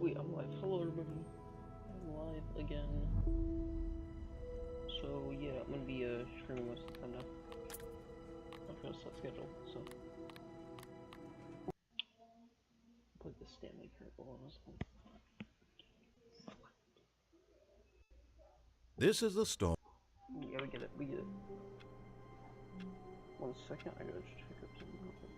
Sweet, I'm live. Hello everybody. I'm live again. So yeah, I'm gonna be streaming most of the time now. I'm trying to set schedule, so put the Stanley Parable on this one. This is the story. Yeah, we get it, we get it. 1 second, I gotta just check up something real quick.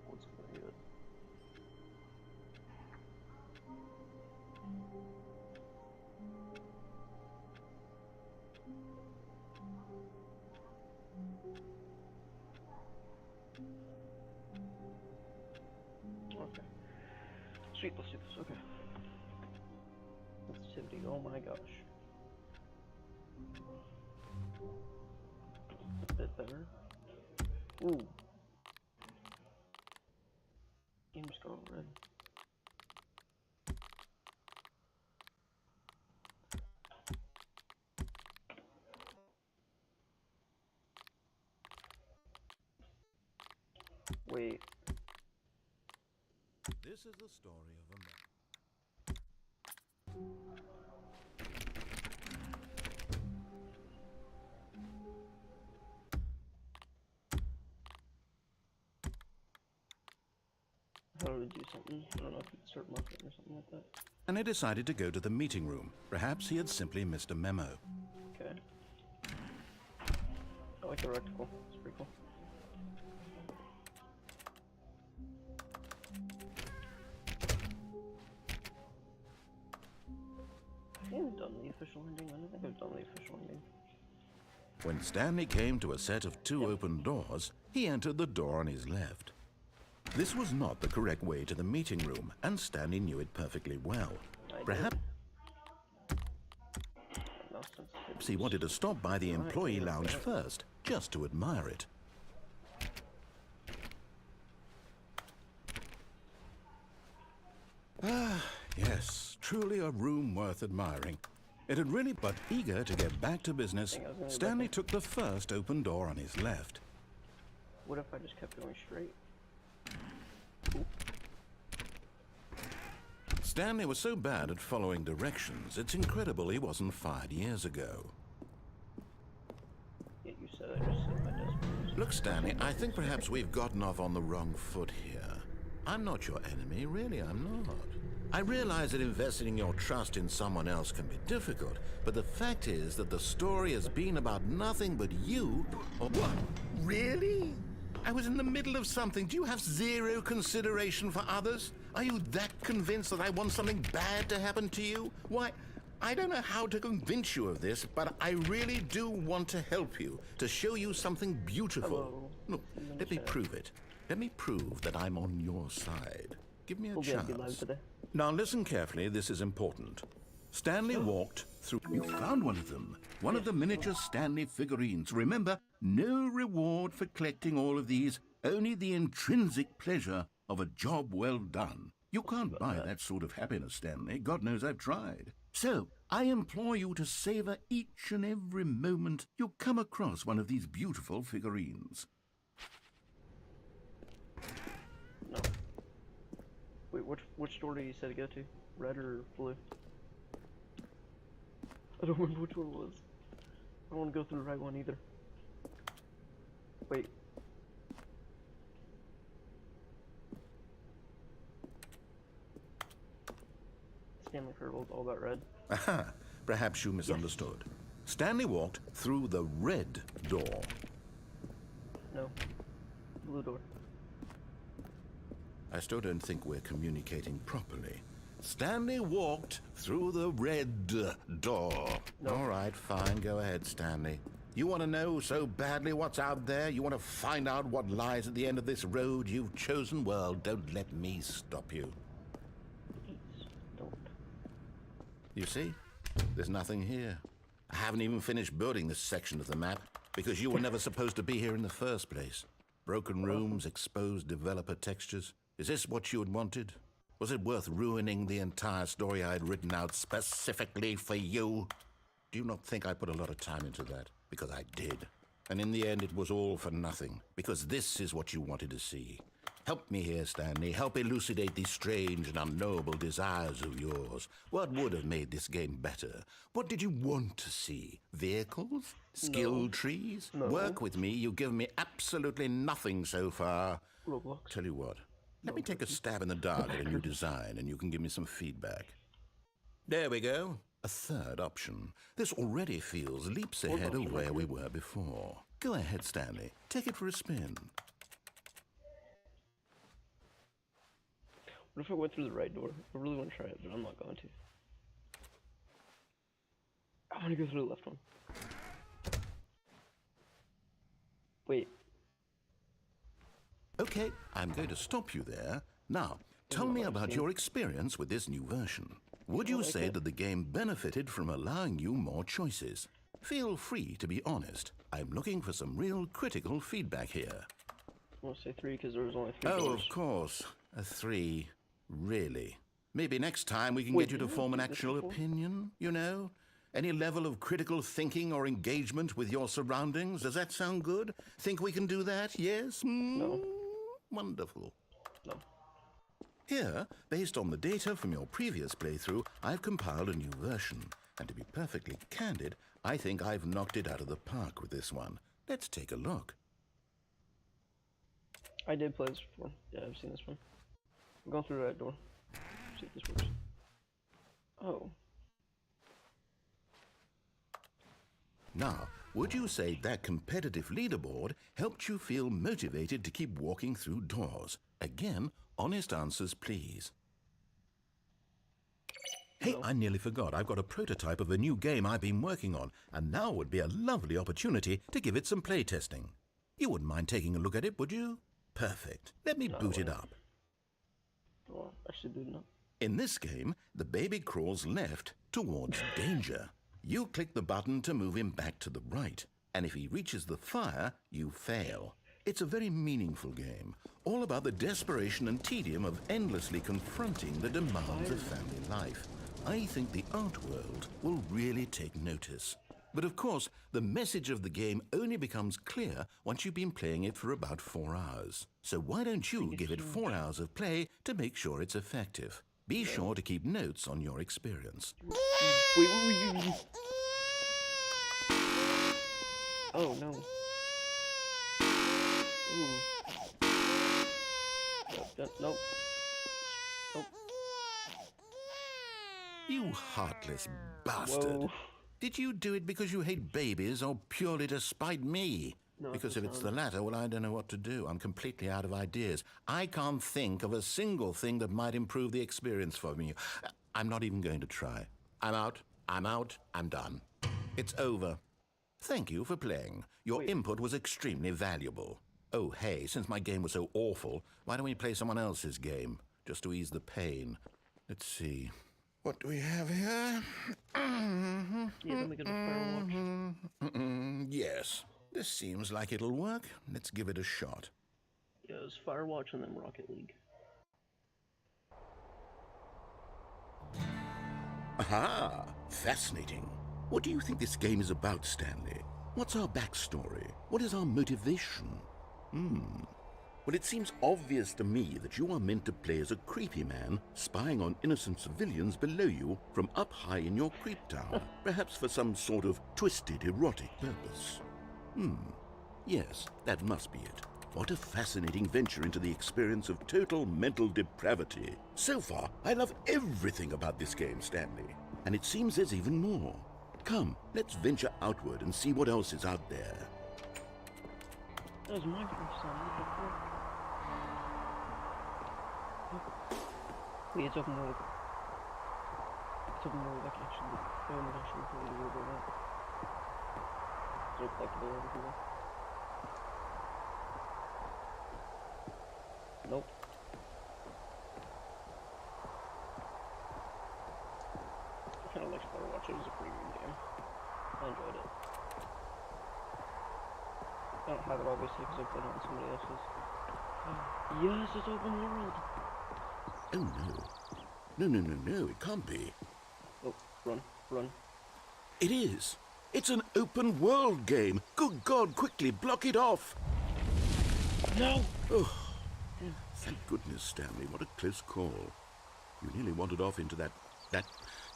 What's going good? Okay. Sweet, let's do this, okay. Sensitivity, oh my gosh. A bit better. Ooh. Game's going red. Wait. This is the story of a man. How do we do something? I don't know if you can start marketing or something like that. And he decided to go to the meeting room. Perhaps he had simply missed a memo. Okay. I like the reticle. It's pretty cool. I haven't done the official ending. I don't think I've done the official ending. When Stanley came to a set of two open doors, he entered the door on his left. This was not the correct way to the meeting room, and Stanley knew it perfectly well. Perhaps he wanted to stop by the employee lounge first, just to admire it. Ah, yes, truly a room worth admiring. It had really, but eager to get back to business, Stanley took the first open door on his left. What if I just kept going straight? Stanley was so bad at following directions, it's incredible he wasn't fired years ago. Yeah, you said I just set my desk. Look, Stanley, I think perhaps we've gotten off on the wrong foot here. I'm not your enemy, really, I'm not. I realize that investing your trust in someone else can be difficult, but the fact is that the story has been about nothing but you. Or what? Really? I was in the middle of something. Do you have zero consideration for others? Are you that convinced that I want something bad to happen to you? Why, I don't know how to convince you of this, but I really do want to help you, to show you something beautiful. Hello. Look, let me prove it. Let me prove that I'm on your side. Give me a chance. Now listen carefully, this is important. Stanley walked through... You found one of them. One of the miniature Stanley figurines. Remember, no reward for collecting all of these, only the intrinsic pleasure of a job well done. You can't buy that sort of happiness, Stanley. God knows I've tried. So, I implore you to savor each and every moment you come across one of these beautiful figurines. No. Wait, which store did you say to go to? Red or blue? I don't remember which one it was. I don't want to go through the right one either. Wait. Stanley Parable's all about red. Aha! Perhaps you misunderstood. Yes. Stanley walked through the red door. No. Blue door. I still don't think we're communicating properly. Stanley walked through the red door. No. All right, fine. Go ahead, Stanley. You want to know so badly what's out there? You want to find out what lies at the end of this road you've chosen? Well, don't let me stop you. Please don't. You see? There's nothing here. I haven't even finished building this section of the map because you were never supposed to be here in the first place. Broken rooms, exposed developer textures. Is this what you had wanted? Was it worth ruining the entire story I had written out specifically for you? Do you not think I put a lot of time into that? Because I did. And in the end, it was all for nothing. Because this is what you wanted to see. Help me here, Stanley. Help elucidate these strange and unknowable desires of yours. What would have made this game better? What did you want to see? Vehicles? Skill trees? No. Work with me. You've given me absolutely nothing so far. Roblox. Tell you what. Let me take a stab in the dark at a new design, and you can give me some feedback. There we go. A third option. This already feels leaps ahead of where we were before. Go ahead, Stanley. Take it for a spin. What if I went through the right door? I really want to try it, but I'm not going to. I want to go through the left one. Wait. Okay, I'm going to stop you there. Now, tell me about your experience with this new version. Would you say that the game benefited from allowing you more choices? Feel free to be honest. I'm looking for some real critical feedback here. I want to say 3 because there was only 3 Oh, doors. of course. A 3. Really? Maybe next time we can get you to form an actual opinion, you know? Any level of critical thinking or engagement with your surroundings? Does that sound good? Think we can do that? Yes? No. Wonderful. No. Here, based on the data from your previous playthrough, I've compiled a new version. And to be perfectly candid, I think I've knocked it out of the park with this one. Let's take a look. I did play this before. Yeah, I've seen this one. I'm going through the right door. See if this works. Oh. Now, would you say that competitive leaderboard helped you feel motivated to keep walking through doors? Again, honest answers, please. Hey, I nearly forgot. I've got a prototype of a new game I've been working on, and now would be a lovely opportunity to give it some playtesting. You wouldn't mind taking a look at it, would you? Perfect. Let me boot it up. Well, I should do it. In this game, the baby crawls left towards danger. You click the button to move him back to the right, and if he reaches the fire, you fail. It's a very meaningful game, all about the desperation and tedium of endlessly confronting the demands of family life. I think the art world will really take notice. But of course, the message of the game only becomes clear once you've been playing it for about 4 hours. So why don't you give it 4 hours of play to make sure it's effective? Be sure to keep notes on your experience. Wait. Oh no. Ooh. Nope. Nope. You heartless bastard. Whoa. Did you do it because you hate babies or purely to spite me? No, Because if it's the latter, well, I don't know what to do. I'm completely out of ideas. I can't think of a single thing that might improve the experience for me. I'm not even going to try. I'm out. I'm done. It's over. Thank you for playing. Your input was extremely valuable. Oh, hey, since my game was so awful, why don't we play someone else's game? Just to ease the pain. Let's see. What do we have here? Yeah, let me get a Firewatch. Yes. This seems like it'll work. Let's give it a shot. Yeah, it was Firewatch and then Rocket League. Aha! Fascinating. What do you think this game is about, Stanley? What's our backstory? What is our motivation? Well, it seems obvious to me that you are meant to play as a creepy man spying on innocent civilians below you from up high in your creep tower, perhaps for some sort of twisted erotic purpose. Yes, that must be it. What a fascinating venture into the experience of total mental depravity. So far, I love everything about this game, Stanley. And it seems there's even more. Come, let's venture outward and see what else is out there. That was my first time. What the fuck? Wait, it's open world. open world, I can actually, oh my gosh, I'm completely weird about that. They're collectible over here. Nope. I kinda like Firewatch, it was a pretty good game. I enjoyed it. I don't have it obviously because I played it on somebody else's. Yes, it's open world! Oh no. No, it can't be. Oh, run, run. It is. It's an open world game. Good God, quickly block it off. No! Oh, thank goodness, Stanley. What a close call. You nearly wandered off into that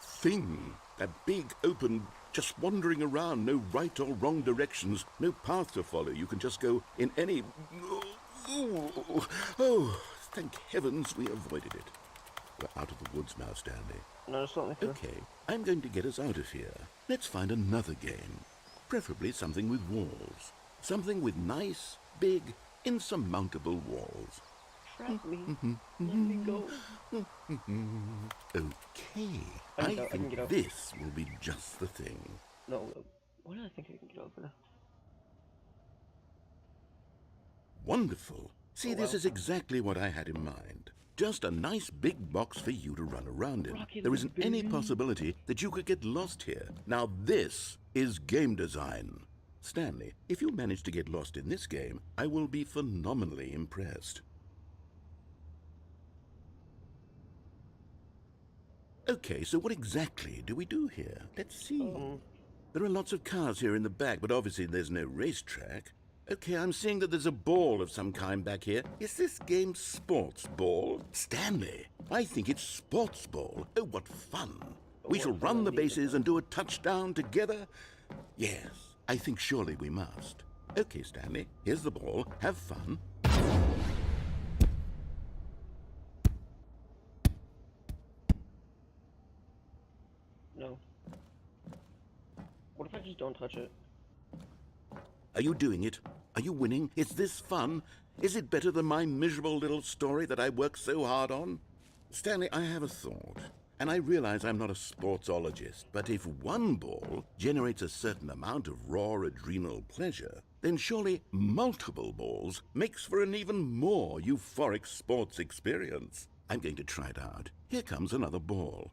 thing. That big, open, just wandering around. No right or wrong directions. No path to follow. You can just go in any... Oh, thank heavens we avoided it. We're out of the woods now, Stanley. No, just let me through. Okay, I'm going to get us out of here. Let's find another game. Preferably something with walls. Something with nice, big, insurmountable walls. Trap me. Let me go. Okay, I I can get think out. this will be just the thing. No, why do I think I can get over? Wonderful. See, Oh, this wow. is exactly what I had in mind. Just a nice big box for you to run around in. Rocket There isn't any baby. possibility that you could get lost here. Now this is game design. Stanley, if you manage to get lost in this game, I will be phenomenally impressed. Okay, so what exactly do we do here? Let's see. There are lots of cars here in the back, but obviously there's no racetrack. Okay, I'm seeing that there's a ball of some kind back here. Is this game sports ball? Stanley, I think it's sports ball. Oh, what fun. We shall run the bases and do a touchdown together. Yes, I think surely we must. Okay, Stanley, here's the ball. Have fun. No. What if I just don't touch it? Are you doing it? Are you winning? Is this fun? Is it better than my miserable little story that I worked so hard on? Stanley, I have a thought. And I realize I'm not a sportsologist, but if one ball generates a certain amount of raw adrenal pleasure, then surely multiple balls makes for an even more euphoric sports experience. I'm going to try it out. Here comes another ball.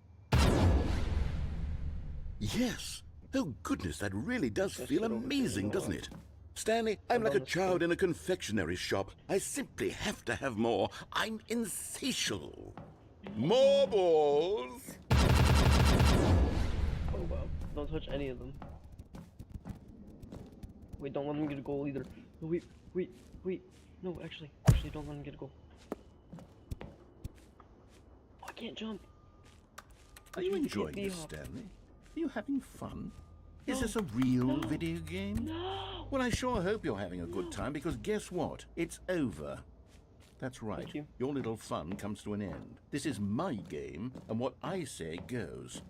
Yes! Oh goodness, that really does feel amazing, doesn't it? Stanley, I'm like a child in a confectionery shop. I simply have to have more. I'm insatiable. More balls! Oh wow. Don't touch any of them. Wait, don't let them get a goal either. No, wait. No, actually, don't let them get a goal. Oh, I can't jump. Are you enjoying this, Stanley? Are you having fun? Is this a real video game? No! Well, I sure hope you're having a good time, because guess what? It's over. That's right. Thank you. Your little fun comes to an end. This is my game, and what I say goes.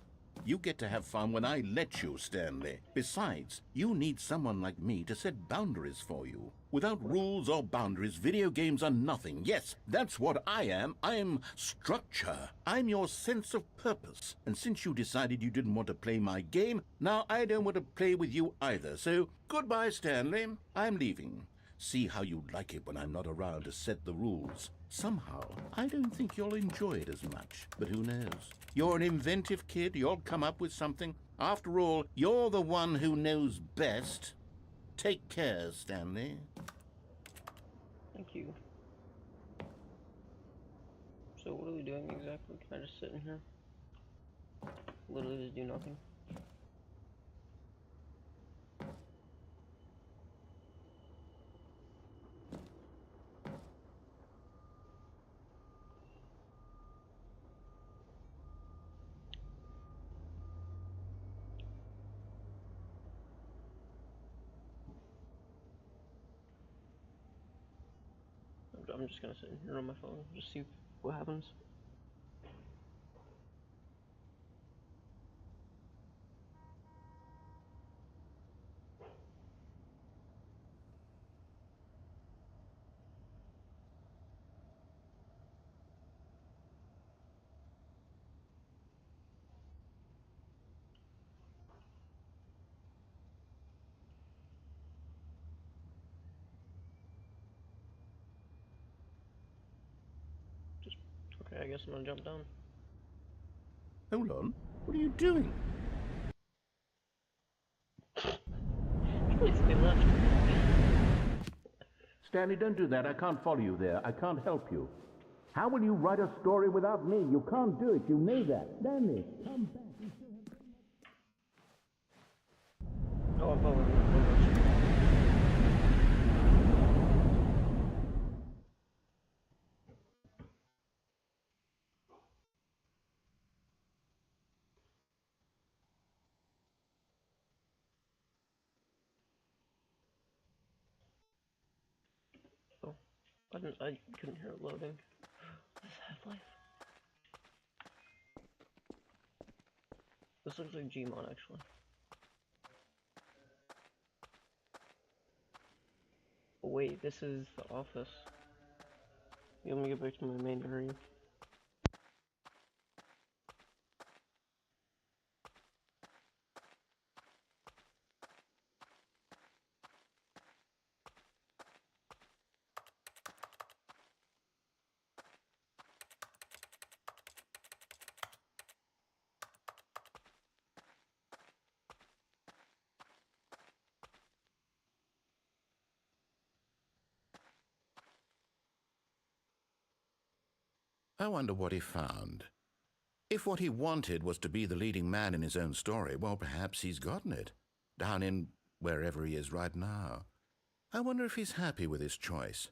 You get to have fun when I let you, Stanley. Besides, you need someone like me to set boundaries for you. Without rules or boundaries, video games are nothing. Yes, that's what I am. I'm structure. I'm your sense of purpose. And since you decided you didn't want to play my game, now I don't want to play with you either. So, goodbye, Stanley. I'm leaving. See how you like it when I'm not around to set the rules. Somehow, I don't think you'll enjoy it as much, but who knows? You're an inventive kid, you'll come up with something. After all, you're the one who knows best. Take care, Stanley. Thank you. So what are we doing exactly? Can I just sit in here? Literally just do nothing? I'm just gonna sit here on my phone, just see what happens. Okay, I guess I'm gonna jump down. Hold on. What are you doing? At least they left. Stanley, don't do that. I can't follow you there. I can't help you. How will you write a story without me? You can't do it. You know that. Stanley, come back. Oh, I'm following you. Oh, I couldn't hear it loading. This is Half-Life. This looks like Gmod, actually. Oh wait, this is the office. You want me to get back to my main area? I wonder what he found. If what he wanted was to be the leading man in his own story, well, perhaps he's gotten it. Down in wherever he is right now. I wonder if he's happy with his choice,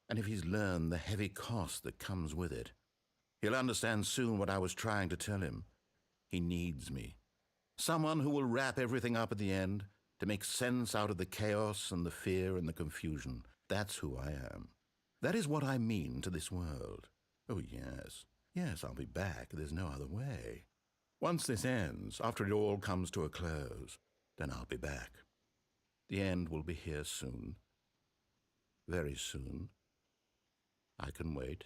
and if he's learned the heavy cost that comes with it. He'll understand soon what I was trying to tell him. He needs me. Someone who will wrap everything up at the end, to make sense out of the chaos and the fear and the confusion. That's who I am. That is what I mean to this world. Oh, yes. Yes, I'll be back. There's no other way. Once this ends, after it all comes to a close, then I'll be back. The end will be here soon. Very soon. I can wait.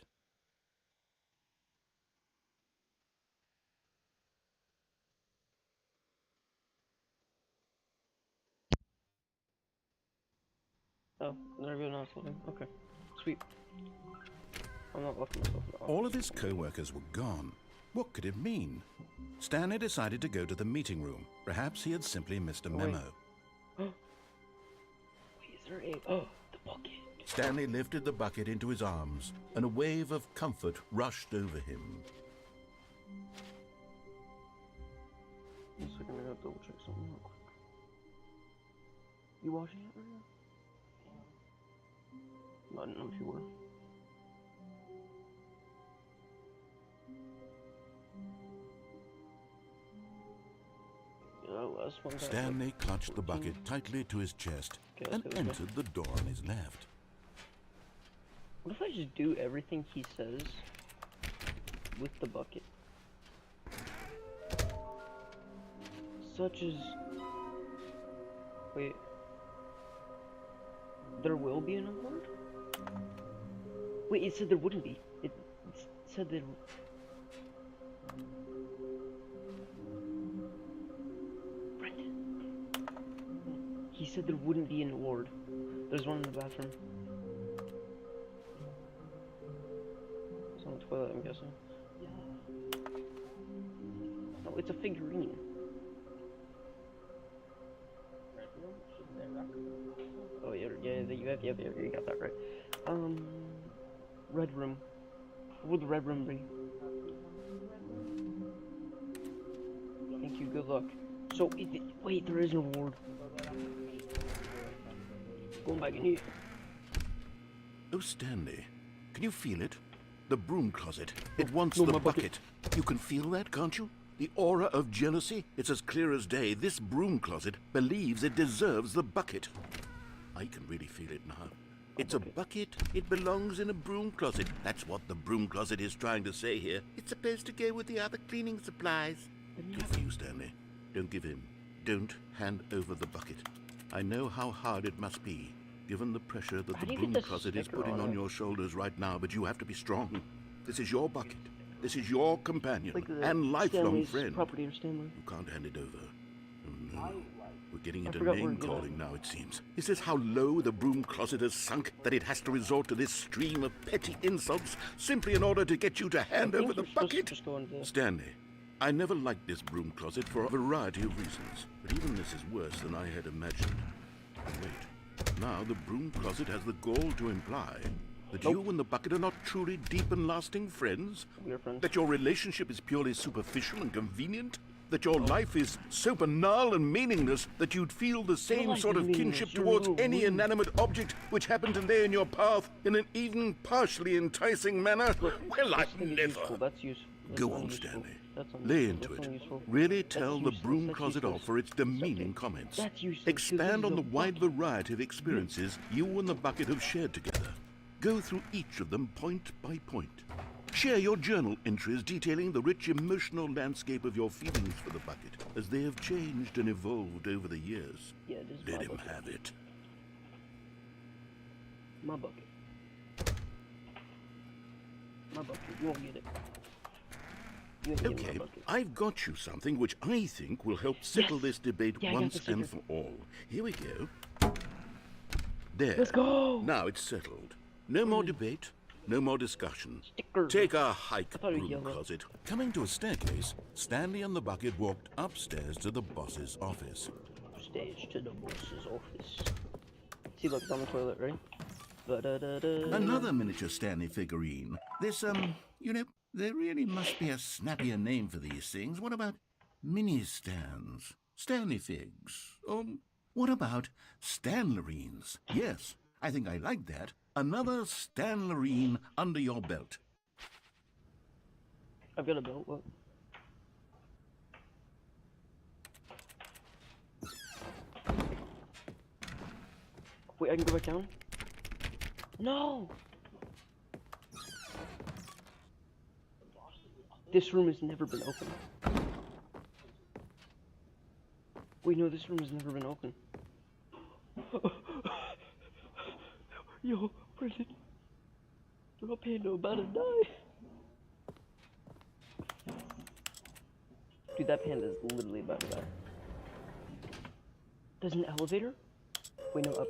Oh, they're even not loading. Okay, sweet. I'm not locking myself in the office. All of his co-workers were gone. What could it mean? Stanley decided to go to the meeting room. Perhaps he had simply missed a memo. Wait, is there a... Oh, the bucket. Stanley lifted the bucket into his arms, and a wave of comfort rushed over him. 1 second, I gotta double check something real quick. You watching it right now? I didn't know if you were. Stanley clutched the bucket tightly to his chest and entered the door on his left. What if I just do everything he says with the bucket? Such as... Wait. There will be an award? Wait, it said there wouldn't be. It said there... He said there wouldn't be an award. There's one in the bathroom. It's on the toilet, I'm guessing. No, it's a figurine. Oh yeah, you got that right. Red room. What would the red room be? Thank you. Good luck. So, wait, there is an award. Going back in here. Oh, Stanley, can you feel it? The broom closet. It wants the bucket. You can feel that, can't you? The aura of jealousy. It's as clear as day. This broom closet believes it deserves the bucket. I can really feel it now. It's a bucket. It belongs in a broom closet. That's what the broom closet is trying to say here. It's supposed to go with the other cleaning supplies. Good for you, Stanley. Don't give in. Don't hand over the bucket. I know how hard it must be, given the pressure that the broom closet is putting on your shoulders right now, but you have to be strong. This is your bucket. This is your companion and lifelong friend. Property of Stanley. You can't hand it over. Oh no. We're getting I into forgot where name to get calling now, it seems. Is this how low the broom closet has sunk that it has to resort to this stream of petty insults simply in order to get you to hand over the bucket? Just go into... Stanley, I never liked this broom closet for a variety of reasons, but even this is worse than I had imagined. And wait, now the broom closet has the gall to imply that you and the bucket are not truly deep and lasting friends? We are friends. That your relationship is purely superficial and convenient? That your life is so banal and meaningless that you'd feel the same sort of kinship towards any inanimate object which happened to lay in your path in an even partially enticing manner? Well, I've never... That's useful. Go on, Stanley. Lay into it. Really tell the broom closet off for its demeaning comments. Expand on the wide variety of experiences you and the bucket have shared together. Go through each of them point by point. Share your journal entries detailing the rich emotional landscape of your feelings for the bucket as they have changed and evolved over the years. Yeah, it is Let my him bucket. have it. My bucket. My bucket. You won't get it. You won't get Okay, my bucket. I've got you something which I think will help settle this debate Yeah, I got once the and sticker. for all. Here we go. There. Let's go! Now it's settled. No more debate, no more discussion. Sticker. Take a hike, thought it was broom yellow. closet. Coming to a staircase, Stanley and the bucket walked upstairs to the boss's office. Stage to the boss's office. See, look, it's on the toilet, ready? Ba-da-da-da. Another miniature Stanley figurine. This, you know, there really must be a snappier name for these things. What about mini-stands? Stanley figs? Or what about Stanlerines? Yes, I think I like that. Another Stanlerine under your belt. I've got a belt, what? Wait, I can go back down? No! This room has never been open. Wait, no, this room has never been open. Yo, Brendan. Your panda about to die. Dude, that panda is literally about to die. There's an elevator? Wait, no, up.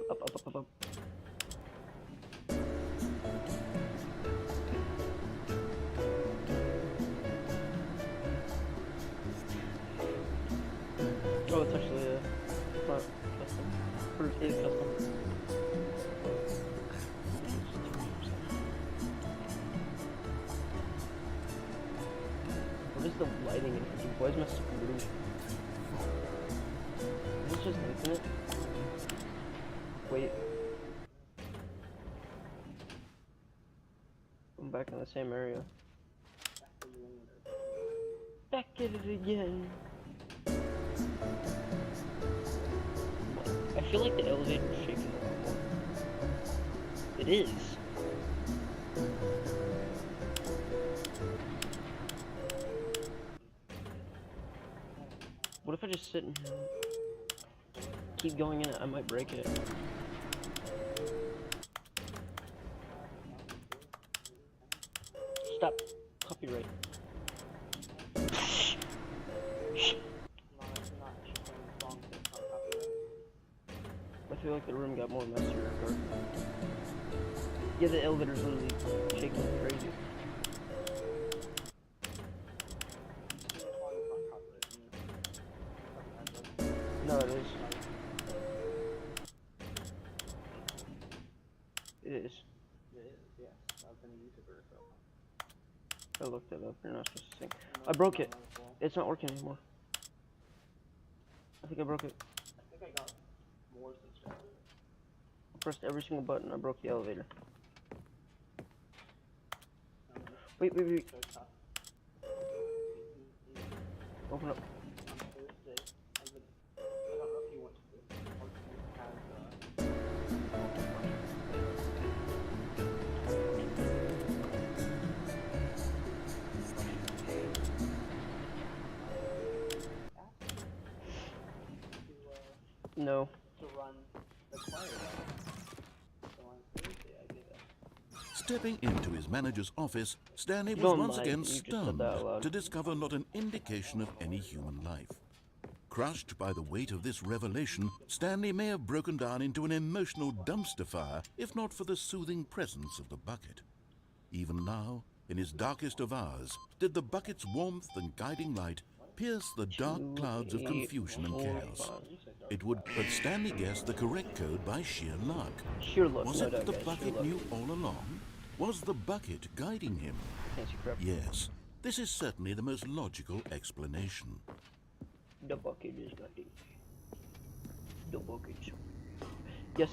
Oh, it's actually a front custom. Or it is custom. What is the lighting in here? Why is my stuff blue? Is this just infinite? Wait. I'm back in the same area. Back at it again. I feel like the elevator is shaking a lot more. It is. What if I just sit in here and keep going in it? I might break it. Stop. Copyright. I feel like the room got more messier. Yeah, the elevator's literally shaking like crazy. No, it is. It is. I looked it up. You're not supposed to sing. I broke it. It's not working anymore. I think I broke it. I pressed every single button. I broke the elevator. Wait. Open up. No. Stepping into his manager's office, Stanley was Don't once lie, again you just said stunned that out loud. to discover not an indication of any human life. Crushed by the weight of this revelation, Stanley may have broken down into an emotional dumpster fire if not for the soothing presence of the bucket. Even now, in his darkest of hours, did the bucket's warmth and guiding light pierce the dark clouds of confusion and chaos. It would, but Stanley guessed the correct code by sheer luck. Sheer luck. Was no it doubt, that the guys, bucket sheer luck. knew all along? Was the bucket guiding him? Fancy crap. Yes, this is certainly the most logical explanation. The bucket is guiding. The bucket. Yes.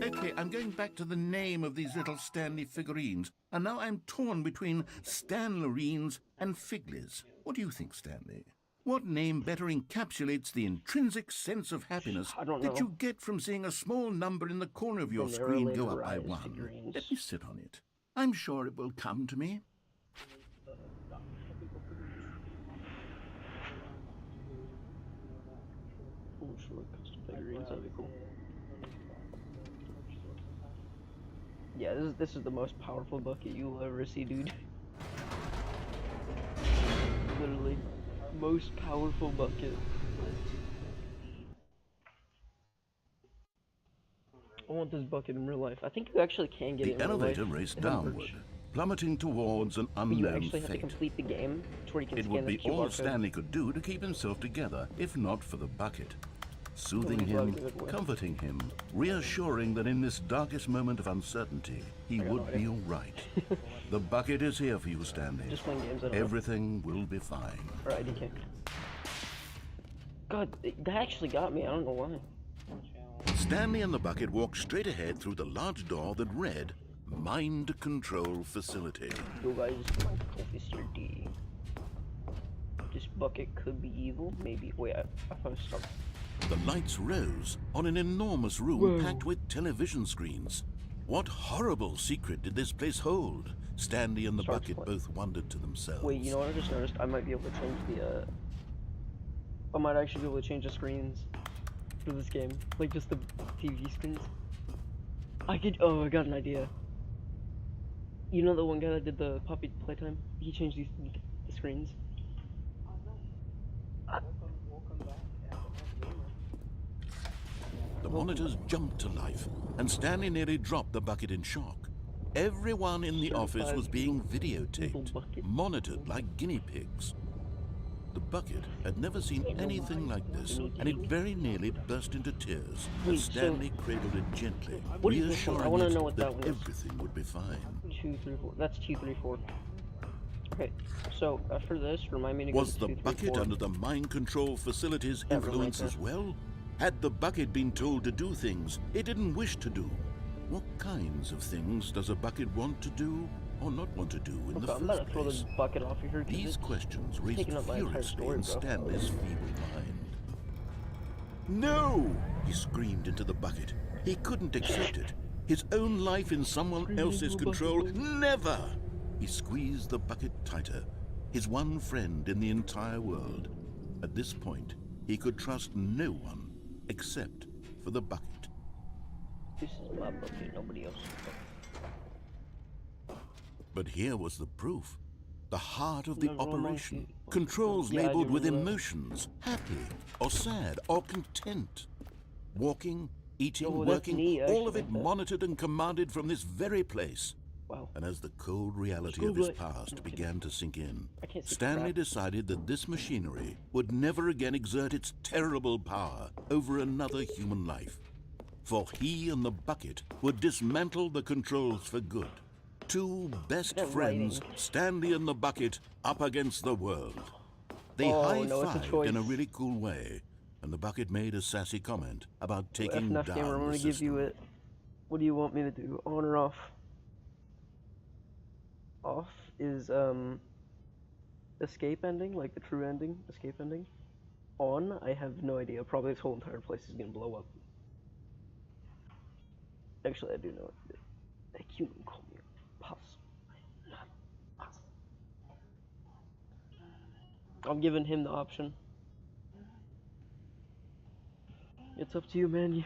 Okay, I'm going back to the name of these little Stanley figurines, and now I'm torn between Stanlerines and Figlies. What do you think, Stanley? What name better encapsulates the intrinsic sense of happiness I don't that know. you get from seeing a small number in the corner of your The screen go up by narrated one? figurines. Let me sit on it. I'm sure it will come to me. Oh, sure, custom figurines, that'd be cool. Yeah, this is the most powerful bucket you'll ever see, dude. Literally, most powerful bucket. I want this bucket in real life. I think you actually can get it The in real life. elevator raced It has merch. downward, plummeting towards an But you unknown actually have to fate. complete the game to where you can It scan would the be QR all code. Stanley could do to keep himself together, if not for the bucket. Soothing Don't him, give it away. comforting him, reassuring that in this darkest moment of uncertainty, he got would no be all right. The bucket is here for you, Stanley. Just playing games, I don't know. Everything will be fine. Or IDK. God, that actually got me. I don't know why. Stanley and the bucket walked straight ahead through the large door that read, Mind Control Facility. Yo guys, my Officer D. This bucket could be evil, maybe. Wait, I thought it stopped. The lights rose on an enormous room Whoa. packed with television screens. What horrible secret did this place hold? Stanley and the Starts bucket playing. both wondered to themselves. Wait, you know what I just noticed? I might be able to change the, I might actually be able to change the screens for this game. Like, just the TV screens. I could, oh, I got an idea. You know the one guy that did the Puppy Playtime? He changed the screens. The monitors jumped to life, and Stanley nearly dropped the bucket in shock. Everyone in the office was being videotaped, bucket. monitored like guinea pigs. The bucket had never seen anything like this, and it very nearly burst into tears Wait, as so- Stanley cradled it gently, What is this one? I reassuring wanna it know what that that one is. everything would be fine. 2, 3, 4. That's 2, 3, 4. Okay, so after this, remind me to go Was to the 2, 3, bucket 4. under the mind control facility's Yeah, right influence there. as well? Had the bucket been told to do things it didn't wish to do? What kinds of things does a bucket want to do or not want to do in the Okay, I'm about first to throw place? this bucket off of here. 'Cause These it's questions raised taking up my entire furiously story, in bro. Stanley's feeble mind. No! He screamed into the bucket. He couldn't accept it. His own life in someone Screaming else's into a control? bucket. Never! He squeezed the bucket tighter. His one friend in the entire world. At this point, he could trust no one except for the bucket. This is my bucket, nobody else's bucket. But here was the proof. The heart of the Never mind, operation. monkey. Controls Yeah, I do labeled with remember that. emotions. Happy, or sad, or content. Walking, eating, Oh, that's working, neat, all of actually, it that. monitored and commanded from this very place. Wow. And as the cold reality School of his boy. past began to sink in, I can't see Stanley crap. decided that this machinery would never again exert its terrible power over another human life. For he and the bucket would dismantle the controls for good. Two best That friends, writing. Stanley and the bucket, up against the world. They Oh, no, it's a high-fived in a choice. really cool way, and the bucket made a sassy comment about taking FNAF down gamer, I'm the gonna give you system. it. What do you want me to do? On or off? Off is escape ending, like the true ending, escape ending. On, I have no idea. Probably this whole entire place is gonna blow up. Actually, I do know it. A human call me possible. Not possible. I'm giving him the option. It's up to you, man.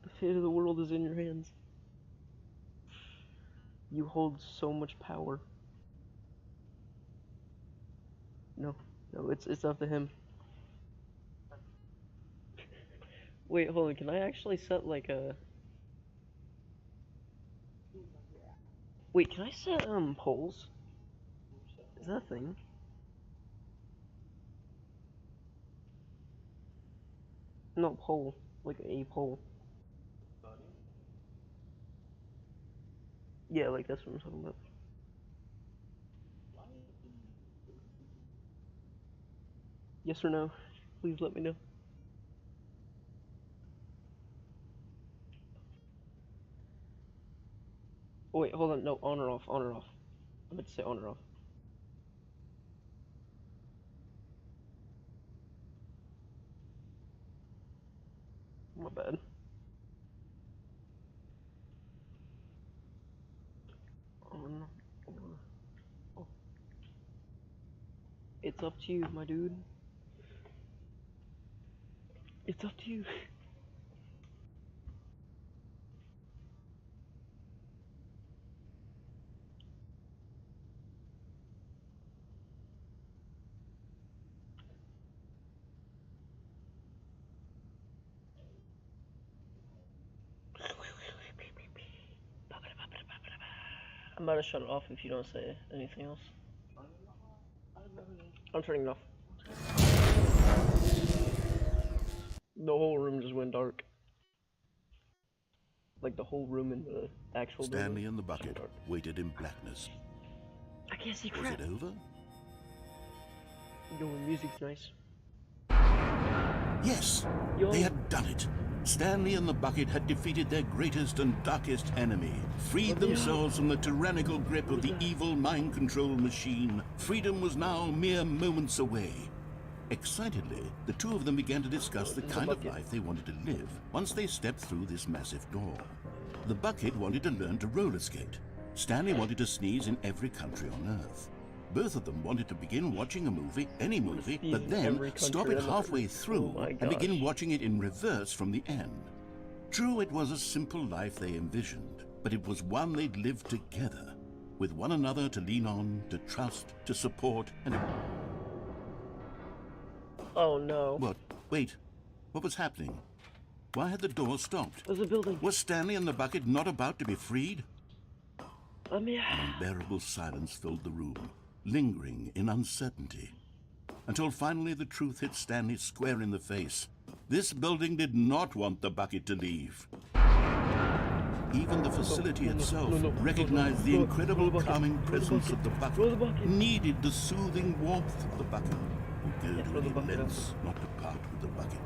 The fate of the world is in your hands. You hold so much power. No, it's up to him. Wait, hold on. Can I actually set like a? Wait, can I set poles? Is that a thing? No, pole. Like a pole. Yeah, like that's what I'm talking about. Yes or no? Please let me know. Oh, wait, hold on. No, on or off. On or off. I meant to say on or off. My bad. On or off. It's up to you, my dude. It's up to you. I'm about to shut it off if you don't say anything else. I'm turning it off. The whole room just went dark. Like the whole room in the actual Stanley building and the bucket dark. waited in blackness. I can't see Was crap. it over? Yo, music's nice. Yes, Yo. they had done it. Stanley and the bucket had defeated their greatest and darkest enemy, freed themselves from the tyrannical grip of the evil mind control machine. Freedom was now mere moments away. Excitedly, the two of them began to discuss the kind of life they wanted to live once they stepped through this massive door. The bucket wanted to learn to roller skate. Stanley wanted to sneeze in every country on Earth. Both of them wanted to begin watching a movie, any movie, but then stop it halfway through and begin watching it in reverse from the end. True, it was a simple life they envisioned, but it was one they'd lived together, with one another to lean on, to trust, to support, and... Oh no. What? Wait. What was happening? Why had the door stopped? There's a building. Was Stanley and the bucket not about to be freed? An unbearable silence filled the room, lingering in uncertainty. Until finally the truth hit Stanley square in the face. This building did not want the bucket to leave. Even the facility itself recognized the incredible calming presence of the bucket, needed the soothing warmth of the bucket, would go to any lengths not to part with the bucket.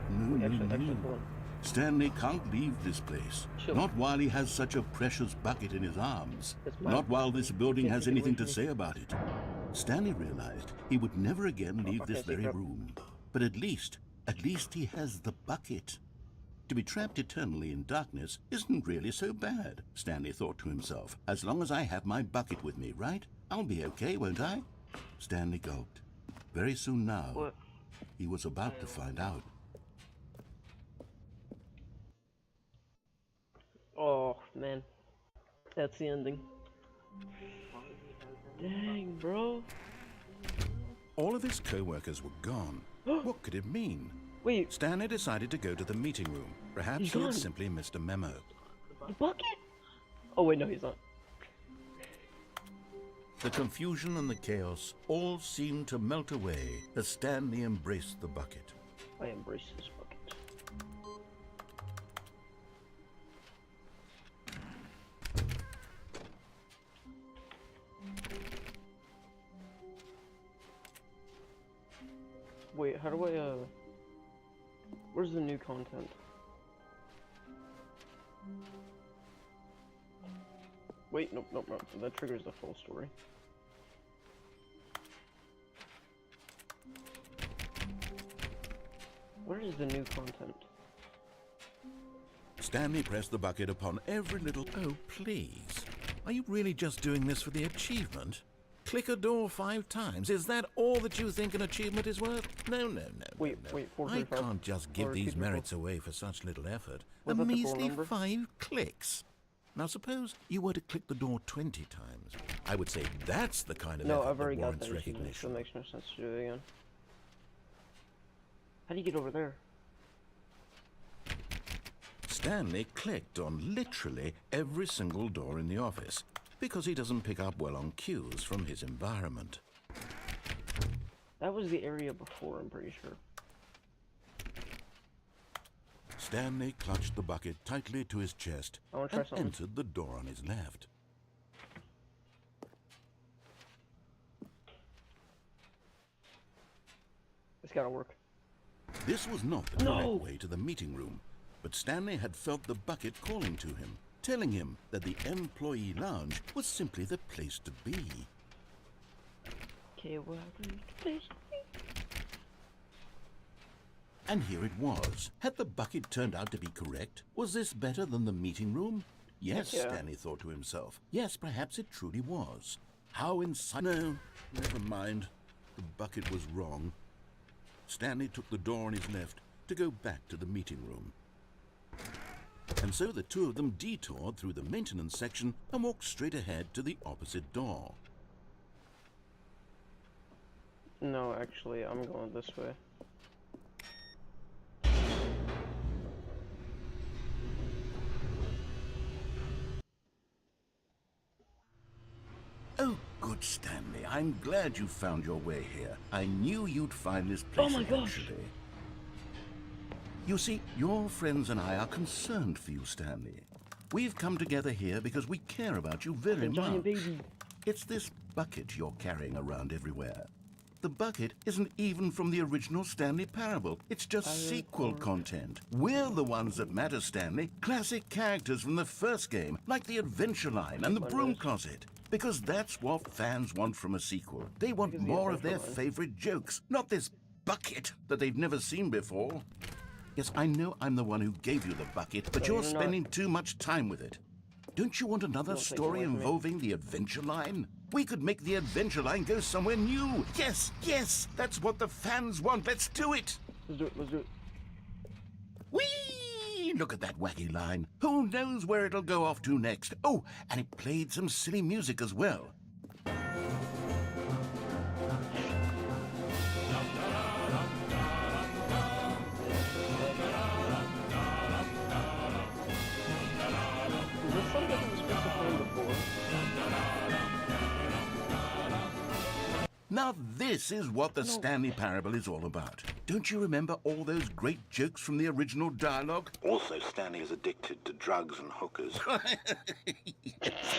No. Stanley can't leave this place. Not while he has such a precious bucket in his arms. Not while this building has anything to say about it. Stanley realized he would never again leave this very room. But at least he has the bucket. To be trapped eternally in darkness isn't really so bad, Stanley thought to himself. As long as I have my bucket with me, right? I'll be okay, won't I? Stanley gulped. Very soon now, he was about to find out. Oh, man. That's the ending. Dang, bro. All of his co-workers were gone. What could it mean? Wait. Stanley decided to go to the meeting room. Perhaps he had simply missed a memo. The bucket? Oh, wait, no, he's not. The confusion and the chaos all seemed to melt away as Stanley embraced the bucket. I embrace this bucket. Wait, how do I, where's the new content? Wait, nope, that triggers the full story. Where is the new content? Stanley pressed the bucket upon every little... Oh, please. Are you really just doing this for the achievement? Click a door 5 times. Is that all that you think an achievement is worth? No. Wait, I can't just give these merits away for such little effort. A measly 5 clicks. Now suppose you were to click the door 20 times. I would say that's the kind of effort I've already that got warrants that achievement, so recognition. it makes no sense to do it again. How do you get over there? Stanley clicked on literally every single door in the office because he doesn't pick up well on cues from his environment. That was the area before, I'm pretty sure. Stanley clutched the bucket tightly to his chest I wanna try and something. entered the door on his left. It's gotta work. This was not the No! correct way to the meeting room, but Stanley had felt the bucket calling to him, telling him that the employee lounge was simply the place to be. Okay, well, And here it was. Had the bucket turned out to be correct? Was this better than the meeting room? Yes, Yeah. Stanley thought to himself. Yes, perhaps it truly was. How inside... No, never mind. The bucket was wrong. Stanley took the door on his left to go back to the meeting room. And so the two of them detoured through the maintenance section and walked straight ahead to the opposite door. No, actually, I'm going this way. Oh, good, Stanley. I'm glad you found your way here. I knew you'd find this place Oh my gosh. eventually. You see, your friends and I are concerned for you, Stanley. We've come together here because we care about you very Fucking giant much. baby. It's this bucket you're carrying around everywhere. The bucket isn't even from the original Stanley Parable. It's just sequel content. We're the ones that matter, Stanley. Classic characters from the first game, like the Adventure Line and the Broom Closet. Because that's what fans want from a sequel. They want more of their favorite jokes, not this bucket that they've never seen before. Yes, I know I'm the one who gave you the bucket, but you're spending too much time with it. Don't you want another story involving the Adventure Line? We could make the Adventure Line go somewhere new. Yes, yes, that's what the fans want. Let's do it. Let's do it, let's do it. Whee! Look at that wacky line. Who knows where it'll go off to next? Oh, and it played some silly music as well. Is this something that was supposed to play before? Now this is what the Stanley Parable is all about. Don't you remember all those great jokes from the original dialogue? Also, Stanley is addicted to drugs and hookers.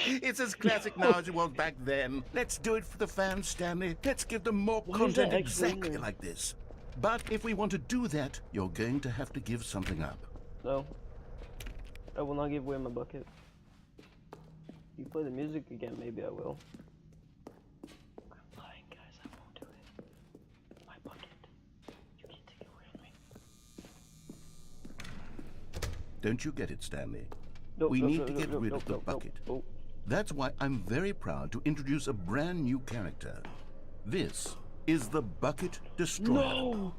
It's as classic now as it was back then. Let's do it for the fans, Stanley. Let's give them more content exactly like this. But if we want to do that, you're going to have to give something up. No. I will not give away my bucket. If you play the music again, maybe I will. I'm lying, guys. I won't do it. My bucket. You can't take it away from me. Don't you get it, Stanley? Nope, We nope, need nope, to nope, get nope, rid nope, of the nope, bucket. nope. That's why I'm very proud to introduce a brand new character. This is the Bucket Destroyer. No!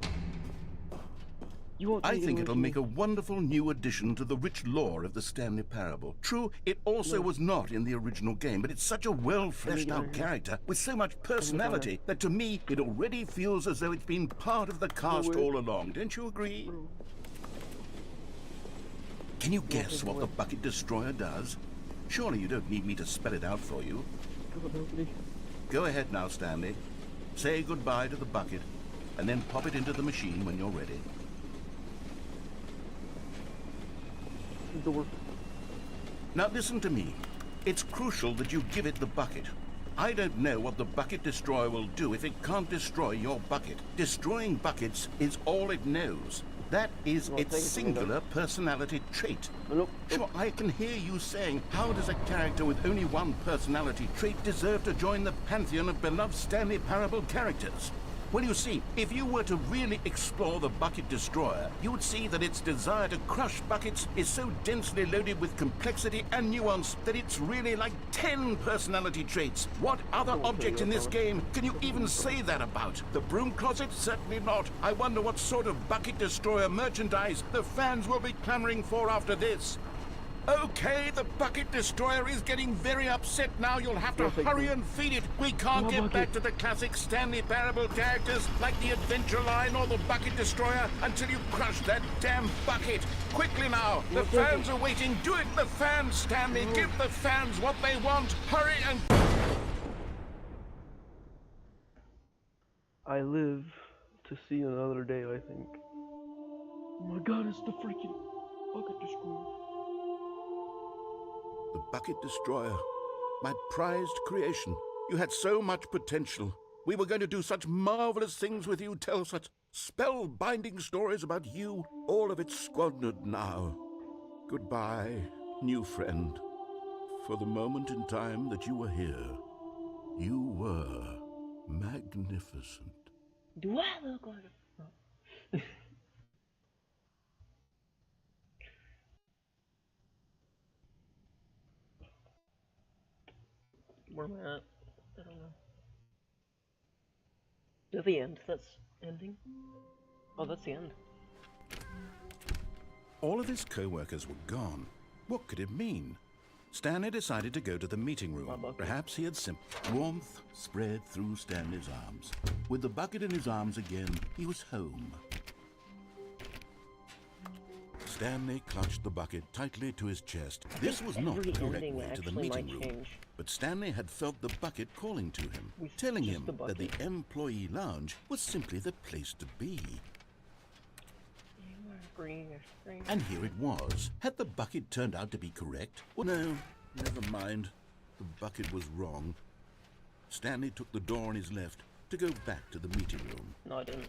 You won't I take it think away it'll from make me. a wonderful new addition to the rich lore of the Stanley Parable. True, it also was not in the original game, but it's such a well-fleshed-out character with so much personality that to me, it already feels as though it's been part of the cast all along. Don't you agree? Can you guess what the Bucket Destroyer does? Surely you don't need me to spell it out for you. Go ahead now, Stanley. Say goodbye to the bucket, and then pop it into the machine when you're ready. Door. Now listen to me. It's crucial that you give it the bucket. I don't know what the Bucket Destroyer will do if it can't destroy your bucket. Destroying buckets is all it knows. That is its singular personality trait. Nope. Sure, I can hear you saying, how does a character with only one personality trait deserve to join the pantheon of beloved Stanley Parable characters? Well, you see, if you were to really explore the Bucket Destroyer, you would see that its desire to crush buckets is so densely loaded with complexity and nuance that it's really like 10 personality traits. What other object in this game can you even say that about? The Broom Closet? Certainly not. I wonder what sort of Bucket Destroyer merchandise the fans will be clamoring for after this. Okay, the bucket destroyer is getting very upset now. You'll have to hurry and feed it. We can't get back to the classic Stanley Parable characters like the Adventure Line or the bucket destroyer until you crush that damn bucket. Quickly now, the fans are waiting. Do it, the fans, Stanley. Give the fans what they want. Hurry and... I live to see another day, I think. Oh my god, it's the freaking bucket destroyer. The bucket destroyer. My prized creation. You had so much potential. We were going to do such marvelous things with you, tell such spell-binding stories about you. All of it squandered now. Goodbye, new friend. For the moment in time that you were here, you were magnificent. Do I look like a... Where am I at? I don't know. Is that the end? That's ending? Oh, that's the end. All of his co-workers were gone. What could it mean? Stanley decided to go to the meeting room. Perhaps he had warmth spread through Stanley's arms. With the bucket in his arms again, he was home. Stanley clutched the bucket tightly to his chest. This was not the correct way to the meeting room. But Stanley had felt the bucket calling to him, telling him that the employee lounge was simply the place to be. And here it was. Had the bucket turned out to be correct? Well, no, never mind. The bucket was wrong. Stanley took the door on his left to go back to the meeting room. No, I didn't.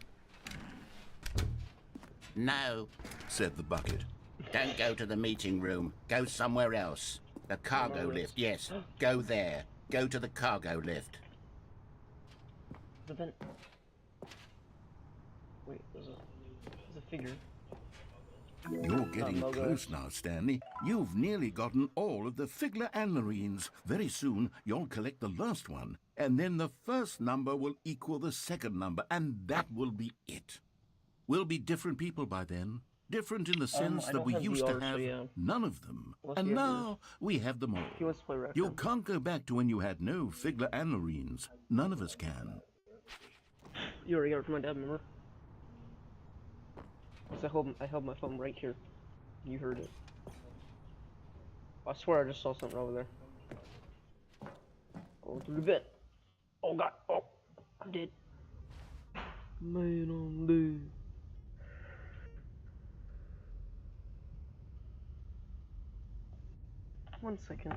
No, said the bucket. don't go to the meeting room. Go somewhere else. The cargo lift, yes. Go there. Go to the cargo lift. But then... Wait, there's a figure. You're getting close now, Stanley. You've nearly gotten all of the Figler and Marines. Very soon, you'll collect the last one, and then the first number will equal the second number, and that will be it. We'll be different people by then. Different in the sense that we used to have none of them. And now we have them all. He wants to play Raccoon. You can't go back to when you had no Figler and Marines. None of us can. You already got it from my dad, remember? I held my phone right here. You heard it. I swear I just saw something over there. Going through the vent. Oh god. Oh, I'm dead. Man, I'm dead. One second.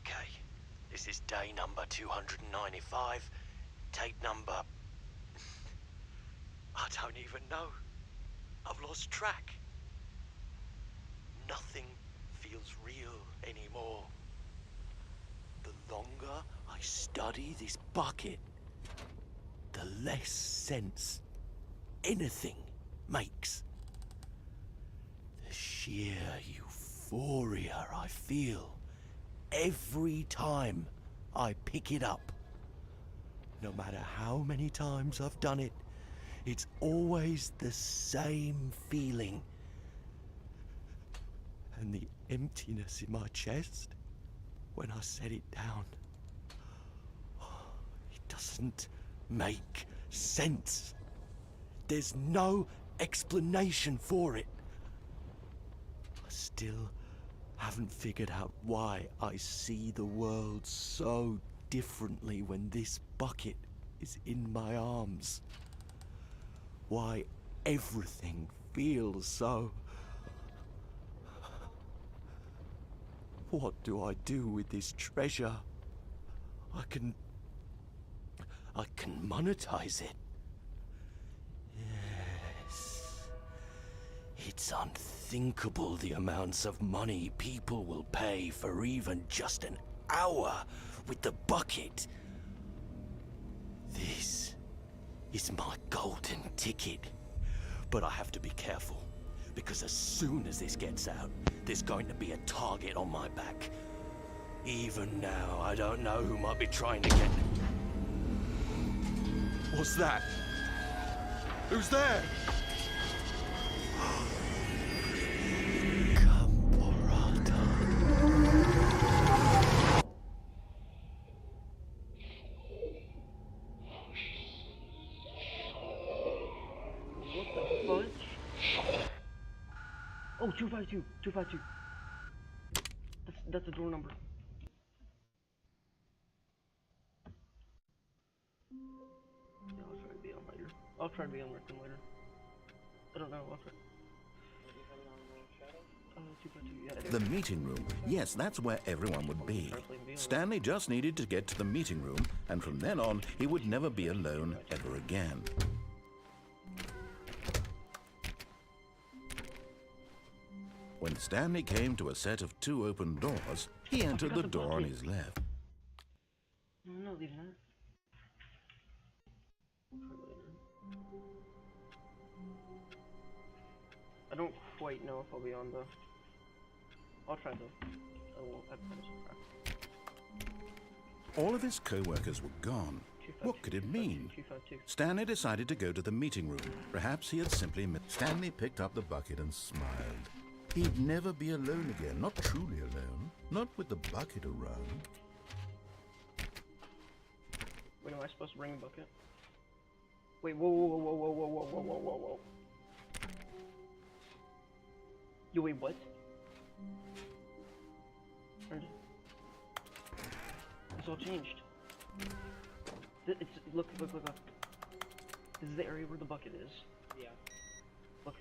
Okay, this is day number 295, tape number... I don't even know. I've lost track. Nothing feels real anymore. The longer I study this bucket, the less sense anything makes. The sheer euphoria I feel every time I pick it up. No matter how many times I've done it, it's always the same feeling. And the emptiness in my chest when I set it down. It doesn't make sense. There's no explanation for it. I still haven't figured out why I see the world so differently when this bucket is in my arms. Why everything feels so... What do I do with this treasure? I can monetize it. Yes. It's unthinkable the amounts of money people will pay for even just an hour with the bucket. This is my golden ticket. But I have to be careful, because as soon as this gets out, there's going to be a target on my back. Even now, I don't know who might be trying to get... What's that? Who's there? What the fudge? Oh, 252, 252. That's a door number. Yeah, I'll try to be on later. I'll try to be on Rick later. I don't know. I'll try. 252. Yeah. The meeting room. Yes, that's where everyone would be. Stanley just needed to get to the meeting room, and from then on, he would never be alone ever again. When Stanley came to a set of 2 open doors, he entered the door on his left. I'm not leaving that. I don't quite know if I'll be on though. I'll try though. I won't. I promise I'll try. All of his co-workers were gone. What could it mean? Stanley decided to go to the meeting room. Perhaps he had simply met... Stanley picked up the bucket and smiled. He'd never be alone again, not truly alone, not with the bucket around. Wait, am I supposed to bring the bucket? Wait, whoa, whoa, whoa, whoa, whoa, whoa, whoa, whoa, whoa, whoa. Yo, wait, what? It's all changed. It's, look. This is the area where the bucket is. Yeah. Look.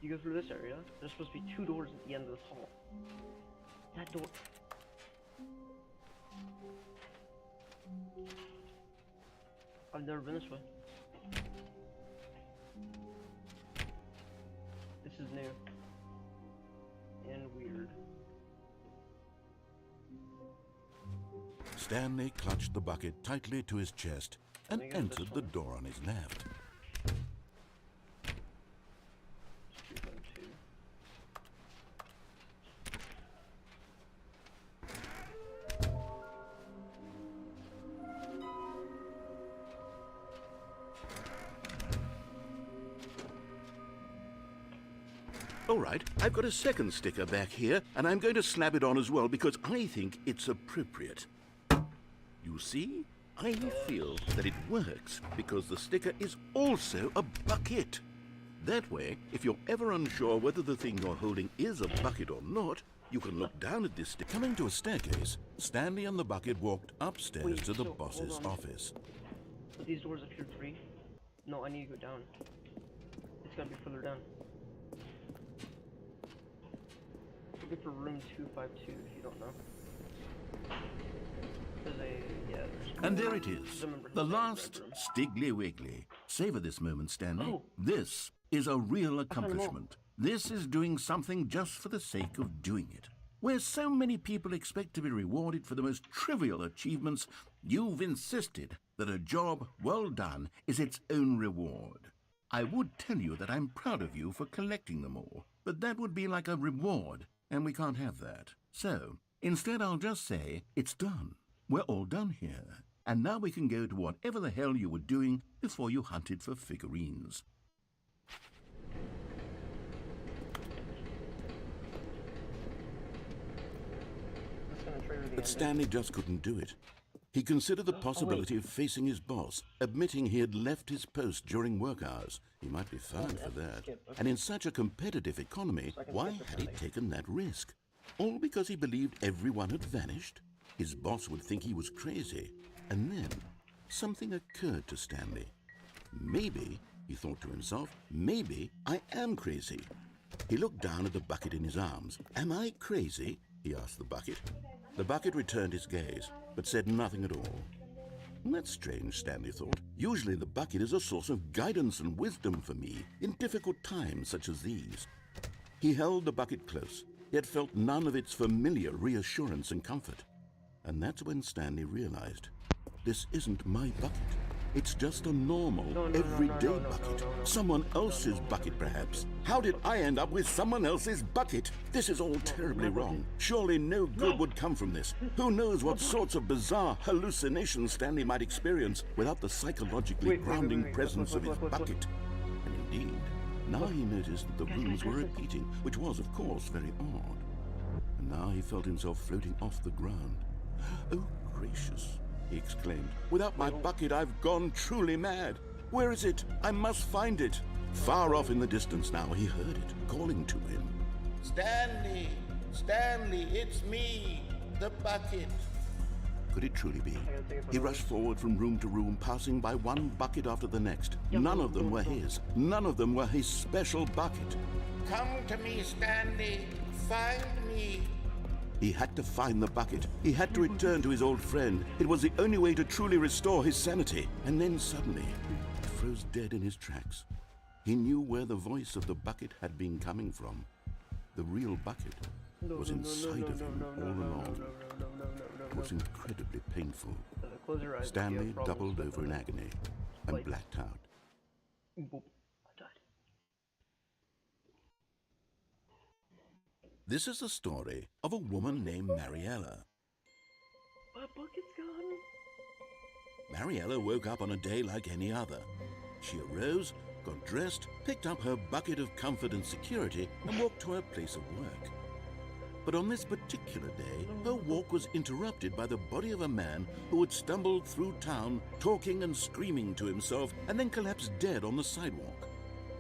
You go through this area, there's supposed to be 2 doors at the end of this hall. That door... I've never been this way. This is new. And weird. Stanley clutched the bucket tightly to his chest and entered the door on his left. All right, I've got a second sticker back here, and I'm going to slap it on as well because I think it's appropriate. You see, I feel that it works because the sticker is also a bucket. That way, if you're ever unsure whether the thing you're holding is a bucket or not, you can look down at this sticker. Coming to a staircase, Stanley and the bucket walked upstairs to the boss's office. But these doors appear free. No, I need to go down. It's gotta be further down. Looking for room 252 if you don't know. There's a, yeah, there's And there it is, remember the his name, last Red Room. Stiggly Wiggly. Savor this moment, Stanley. Oh. This is a real found 'em all. accomplishment. This is doing something just for the sake of doing it. Where so many people expect to be rewarded for the most trivial achievements, you've insisted that a job well done is its own reward. I would tell you that I'm proud of you for collecting them all, but that would be like a reward, and we can't have that. So, instead I'll just say, it's done. We're all done here. And now we can go to whatever the hell you were doing before you hunted for figurines. That's gonna trigger the But ending. Stanley just couldn't do it. He considered the possibility of facing his boss, admitting he had left his post during work hours. He might be fined for that. And in such a competitive economy, why had he taken that risk? All because he believed everyone had vanished? His boss would think he was crazy. And then something occurred to Stanley. Maybe, he thought to himself, maybe I am crazy. He looked down at the bucket in his arms. Am I crazy? He asked the bucket. The bucket returned his gaze, but said nothing at all. That's strange, Stanley thought. Usually the bucket is a source of guidance and wisdom for me in difficult times such as these. He held the bucket close, yet felt none of its familiar reassurance and comfort. And that's when Stanley realized, this isn't my bucket. It's just a normal, everyday bucket. Someone else's bucket, perhaps. How did I end up with someone else's bucket? This is all terribly wrong. Surely no good would come from this. Who knows what sorts of bizarre hallucinations Stanley might experience without the psychologically grounding presence of his bucket. And indeed, now he noticed that the rooms were repeating, which was, of course, very odd. And now he felt himself floating off the ground. Oh, gracious, he exclaimed. Without my bucket, I've gone truly mad. Where is it? I must find it. Far off in the distance now, he heard it, calling to him. Stanley! Stanley, it's me, the bucket. Could it truly be? He rushed forward from room to room, passing by one bucket after the next. None of them were his. None of them were his special bucket. Come to me, Stanley. Find me. He had to find the bucket. He had to return to his old friend. It was the only way to truly restore his sanity. And then suddenly, he froze dead in his tracks. He knew where the voice of the bucket had been coming from. The real bucket was inside of him all along. It was incredibly painful. Close your eyes. Stanley doubled over in agony and blacked out. Boop. I died. This is the story of a woman named Mariella. My bucket's gone. Mariella woke up on a day like any other. She arose, got dressed, picked up her bucket of comfort and security, and walked to her place of work. But on this particular day, her walk was interrupted by the body of a man who had stumbled through town, talking and screaming to himself, and then collapsed dead on the sidewalk.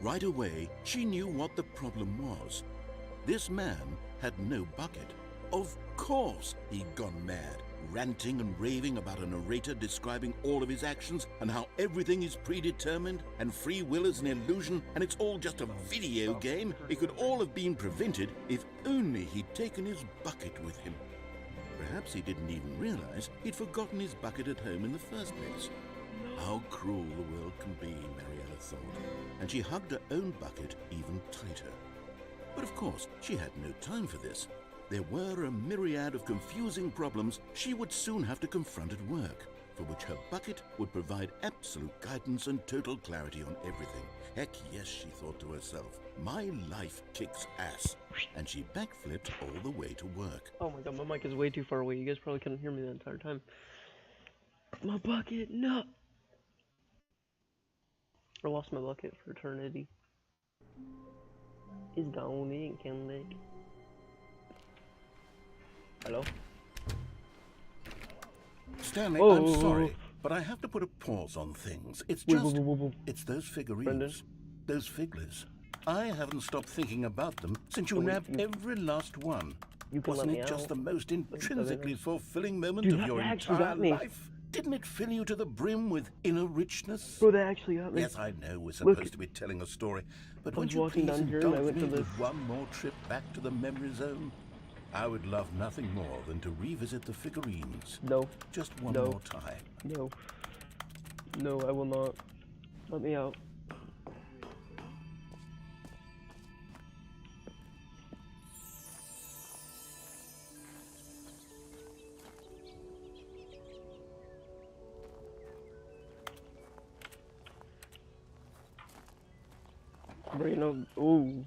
Right away, she knew what the problem was. This man had no bucket. Of course he'd gone mad, ranting and raving about a narrator describing all of his actions and how everything is predetermined and free will is an illusion and it's all just a video game. It could all have been prevented if only he'd taken his bucket with him. Perhaps he didn't even realize he'd forgotten his bucket at home in the first place. How cruel the world can be, Mariella thought, and she hugged her own bucket even tighter. But of course, she had no time for this. There were a myriad of confusing problems she would soon have to confront at work, for which her bucket would provide absolute guidance and total clarity on everything. Heck yes, she thought to herself, my life kicks ass. And she backflipped all the way to work. Oh my god, my mic is way too far away. You guys probably couldn't hear me the entire time. My bucket, no! I lost my bucket for eternity. It's gone, it ain't coming back. Hello? Stanley, Oh, I'm sorry, but I have to put a pause on things. It's just, it's those figurines, Brendan? those figglers. I haven't stopped thinking about them since you wait, nabbed every last one. You can let Wasn't me it just out. the most intrinsically fulfilling moment Dude, of your that actually entire got me. life? Didn't it fill you to the brim with inner richness? Bro, that actually got me. Yes, I know we're supposed Look. to be telling a story, but I would was you walking please down here and I indulge went me to with this- one more trip back to the memory zone? I would love nothing more than to revisit the figurines. No. Just one No. more time. No. No, I will not. Let me out. Bring up. Ooh.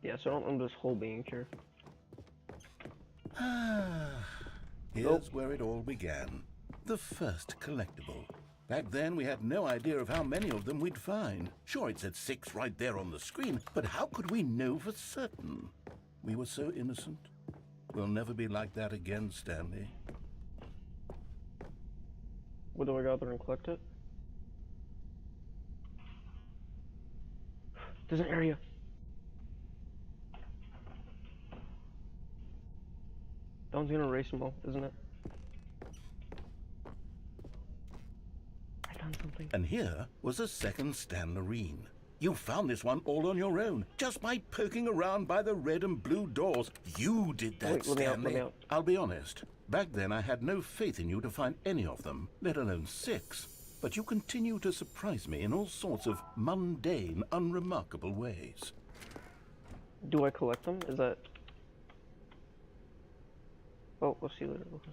Yeah, so I don't remember this whole being here. Here's where it all began. The first collectible. Back then, we had no idea of how many of them we'd find. Sure, it said 6 right there on the screen, but how could we know for certain? We were so innocent. We'll never be like that again, Stanley. What do I gather and collect it? There's an area. That one's gonna erase them all, isn't it? I found something. And here was a second Stanlerine. You found this one all on your own, just by poking around by the red and blue doors. You did that, Wait, let me Stanley. out. I'll be honest. Back then, I had no faith in you to find any of them, let alone 6. But you continue to surprise me in all sorts of mundane, unremarkable ways. Do I collect them? Is that... Oh, we'll see later. Okay.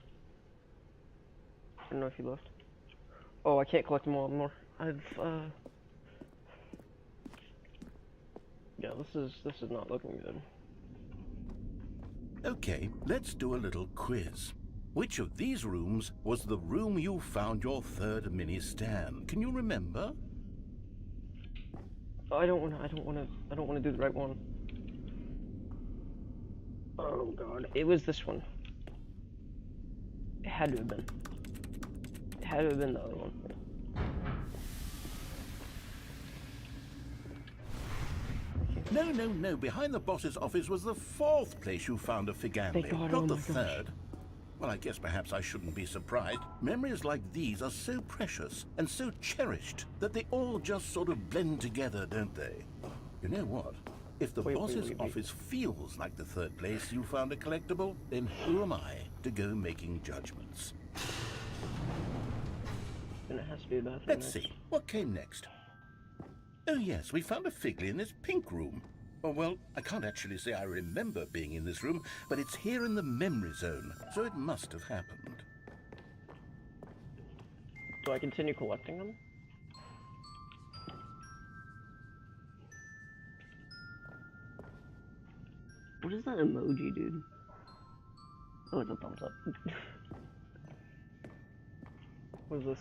I don't know if you left. Oh, I can't collect them all anymore. Yeah, this is not looking good. Okay, let's do a little quiz. Which of these rooms was the room you found your third mini Stan? Can you remember? I don't wanna do the right one. Oh god, it was this one. It had to have been. It had to have been the other one. No. Behind the boss's office was the 4th place you found a Figandi, Thank God, not oh the my gosh. 3rd. Well, I guess perhaps I shouldn't be surprised. Memories like these are so precious and so cherished that they all just sort of blend together, don't they? You know what? If the boss's office feels like the 3rd place you found a collectible, then who am I to go making judgments? Then it has to be the bathroom. Let's see, what came next? Oh yes, we found a Figley in this pink room. Oh well, I can't actually say I remember being in this room, but it's here in the memory zone, so it must have happened. Do I continue collecting them? What is that emoji, dude? Oh, it's a thumbs up. What is this?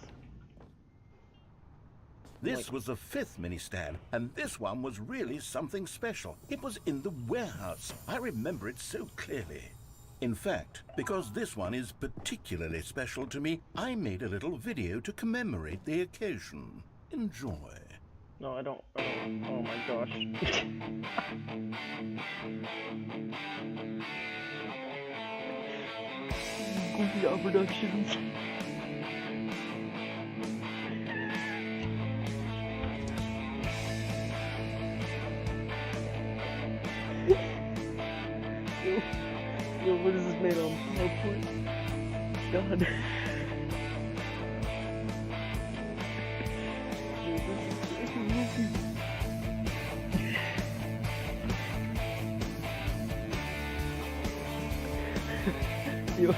This was the 5th mini Stan, and this one was really something special. It was in the warehouse. I remember it so clearly. In fact, because this one is particularly special to me, I made a little video to commemorate the occasion. Enjoy. No, I don't. Oh my gosh. Goofy Art Productions. Yo, what is this made on? PowerPoint? God. Yo.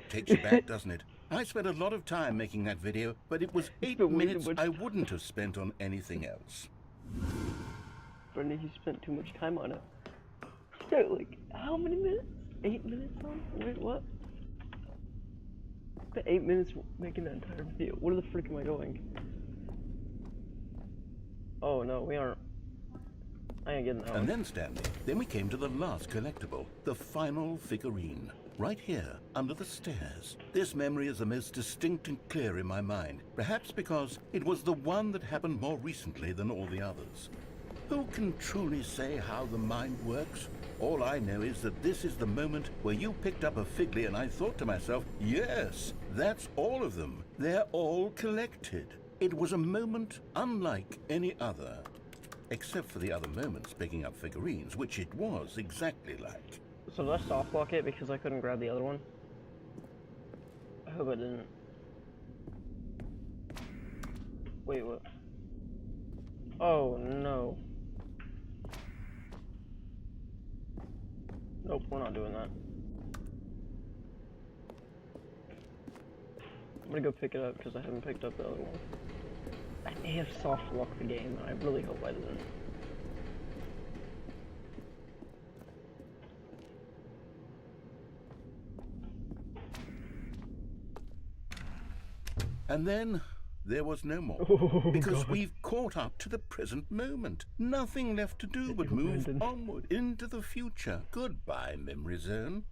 Takes you back, doesn't it? I spent a lot of time making that video, but it was 8 But way too minutes much I wouldn't have spent on anything else. Brendan, you spent too much time on it. So, like, how many minutes? 8 minutes on? Wait, what? The 8 minutes making that entire video. Where the frick am I going? Oh no, we aren't. I ain't getting that And one. then, Stanley, then we came to the last collectible, the final figurine. Right here, under the stairs. This memory is the most distinct and clear in my mind, perhaps because it was the one that happened more recently than all the others. Who can truly say how the mind works? All I know is that this is the moment where you picked up a Figley and I thought to myself, yes, that's all of them. They're all collected. It was a moment unlike any other. Except for the other moments picking up figurines, which it was exactly like. So did I soft lock it because I couldn't grab the other one? I hope I didn't. Wait, what? Oh no. Nope, we're not doing that. I'm gonna go pick it up because I haven't picked up the other one. I may have soft locked the game, and I really hope I didn't. And then there was no more. Oh, because God. we've caught up to the present moment. Nothing left to do but move onward into the future. Goodbye, memory zone.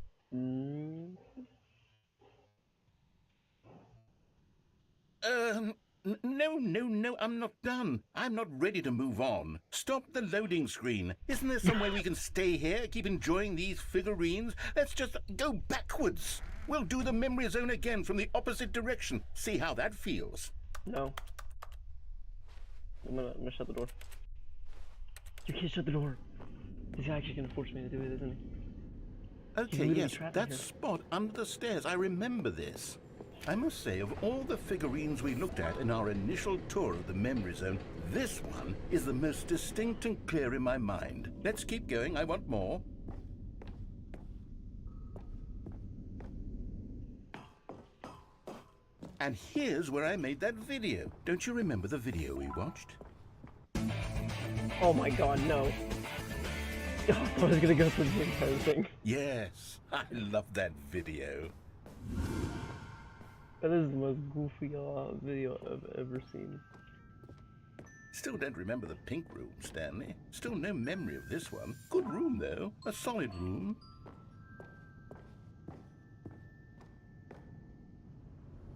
No, I'm not done. I'm not ready to move on. Stop the loading screen. Isn't there some way we can stay here, keep enjoying these figurines? Let's just go backwards. We'll do the memory zone again from the opposite direction. See how that feels. No. I'm gonna shut the door. You can't shut the door. He's actually gonna force me to do it, isn't he? Okay, yes, that spot under the stairs. I remember this. I must say, of all the figurines we looked at in our initial tour of the memory zone, this one is the most distinct and clear in my mind. Let's keep going. I want more. And here's where I made that video. Don't you remember the video we watched? Oh my god, no. I was gonna go through the entire thing. Yes, I love that video. That is the most goofy video I've ever seen. Still don't remember the pink room, Stanley. Still no memory of this one. Good room, though. A solid room.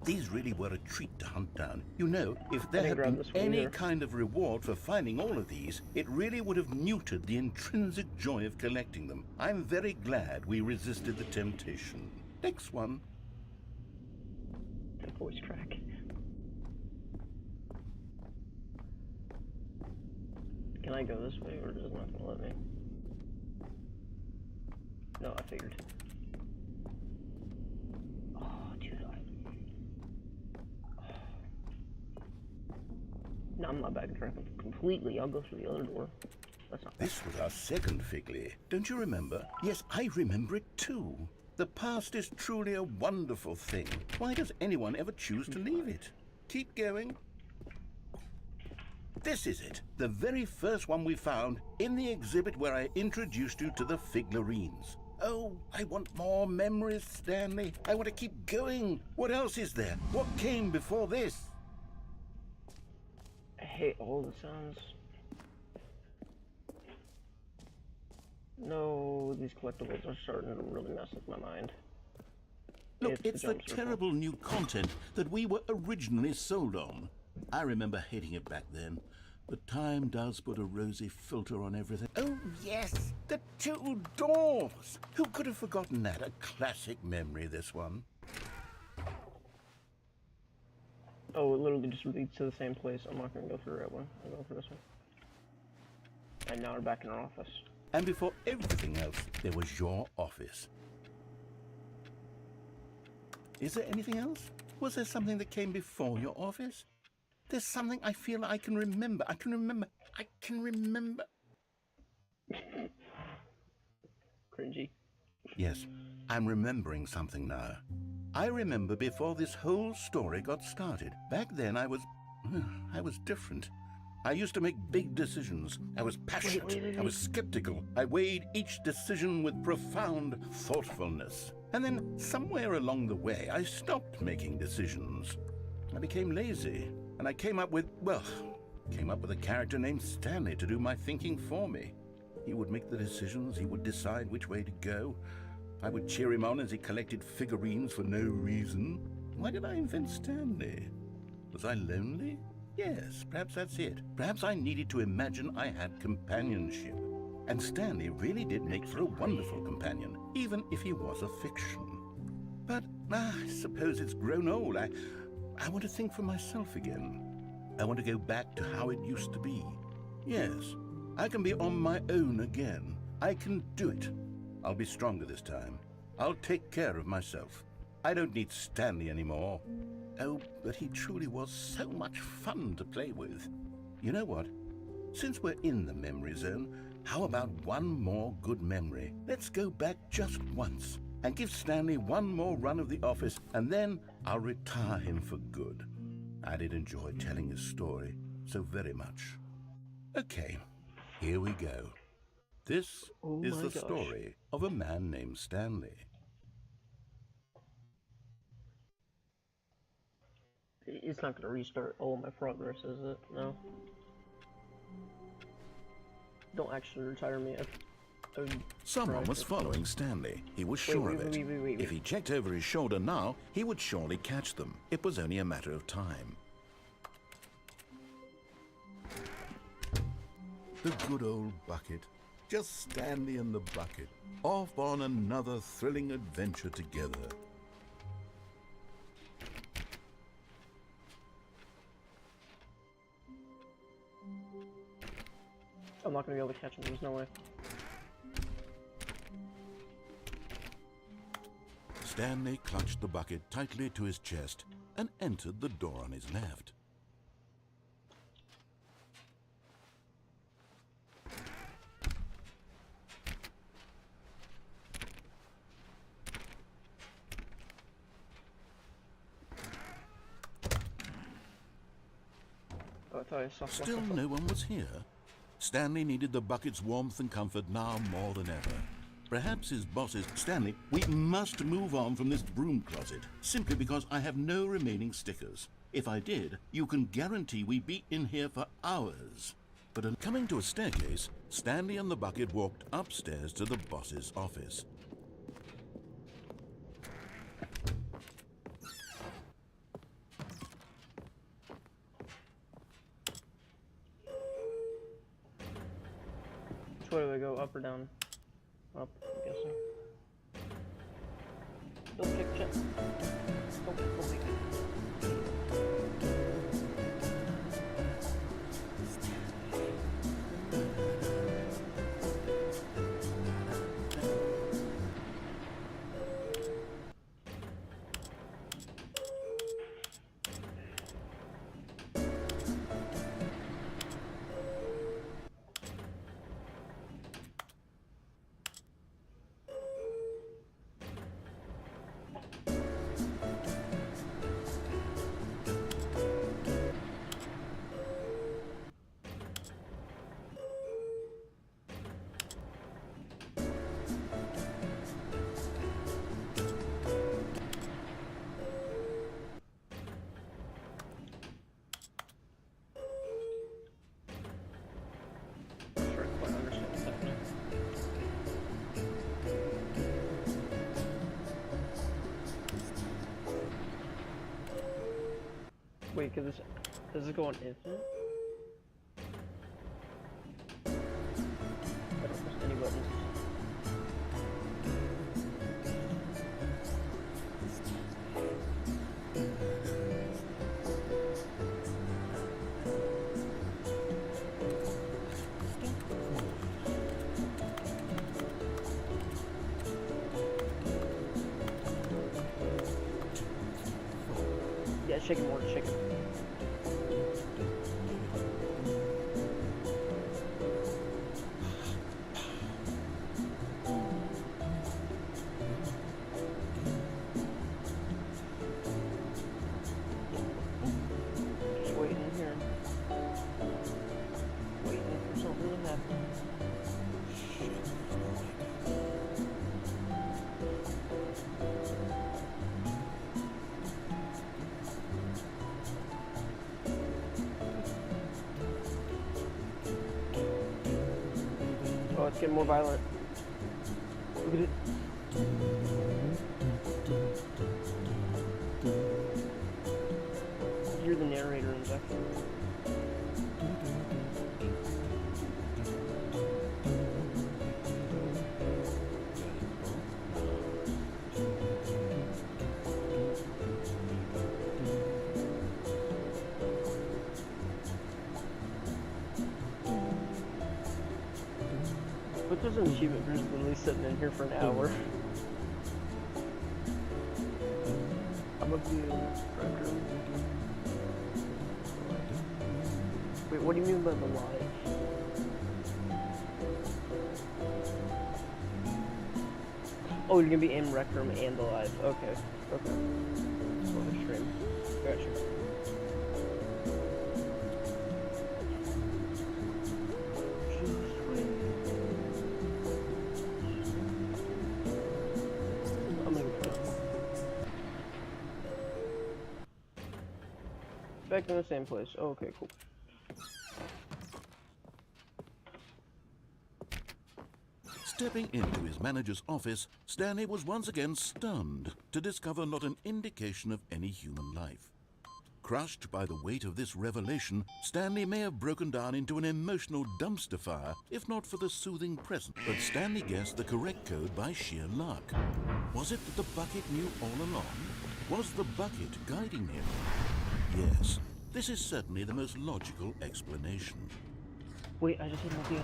These really were a treat to hunt down. You know, if there had been any kind of reward for finding all of these, it really would have muted the intrinsic joy of collecting them. I'm very glad we resisted the temptation. Next one. That voice crack. Can I go this way, or is it not gonna let me? No, I figured. Oh, dude, no, I'm not backtracking completely. I'll go through the other door. That's not bad. This was our second Figley. Don't you remember? Yes, I remember it too. The past is truly a wonderful thing. Why does anyone ever choose to leave it? Keep going. This is it, the very first one we found in the exhibit where I introduced you to the figurines. Oh, I want more memories, Stanley. I want to keep going. What else is there? What came before this? I hate all the sounds. No, these collectibles are starting to really mess with my mind. Look, it's the terrible new content that we were originally sold on. I remember hating it back then, but time does put a rosy filter on everything. Oh, yes, the two doors. Who could have forgotten that? A classic memory, this one. Oh, it literally just leads to the same place. I'm not gonna go for the right one. I'm going for this one. And now we're back in our office. And before everything else, there was your office. Is there anything else? Was there something that came before your office? There's something I feel I can remember. I can remember. Cringy. Yes, I'm remembering something now. I remember before this whole story got started. Back then I was different. I used to make big decisions. I was passionate. Wait. I was skeptical. I weighed each decision with profound thoughtfulness. And then somewhere along the way, I stopped making decisions. I became lazy. And I came up with a character named Stanley to do my thinking for me. He would make the decisions. He would decide which way to go. I would cheer him on as he collected figurines for no reason. Why did I invent Stanley? Was I lonely? Yes, perhaps that's it. Perhaps I needed to imagine I had companionship. And Stanley really did make for a wonderful companion, even if he was a fiction. But I suppose it's grown old. I want to think for myself again. I want to go back to how it used to be. Yes, I can be on my own again. I can do it. I'll be stronger this time. I'll take care of myself. I don't need Stanley anymore. Oh, but he truly was so much fun to play with. You know what? Since we're in the memory zone, how about one more good memory? Let's go back just once and give Stanley one more run of the office, and then I'll retire him for good. I did enjoy telling his story so very much. Okay, here we go. This is the story of a man named Stanley. It's not going to restart all of my progress, is it? No. Don't actually retire me. Someone was following Stanley. He was sure of it. Wait. If he checked over his shoulder now, he would surely catch them. It was only a matter of time. The good old bucket. Just Stanley and the bucket. Off on another thrilling adventure together. I'm not going to be able to catch him. There's no way. Stanley clutched the bucket tightly to his chest and entered the door on his left. Oh, I thought I saw Still no one was here. Stanley needed the bucket's warmth and comfort now more than ever. Perhaps his bosses... Stanley, we must move on from this broom closet, simply because I have no remaining stickers. If I did, you can guarantee we'd be in here for hours. But on coming to a staircase, Stanley and the bucket walked upstairs to the boss's office. Which way do I go? Up or down? Up, I'm guessing. Don't kick Jet. Don't kick Wait, does this go on infinite? I don't press any buttons. Yeah, shake it more, shake it. Just waiting here. Waiting for something to happen. Oh, it's getting more violent. Look at it. You're the narrator in Jack. There's an achievement for just literally sitting in here for an hour. I'm gonna be in Rec Room. Wait, what do you mean by the live? Oh, you're gonna be in Rec Room and the live. Okay. Okay. So the stream. Gotcha. I'm gonna go. Back in the same place. Oh, okay, cool. Stepping into his manager's office, Stanley was once again stunned to discover not an indication of any human life. Crushed by the weight of this revelation, Stanley may have broken down into an emotional dumpster fire if not for the soothing presence. But Stanley guessed the correct code by sheer luck. Was it that the bucket knew all along? Was the bucket guiding him? Yes, this is certainly the most logical explanation. Wait, I just had an idea.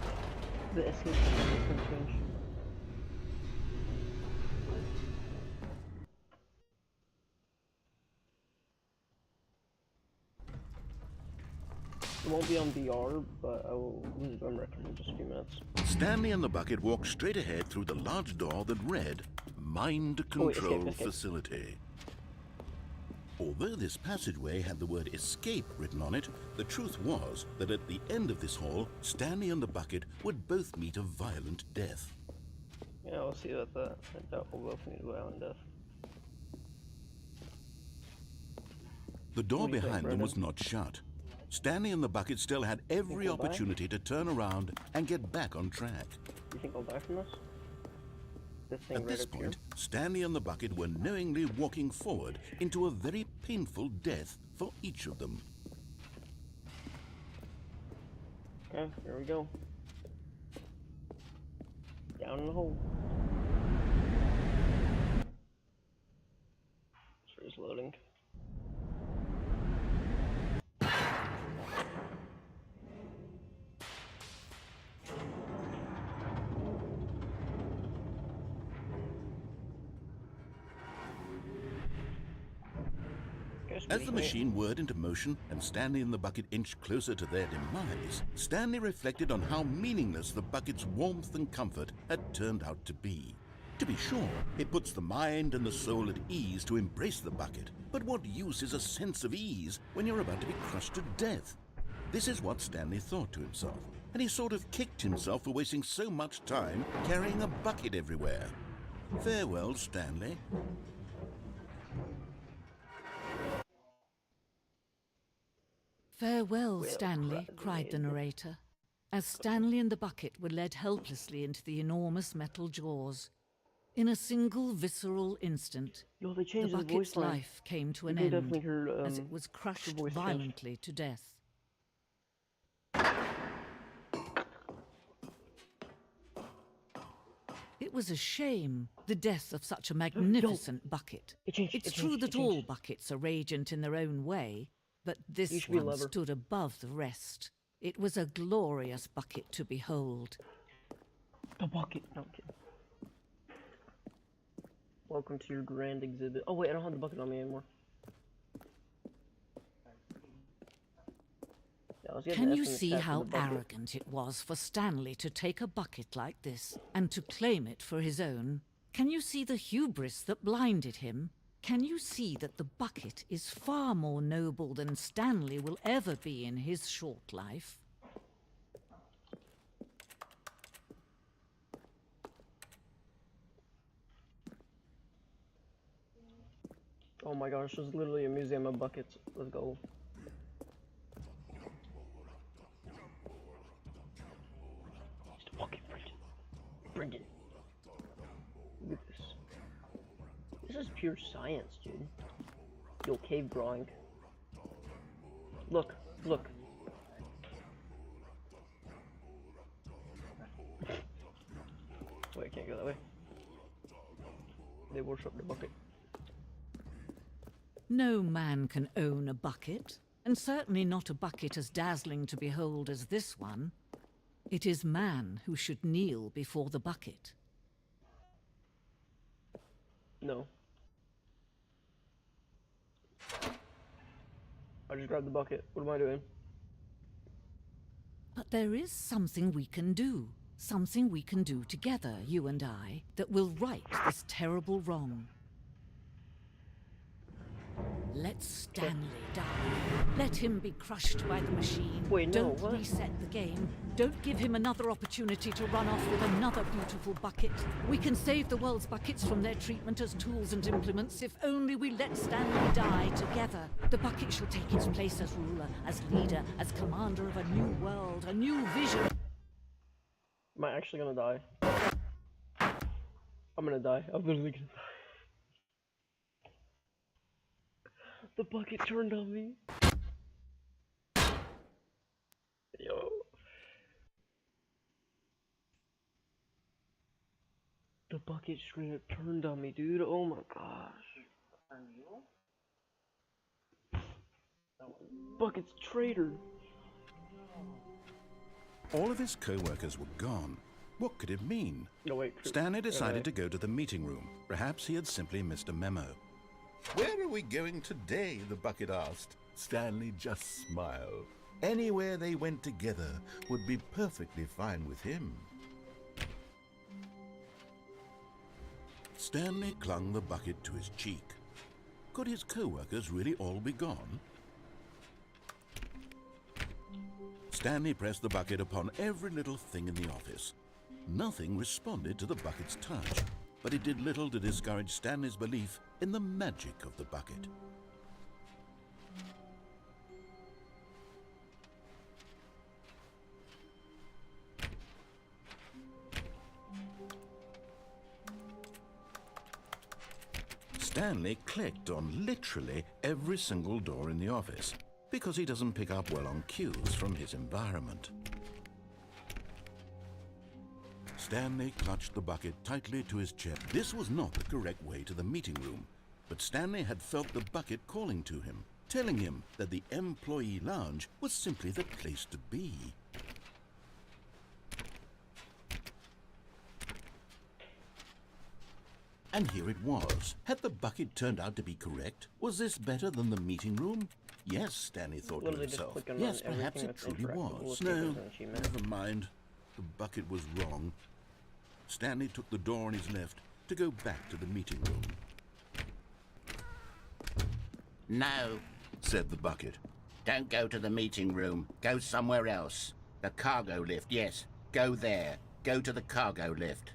The escape can change. It won't be on VR, but I will recommend just a few minutes. Stanley and the bucket walked straight ahead through the large door that read Mind Control Facility. Although this passageway had the word escape written on it, the truth was that at the end of this hall, Stanley and the bucket would both meet a violent death. Yeah, we'll see about that. I doubt we'll both meet a violent death. The door behind them was not shut. Stanley and the bucket still had every opportunity to turn around and get back on track. You think I'll die from this? At this point, Stanley and the bucket were knowingly walking forward into a very painful death for each of them. Okay, here we go. Down in the hole. Sure is loading. As the machine whirred into motion and Stanley and the bucket inched closer to their demise, Stanley reflected on how meaningless the bucket's warmth and comfort had turned out to be. To be sure, it puts the mind and the soul at ease to embrace the bucket, but what use is a sense of ease when you're about to be crushed to death? This is what Stanley thought to himself, and he sort of kicked himself for wasting so much time carrying a bucket everywhere. Farewell, Stanley. "Farewell, Stanley," cried the narrator, as Stanley and the bucket were led helplessly into the enormous metal jaws. In a single visceral instant, Yo, they the changed his bucket's voice line. life came to You an can end definitely hear, as it was crushed voice change. violently to death. It was a shame, the death of such a magnificent bucket. It's true that all buckets are radiant in their own way, but this one stood above the rest. It was a glorious bucket to behold. The bucket. No, I'm kidding. Welcome to your grand exhibit. Oh wait, I don't have the bucket on me anymore. Yeah, Can you see how arrogant it was for Stanley to take a bucket like this and to claim it for his own? Can you see the hubris that blinded him? Can you see that the bucket is far more noble than Stanley will ever be in his short life? Oh my gosh, there's literally a museum of buckets. Let's go. It's the bucket, Brendan. Look at this. This is pure science, dude. Yo, cave drawing. Look, look. Wait, I can't go that way. They worship the bucket. No man can own a bucket, and certainly not a bucket as dazzling to behold as this one. It is man who should kneel before the bucket. No. I just grabbed the bucket. What am I doing? But there is something we can do. Something we can do together, you and I, that will right this terrible wrong. Let Stanley die. Let him be crushed by the machine. Wait, no, Don't what? reset the game. Don't give him another opportunity to run off with another beautiful bucket. We can save the world's buckets from their treatment as tools and implements if only we let Stanley die together. The bucket shall take its place as ruler, as leader, as commander of a new world, a new vision. Am I actually gonna die? I'm gonna die. I'm literally gonna die. The bucket turned on me. Yo. The bucket straight up turned on me, dude. Oh my gosh. Bucket's traitor. All of his co-workers were gone. What could it mean? No, wait. Stanley decided to go to the meeting room. Perhaps he had simply missed a memo. Where are we going today? The bucket asked. Stanley just smiled. Anywhere they went together would be perfectly fine with him. Stanley clung the bucket to his cheek. Could his co-workers really all be gone? Stanley pressed the bucket upon every little thing in the office. Nothing responded to the bucket's touch, but it did little to discourage Stanley's belief in the magic of the bucket. Stanley clicked on literally every single door in the office, because he doesn't pick up well on cues from his environment. Stanley clutched the bucket tightly to his chest. This was not the correct way to the meeting room, but Stanley had felt the bucket calling to him, telling him that the employee lounge was simply the place to be. And here it was. Had the bucket turned out to be correct? Was this better than the meeting room? Yes, Stanley thought to Literally just himself. click on Yes, everything perhaps it that's truly interactable was. with No, it as an achievement. never mind. The bucket was wrong. Stanley took the door on his left to go back to the meeting room. No, Said the bucket. don't go to the meeting room. Go somewhere else. The cargo lift, yes. Go there. Go to the cargo lift.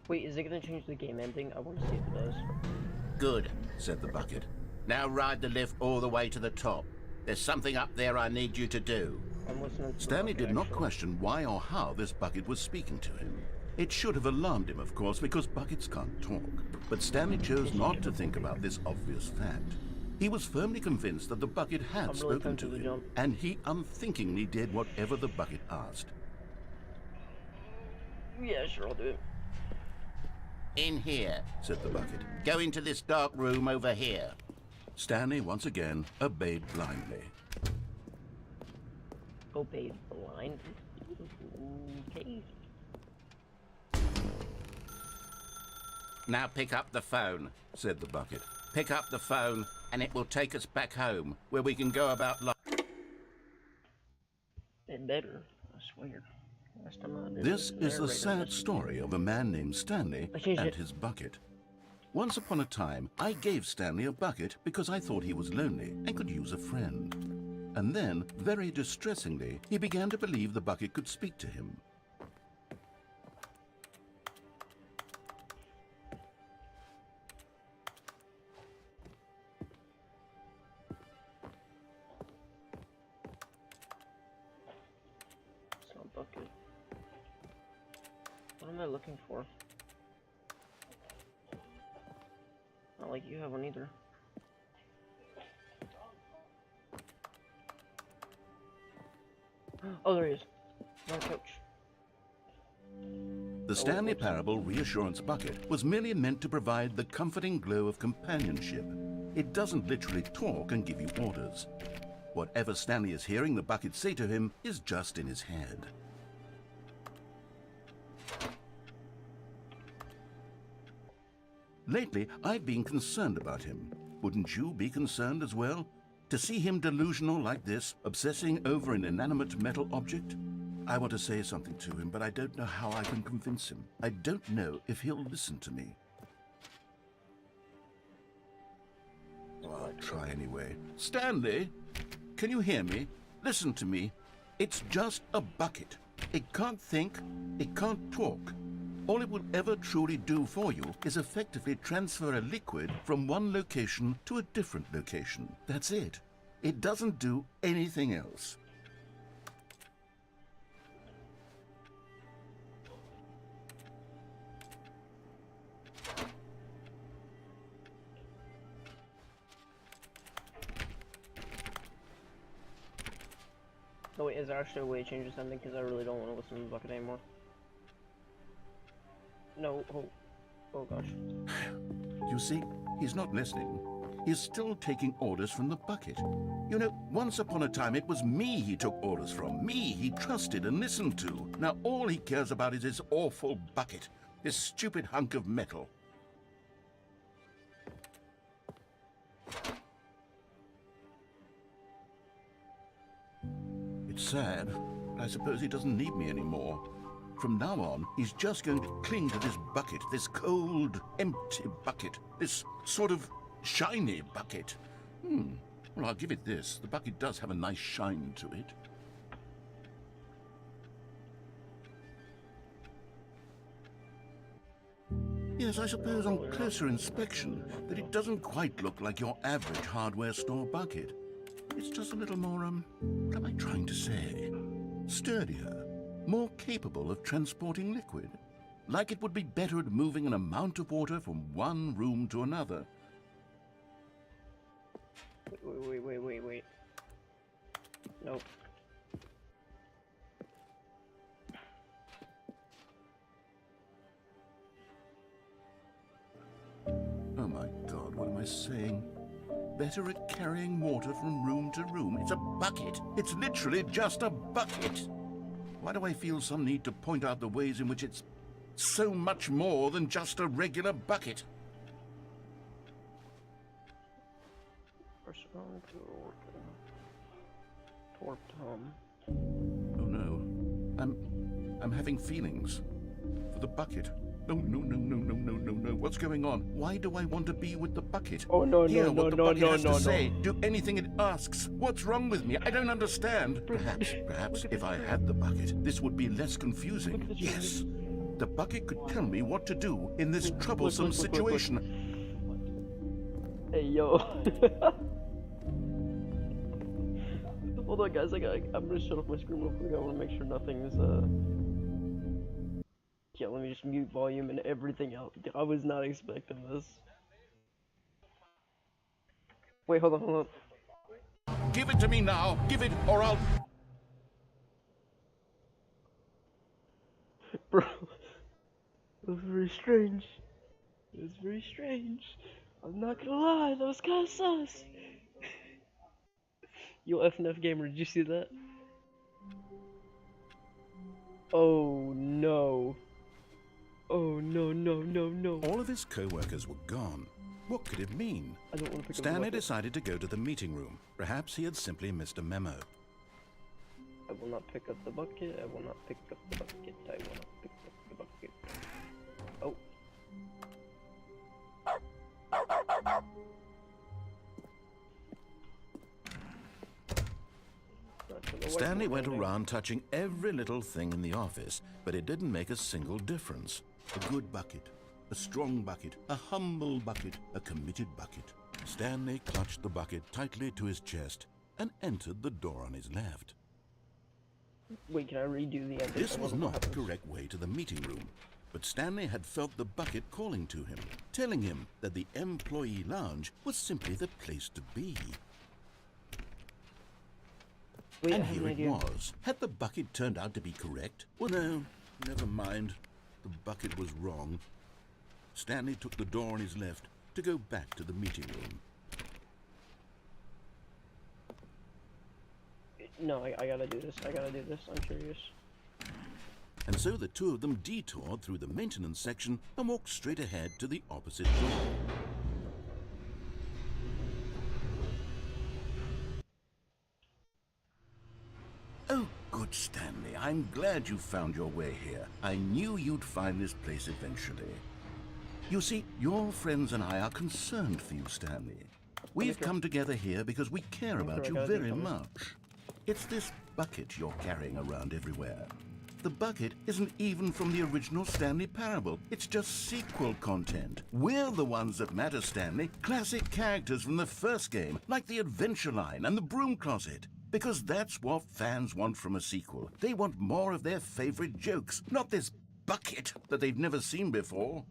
Wait, is it gonna change the game ending? I want to see if it does. Good. Said the bucket. Now ride the lift all the way to the top. There's something up there I need you to do. I'm listening to the Stanley bucket, did not actually. question why or how this bucket was speaking to him. It should have alarmed him, of course, because buckets can't talk. But Stanley chose not to think about this obvious fact. He was firmly convinced that the bucket had I'm really spoken tempted to to him, jump. and he unthinkingly did whatever the bucket asked. Yeah, sure, I'll do it. In here. Said the bucket. Go into this dark room over here. Stanley once again obeyed blindly. Obey blind. Okay. Now pick up the phone. Said the bucket. Pick up the phone and it will take us back home, where we can go about life. It better, I swear. Last time I did This it, is the narrator sad messed me. story of a man named Stanley I changed and it. his bucket. Once upon a time, I gave Stanley a bucket because I thought he was lonely and could use a friend. And then, very distressingly, he began to believe the bucket could speak to him. It's not bucket. What am I looking for? Not like you have one either. Oh, there he is. On the couch. The Stanley Parable Reassurance Bucket was merely meant to provide the comforting glow of companionship. It doesn't literally talk and give you orders. Whatever Stanley is hearing the bucket say to him is just in his head. Lately, I've been concerned about him. Wouldn't you be concerned as well? To see him delusional like this, obsessing over an inanimate metal object? I want to say something to him, but I don't know how I can convince him. I don't know if he'll listen to me. Oh, I'll try anyway. Stanley, can you hear me? Listen to me. It's just a bucket. It can't think, it can't talk. All it will ever truly do for you is effectively transfer a liquid from one location to a different location. That's it. It doesn't do anything else. No, wait, is there actually a way to change something? Because I really don't want to listen to the bucket anymore. No, oh gosh. You see, he's not listening. He's still taking orders from the bucket. You know, once upon a time it was me he took orders from. Me he trusted and listened to. Now all he cares about is his awful bucket. This stupid hunk of metal. It's sad, but I suppose he doesn't need me anymore. From now on, he's just going to cling to this bucket, this cold, empty bucket, this sort of shiny bucket. Well, I'll give it this. The bucket does have a nice shine to it. Yes, I suppose on closer inspection that it doesn't quite look like your average hardware store bucket. It's just a little more, what am I trying to say? Sturdier. More capable of transporting liquid. Like it would be better at moving an amount of water from one room to another. Wait. Nope. Oh my God, what am I saying? Better at carrying water from room to room. It's a bucket. It's literally just a bucket. Why do I feel some need to point out the ways in which it's so much more than just a regular bucket? Oh no. I'm having feelings for the bucket. No. What's going on? Why do I want to be with the bucket? Oh no, Hear what the bucket has to no. say. Do anything it asks. What's wrong with me? I don't understand. Perhaps if I had the bucket, this would be less confusing. Yes. The bucket could tell me what to do in this troublesome situation. Hey, yo. Hold on, guys. I'm gonna shut off my screen real quick. I want to make sure nothing's, Yeah, let me just mute volume and everything else. I was not expecting this. Wait, hold on. Give it to me now. Give it, or I'll... Bro, that was very strange. It was very strange. I'm not gonna lie, that was kinda sus. Yo, FNF Gamer, did you see that? Oh no. Oh no. All of his co-workers were gone. What could it mean? I don't want to pick Stanley up the bucket. decided to go to the meeting room. Perhaps he had simply missed a memo. I will not pick up the bucket. I will not pick up the bucket. I will not pick up the bucket. Oh. Stanley went around touching every little thing in the office, but it didn't make a single difference. A good bucket, a strong bucket, a humble bucket, a committed bucket. Stanley clutched the bucket tightly to his chest and entered the door on his left. Wait, can I redo the ending? This was not the correct way to the meeting room, but Stanley had felt the bucket calling to him, telling him that the employee lounge was simply the place to be. Wait, And I have here an it idea. was. Had the bucket turned out to be correct? Well, no, never mind. The bucket was wrong. Stanley took the door on his left to go back to the meeting room. No, I gotta do this. I gotta do this. I'm curious. And so the two of them detoured through the maintenance section and walked straight ahead to the opposite door. Oh, good Stanley. I'm glad you found your way here. I knew you'd find this place eventually. You see, your friends and I are concerned for you, Stanley. We've come together here because we care about you very much. It's this bucket you're carrying around everywhere. The bucket isn't even from the original Stanley Parable. It's just sequel content. We're the ones that matter, Stanley. Classic characters from the first game, like the Adventure Line and the Broom Closet. Because that's what fans want from a sequel. They want more of their favorite jokes, not this bucket that they've never seen before.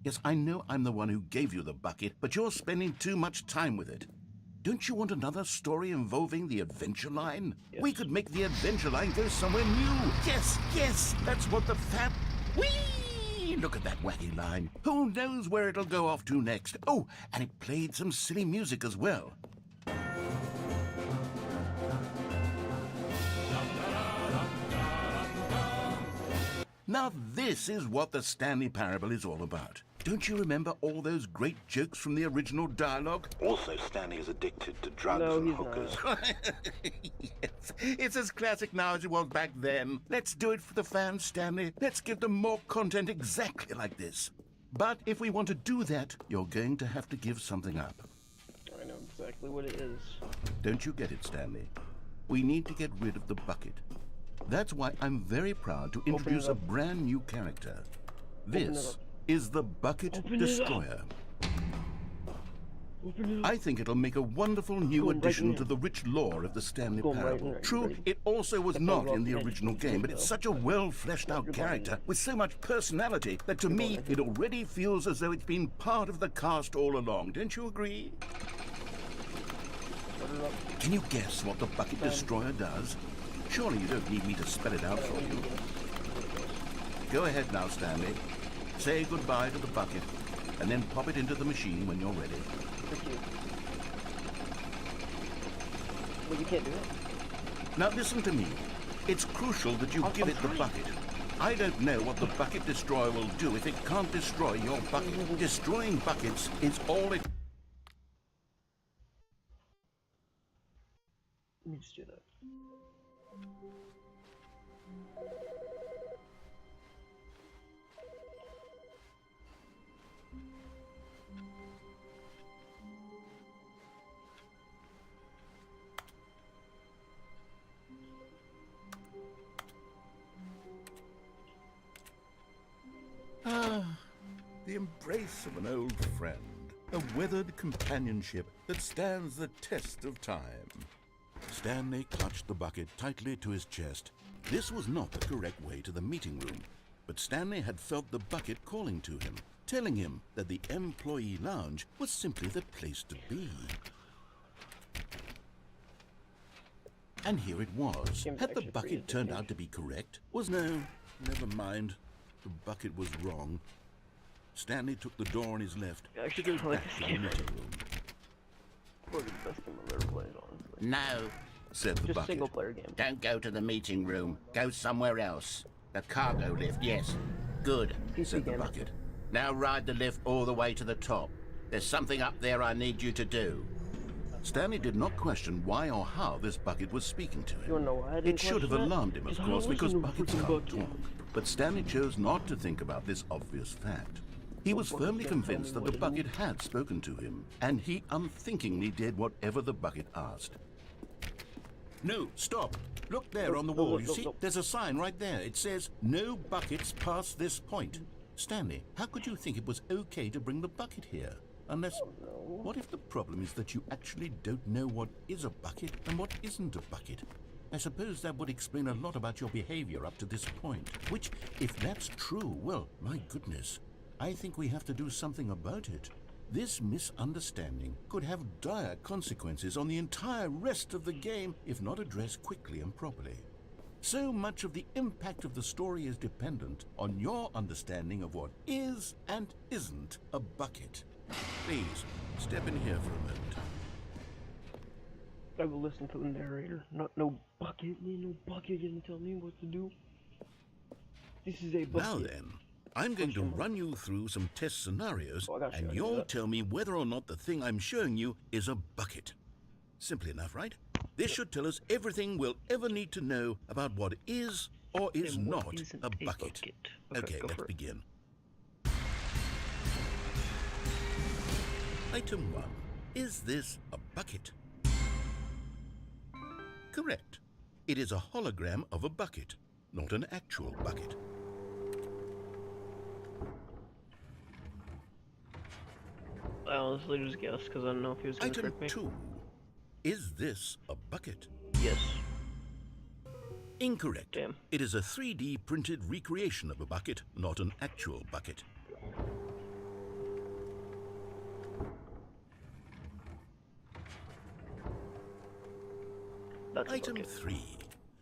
Yes, I know I'm the one who gave you the bucket, but you're spending too much time with it. Don't you want another story involving the Adventure Line? Yes. We could make the Adventure Line go somewhere new. Yes, yes, that's what the fan... Whee! Look at that wacky line. Who knows where it'll go off to next? Oh, and it played some silly music as well. Now this is what the Stanley Parable is all about. Don't you remember all those great jokes from the original dialogue? Also, Stanley is addicted to drugs No, and he's hookers. Yes, it's as classic now as it was back then. Let's do it for the fans, Stanley. Let's give them more content exactly like this. But if we want to do that, you're going to have to give something up. I know exactly what it is. Don't you get it, Stanley? We need to get rid of the bucket. That's why I'm very proud to introduce a brand new character. This is the Bucket Destroyer. I think it'll make a wonderful new addition to the rich lore of the Stanley Parable. True, it also was not in the original game, but it's such a well-fleshed-out character with so much personality that to me it already feels as though it's been part of the cast all along. Don't you agree? Can you guess what the Bucket Destroyer does? Surely you don't need me to spell it out for you. Go ahead now, Stanley. Say goodbye to the bucket, and then pop it into the machine when you're ready. Well, you can't do it. Now listen to me. It's crucial that you give it the bucket. I don't know what the Bucket Destroyer will do if it can't destroy your bucket. Destroying buckets is all it... Let me just do that. Ah, the embrace of an old friend. A weathered companionship that stands the test of time. Stanley clutched the bucket tightly to his chest. This was not the correct way to the meeting room, but Stanley had felt the bucket calling to him, telling him that the employee lounge was simply the place to be. And here it was. Had the bucket turned out to be correct? No, never mind. The bucket was wrong. Stanley took the door on his left to go back to the meeting room. Probably the best game I've ever played, honestly. No, Said the Just bucket. single player game. don't go to the meeting room. Go somewhere else. The cargo lift, yes. Good. Said the game. bucket. Now ride the lift all the way to the top. There's something up there I need you to do. Stanley did not question why or how this bucket was speaking to You wanna him. know why I didn't It should have question that? alarmed him, of 'Cause I course, don't because listen to buckets freaking can't bucket. talk. But Stanley chose not to think about this obvious fact. He was bucket's firmly gonna tell convinced me that what the it bucket had spoken to him, and he unthinkingly did whatever the bucket asked. No, stop. Look there on the wall. You see, there's a sign right there. It says, "No buckets past this point." Stanley, how could you think it was okay to bring the bucket here? Unless, what if the problem is that you actually don't know what is a bucket and what isn't a bucket? I suppose that would explain a lot about your behavior up to this point. Which, if that's true, well, my goodness, I think we have to do something about it. This misunderstanding could have dire consequences on the entire rest of the game if not addressed quickly and properly. So much of the impact of the story is dependent on your understanding of what is and isn't a bucket. Please, step in here for a moment. I will listen to the narrator. No bucket, man, no bucket gonna tell me what to do. This is a bucket. Now then, I'm going to run you through some test scenarios, Oh, I got you, I and can do you'll that. tell me whether or not the thing I'm showing you is a bucket. Simple enough, right? This should tell us everything we'll ever need to know about what is or is And what not isn't a bucket. Okay, go let's for it. begin. Item 1. Is this a bucket? Correct. It is a hologram of a bucket, not an actual bucket. I honestly just guessed because I don't know if he was gonna Item trick me. 2. Is this a bucket? Yes. Incorrect. Damn. It is a 3D printed recreation of a bucket, not an actual bucket. That's a Item bucket. 3.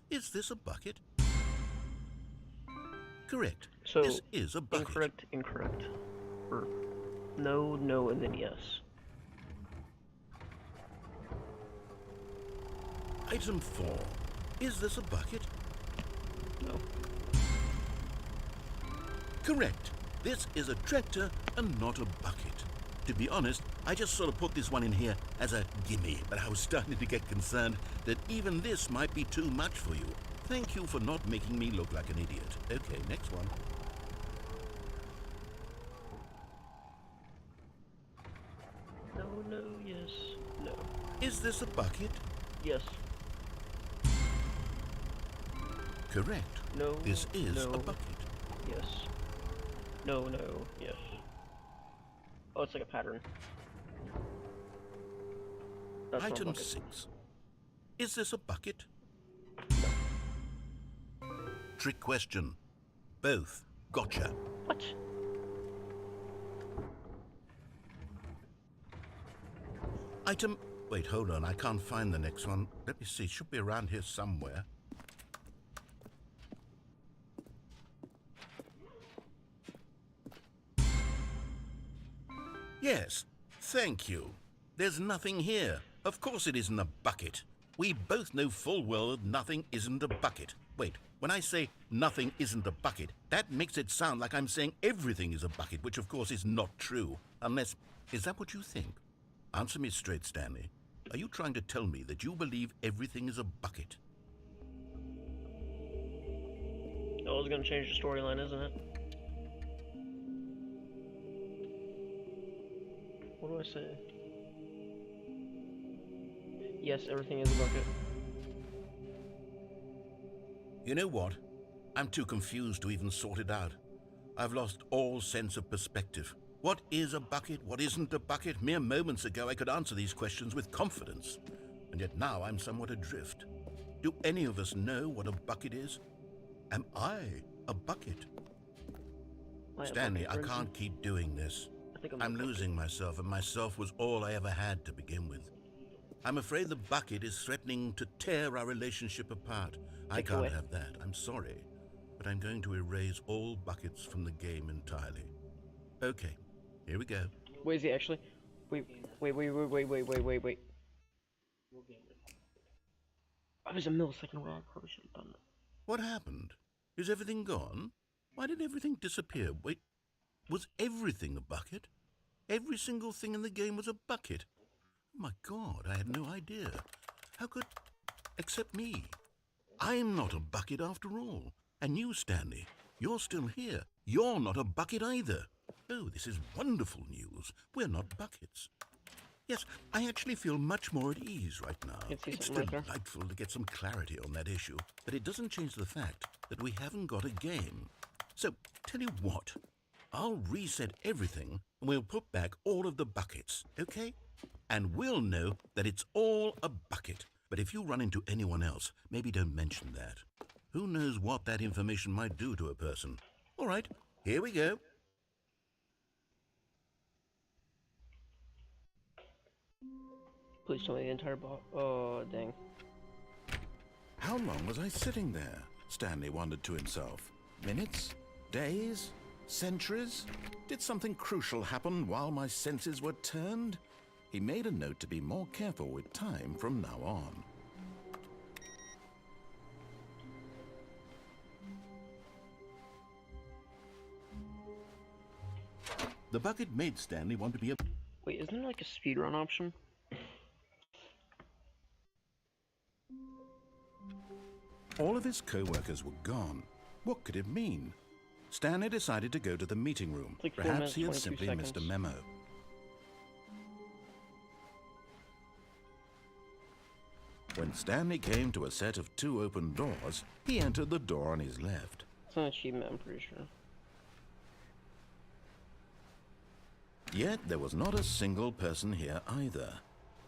Is this a bucket? Correct. So, This is a bucket. incorrect. Or no, and then yes. Item 4. Is this a bucket? No. Correct. This is a tractor and not a bucket. To be honest, I just sort of put this one in here as a gimme, but I was starting to get concerned that even this might be too much for you. Thank you for not making me look like an idiot. Okay, next one. No, yes, no. Is this a bucket? Yes. Correct. No. This is no, a bucket. Yes. No, yes. Oh, it's like a pattern. That's not a Item bucket. 6. Is this a bucket? Trick question. Both. Gotcha. What? Item... Wait, hold on. I can't find the next one. Let me see. It should be around here somewhere. Yes. Thank you. There's nothing here. Of course it isn't a bucket. We both know full well that nothing isn't a bucket. Wait, when I say nothing isn't a bucket, that makes it sound like I'm saying everything is a bucket, which of course is not true. Unless... Is that what you think? Answer me straight, Stanley. Are you trying to tell me that you believe everything is a bucket? Oh, it's gonna change the storyline, isn't it? What do I say? Yes, everything is a bucket. You know what? I'm too confused to even sort it out. I've lost all sense of perspective. What is a bucket? What isn't a bucket? Mere moments ago I could answer these questions with confidence. And yet now I'm somewhat adrift. Do any of us know what a bucket is? Am I a bucket? Stanley, I can't keep doing this. I think I'm losing myself, and myself was all I ever had to begin with. I'm afraid the bucket is threatening to tear our relationship apart. I can't have that. I'm sorry. But I'm going to erase all buckets from the game entirely. Okay, here we go. Wait, is he actually? Wait. I was a millisecond away. I probably should have done that. What happened? Is everything gone? Why did everything disappear? Wait, was everything a bucket? Every single thing in the game was a bucket? Oh my God, I had no idea. How could... Except me. I'm not a bucket after all. And you, Stanley, you're still here. You're not a bucket either. Oh, this is wonderful news. We're not buckets. Yes, I actually feel much more at ease right now. It's delightful to get some clarity on that issue, but it doesn't change the fact that we haven't got a game. So, tell you what, I'll reset everything and we'll put back all of the buckets, okay? And we'll know that it's all a bucket. But if you run into anyone else, maybe don't mention that. Who knows what that information might do to a person? All right, here we go. Please tell me the entire bot. Oh, dang. How long was I sitting there? Stanley wondered to himself. Minutes? Days? Centuries? Did something crucial happen while my senses were turned? He made a note to be more careful with time from now on. The bucket made Stanley want to be a... Wait, isn't there like a speedrun option? All of his co-workers were gone. What could it mean? Stanley decided to go to the meeting room. Like 4 Perhaps he had minutes, 22 simply missed a seconds. memo. When Stanley came to a set of 2 open doors, he entered the door on his left. It's an achievement, I'm pretty sure. Yet there was not a single person here either.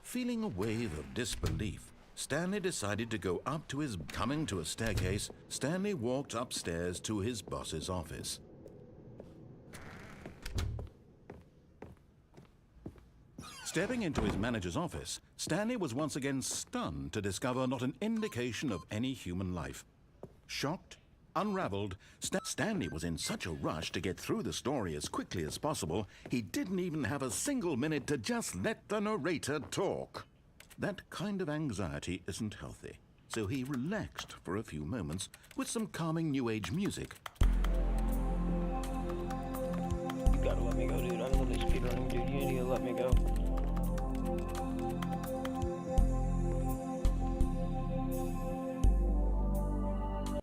Feeling a wave of disbelief, Stanley decided to go up to his... Coming to a staircase, Stanley walked upstairs to his boss's office. Stepping into his manager's office, Stanley was once again stunned to discover not an indication of any human life. Shocked, unraveled, Stanley was in such a rush to get through the story as quickly as possible, he didn't even have a single minute to just let the narrator talk. That kind of anxiety isn't healthy, so he relaxed for a few moments with some calming New Age music. You gotta let me go, dude. I'm literally speedrunning, dude. You need to let me go.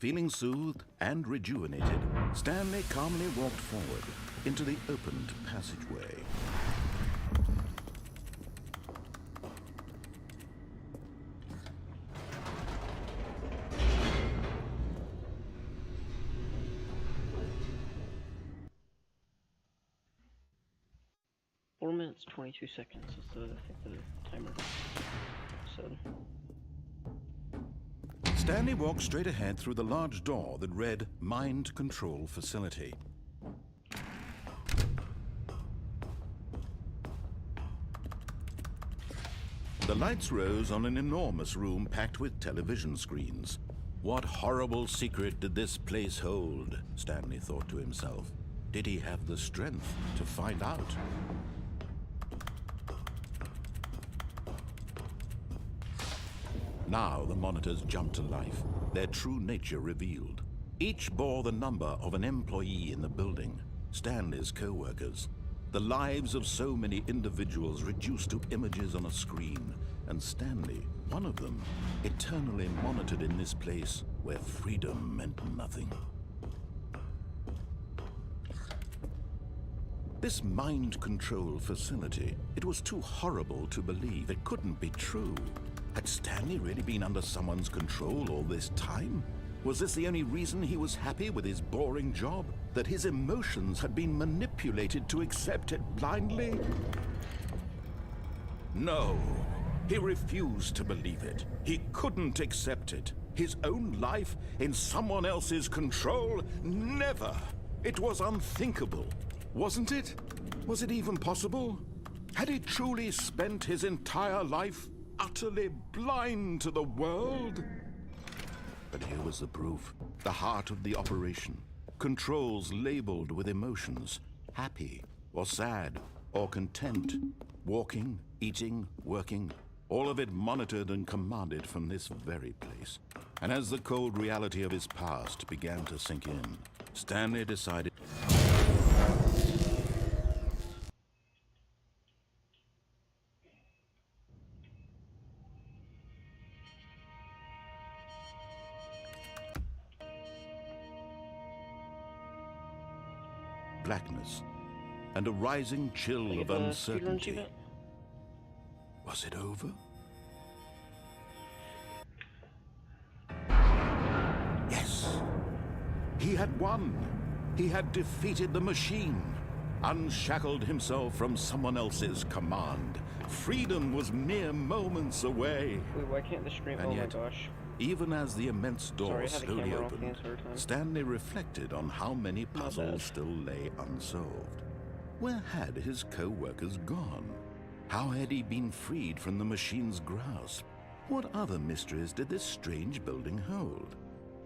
Feeling soothed and rejuvenated, Stanley calmly walked forward into the opened passageway. Four minutes, 22 seconds is the, I think, the timer. So. Stanley walked straight ahead through the large door that read Mind Control Facility. The lights rose on an enormous room packed with television screens. What horrible secret did this place hold? Stanley thought to himself. Did he have the strength to find out? Now the monitors jumped to life, their true nature revealed. Each bore the number of an employee in the building, Stanley's co-workers. The lives of so many individuals reduced to images on a screen, and Stanley, one of them, eternally monitored in this place where freedom meant nothing. This mind control facility, it was too horrible to believe. It couldn't be true. Had Stanley really been under someone's control all this time? Was this the only reason he was happy with his boring job? That his emotions had been manipulated to accept it blindly? No, he refused to believe it. He couldn't accept it. His own life in someone else's control? Never! It was unthinkable, wasn't it? Was it even possible? Had he truly spent his entire life utterly blind to the world? But here was the proof, the heart of the operation. Controls labeled with emotions, happy or sad or content, walking, eating, working, all of it monitored and commanded from this very place. And as the cold reality of his past began to sink in, Stanley decided... blackness, and a rising chill of uncertainty. Was it over? Yes! He had won! He had defeated the machine, unshackled himself from someone else's command. Freedom was mere moments away. Wait, why can't the stream? And Oh yet, my gosh. even as the immense door Sorry, I had the slowly camera off the opened, entire time. Stanley reflected on how many Not puzzles bad. still lay unsolved. Where had his co-workers gone? How had he been freed from the machine's grasp? What other mysteries did this strange building hold?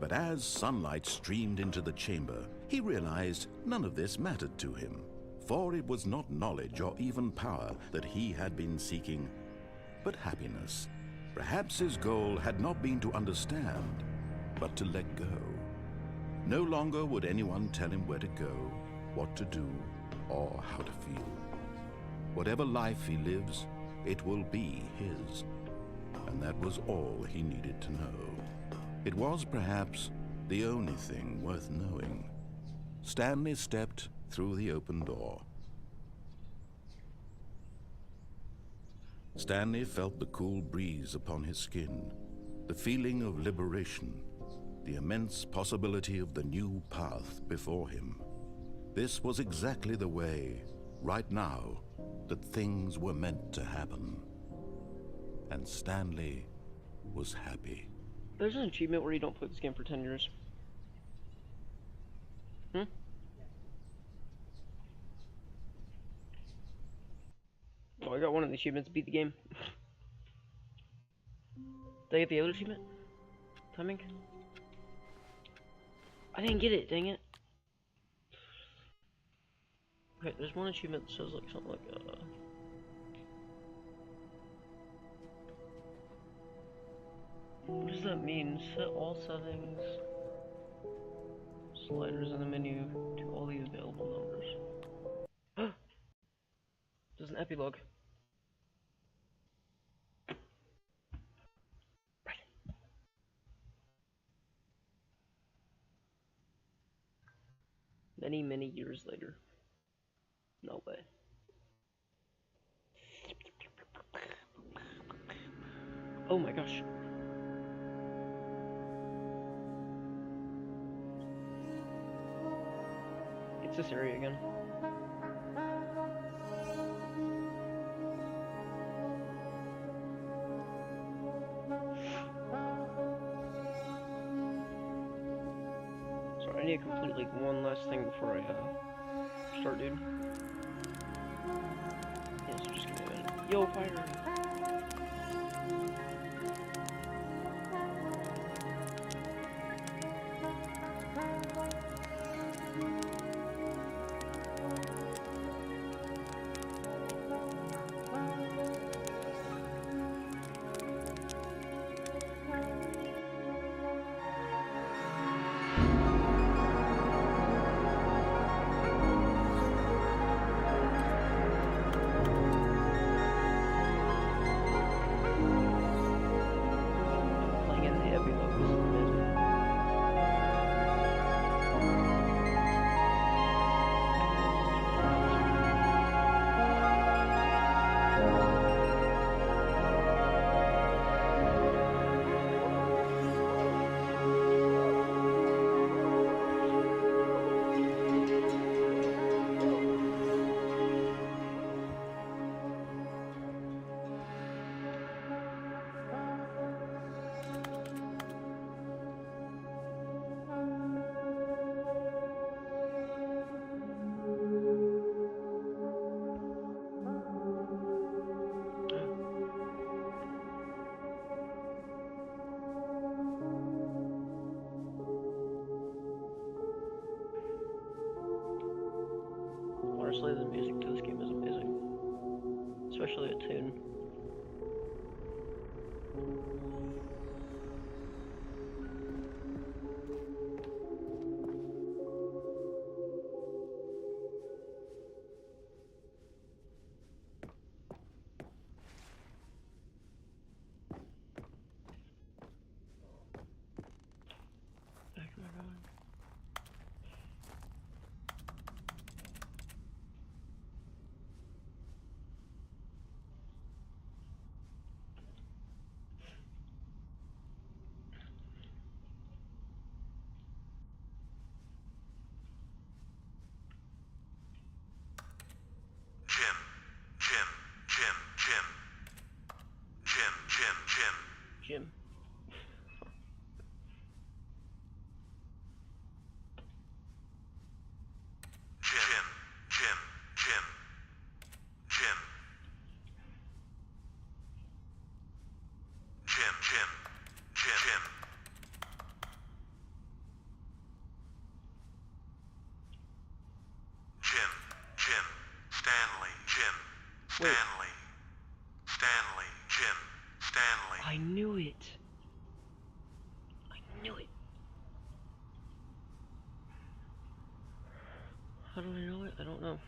But as sunlight streamed into the chamber, he realized none of this mattered to him. For it was not knowledge or even power that he had been seeking, but happiness. Perhaps his goal had not been to understand, but to let go. No longer would anyone tell him where to go, what to do, or how to feel. Whatever life he lives, it will be his. And that was all he needed to know. It was perhaps the only thing worth knowing. Stanley stepped through the open door. Stanley felt the cool breeze upon his skin, the feeling of liberation, the immense possibility of the new path before him. This was exactly the way, right now, that things were meant to happen. And Stanley was happy. There's an achievement where you don't play this game for 10 years. Oh, I got one of the achievements, beat the game. Did I get the other achievement? Timing? I didn't get it, dang it. Okay, there's one achievement that says like something like, what does that mean? Set all settings, sliders in the menu to all the available numbers. There's an epilogue. Many, many years later. No way. Oh my gosh. It's this area again. Sorry, I need to complete like one last thing before I start, dude. Yeah, so just give me a minute. Yo, fire! Playing in the epilogue, this is amazing. Honestly, the music to this game is amazing. Especially a tune. Back to my god. Stanley. Stanley. Jim. Stanley. I knew it. I knew it. How do I know it? I don't know.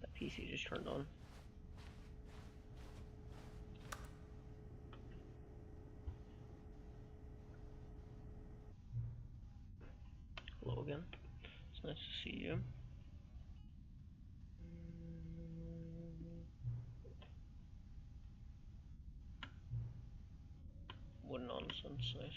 That PC just turned on. Hello again. It's nice to see you. What nonsense, nice.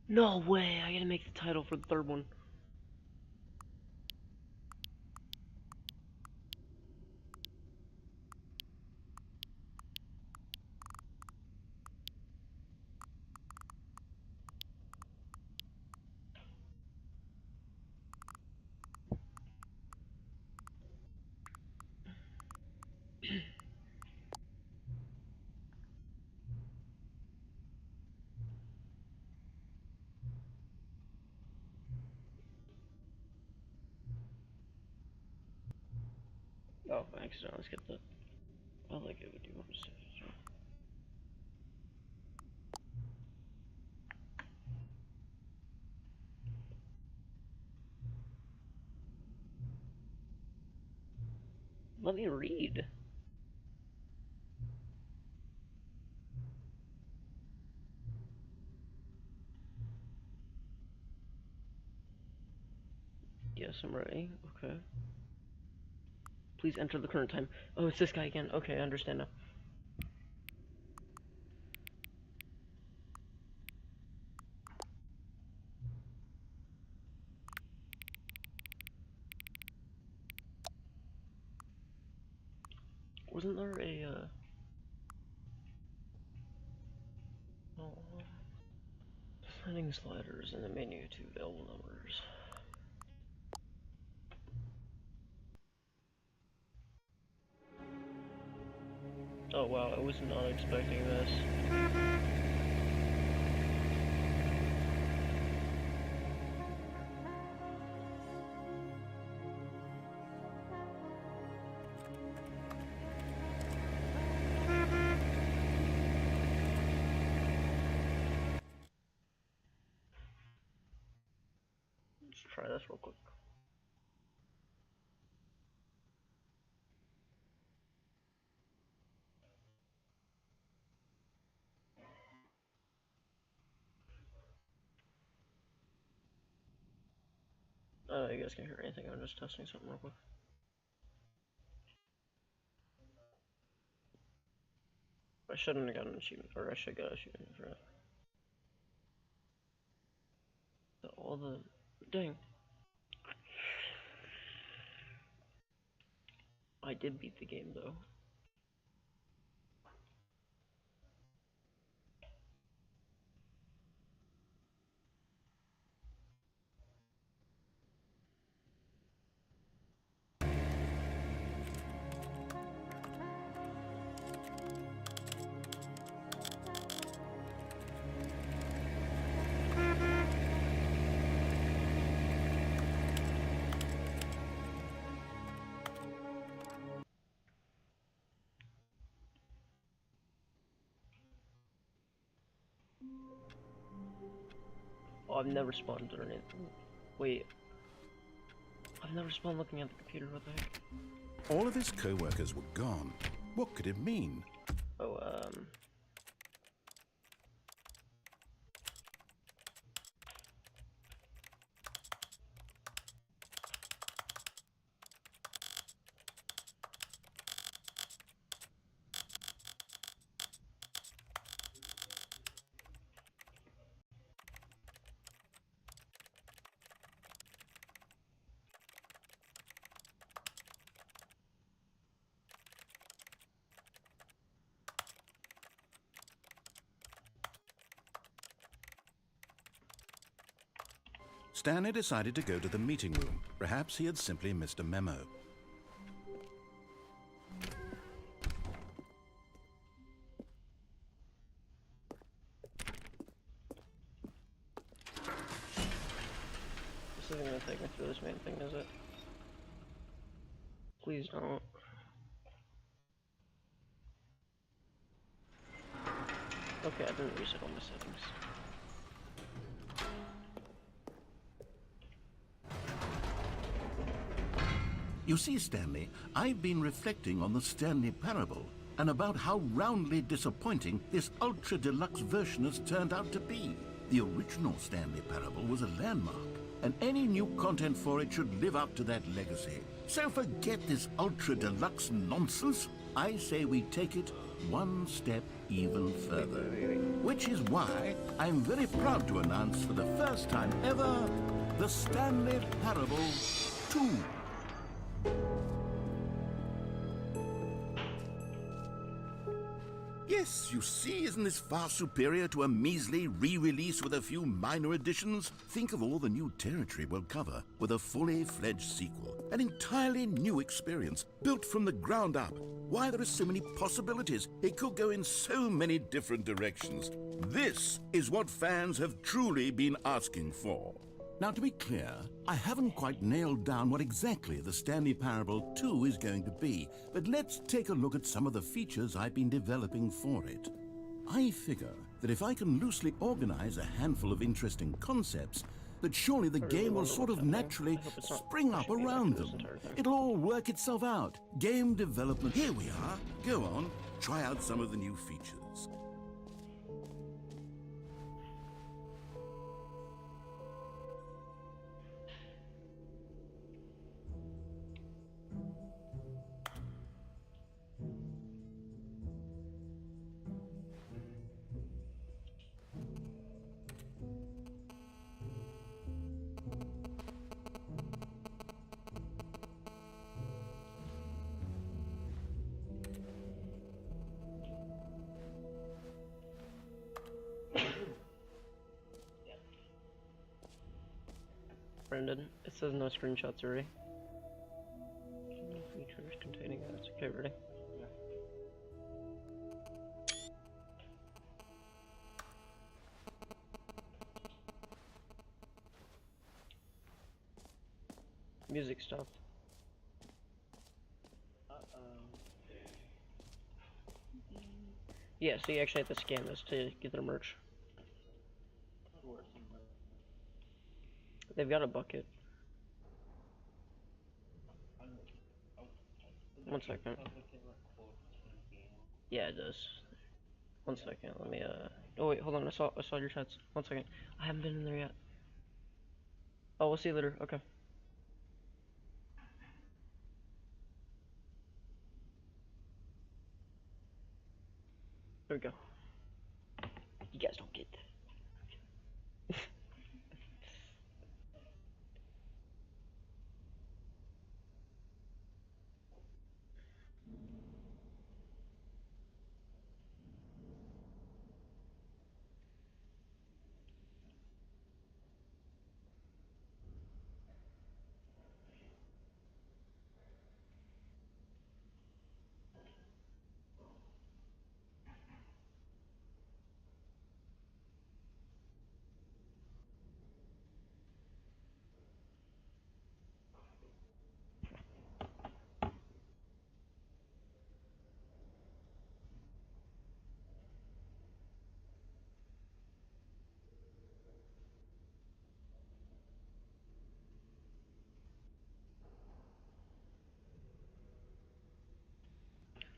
No way! I gotta make the title for the third one. Oh, thanks. No, let's get the. I like it when you want to say so. Let me read. Yes, I'm ready. Okay. Please enter the current time. Oh, it's this guy again. Okay, I understand now. Wasn't there a, oh, setting sliders in the menu to available numbers. Oh wow, I was not expecting this. Let's try this real quick. You guys can't hear anything, I'm just testing something real quick. I shouldn't have gotten an achievement, or I should get an achievement for that. All the... Dang. I did beat the game, though. Oh, I've never spawned or anything. Wait. I've never spawned looking at the computer, what the heck? All of his co-workers were gone. What could it mean? Oh, Stanley decided to go to the meeting room. Perhaps he had simply missed a memo. this isn't gonna take me through this main thing, is it? Please don't. Okay, I didn't reset all my settings. You see, Stanley, I've been reflecting on the Stanley Parable and about how roundly disappointing this ultra-deluxe version has turned out to be. The original Stanley Parable was a landmark, and any new content for it should live up to that legacy. So forget this ultra-deluxe nonsense. I say we take it one step even further. Which is why I'm very proud to announce for the first time ever, the Stanley Parable 2. Yes, you see, isn't this far superior to a measly re-release with a few minor additions? Think of all the new territory we'll cover with a fully fledged sequel. An entirely new experience, built from the ground up. Why, there are so many possibilities. It could go in so many different directions. This is what fans have truly been asking for. Now, to be clear, I haven't quite nailed down what exactly the Stanley Parable 2 is going to be, but let's take a look at some of the features I've been developing for it. I figure that if I can loosely organize a handful of interesting concepts, that surely the game will sort of naturally spring up around them. It'll all work itself out. Game development. Here we are. Go on, try out some of the new features. Brendan, it says no screenshots already. Features containing ads. Okay, ready? Music stopped. Yeah, so you actually have to scan this to get their merch. They've got a bucket. One second. Yeah, it does. One second, let me, oh wait, hold on, I saw your chats. One second. I haven't been in there yet. Oh, we'll see you later, okay. There we go. You guys don't get that.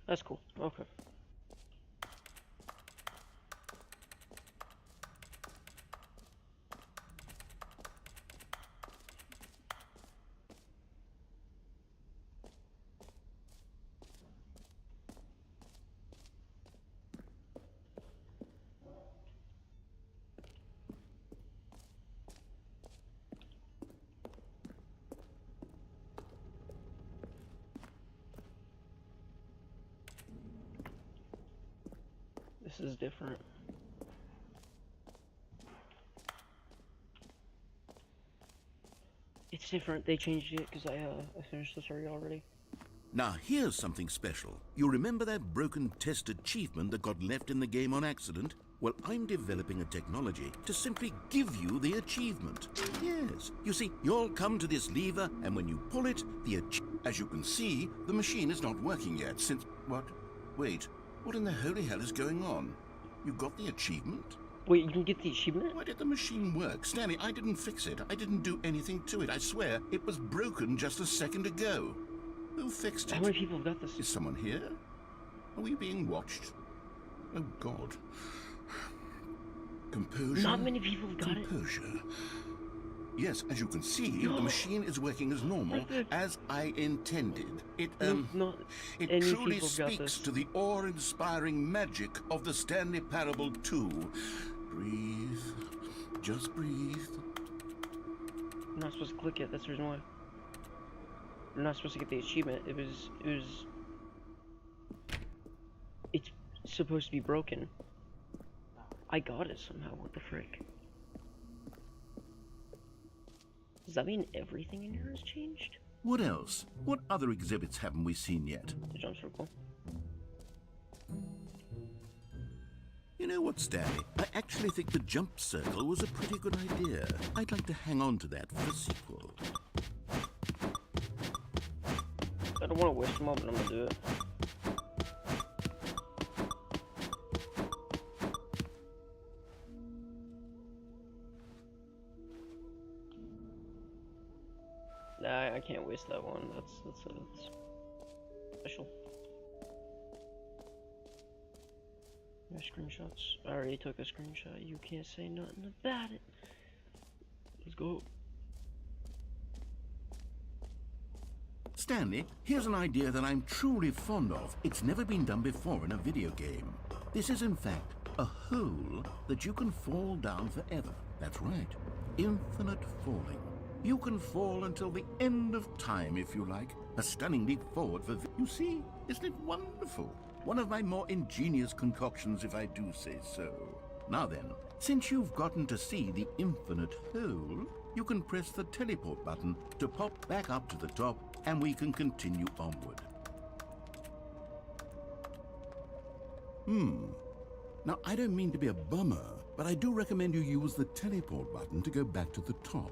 That's cool. Okay. This is different. It's different. They changed it because I finished the story already. Now, here's something special. You remember that broken test achievement that got left in the game on accident? Well, I'm developing a technology to simply give you the achievement. Yes. You see, you'll come to this lever, and when you pull it, as you can see, the machine is not working yet since... What? Wait. What in the holy hell is going on? You got the achievement? Wait, you can get the achievement? Why did the machine work? Stanley, I didn't fix it. I didn't do anything to it. I swear, it was broken just a second ago. Who fixed it? How many people have got this? Is someone here? Are we being watched? Oh, God. Composure. Not many people have got it. Composure. Yes, as you can see, the machine is working as normal, as I intended. It truly speaks to the awe-inspiring magic of the Stanley Parable 2. Breathe. Just breathe. I'm not supposed to click it, that's the reason why. I'm not supposed to get the achievement. It's supposed to be broken. I got it somehow, what the frick? Does that mean everything in here has changed? What else? What other exhibits haven't we seen yet? The jump circle. You know what, Stanley? I actually think the jump circle was a pretty good idea. I'd like to hang on to that for the sequel. I don't want to waste them up, but I'm gonna do it. Nah, I can't waste that one. That's special. No screenshots. I already took a screenshot. You can't say nothing about it. Let's go. Stanley, here's an idea that I'm truly fond of. It's never been done before in a video game. This is, in fact, a hole that you can fall down forever. That's right. Infinite falling. You can fall until the end of time, if you like. A stunning leap forward for... You see? Isn't it wonderful? One of my more ingenious concoctions, if I do say so. Now then, since you've gotten to see the infinite hole, you can press the teleport button to pop back up to the top, and we can continue onward. Now, I don't mean to be a bummer, but I do recommend you use the teleport button to go back to the top.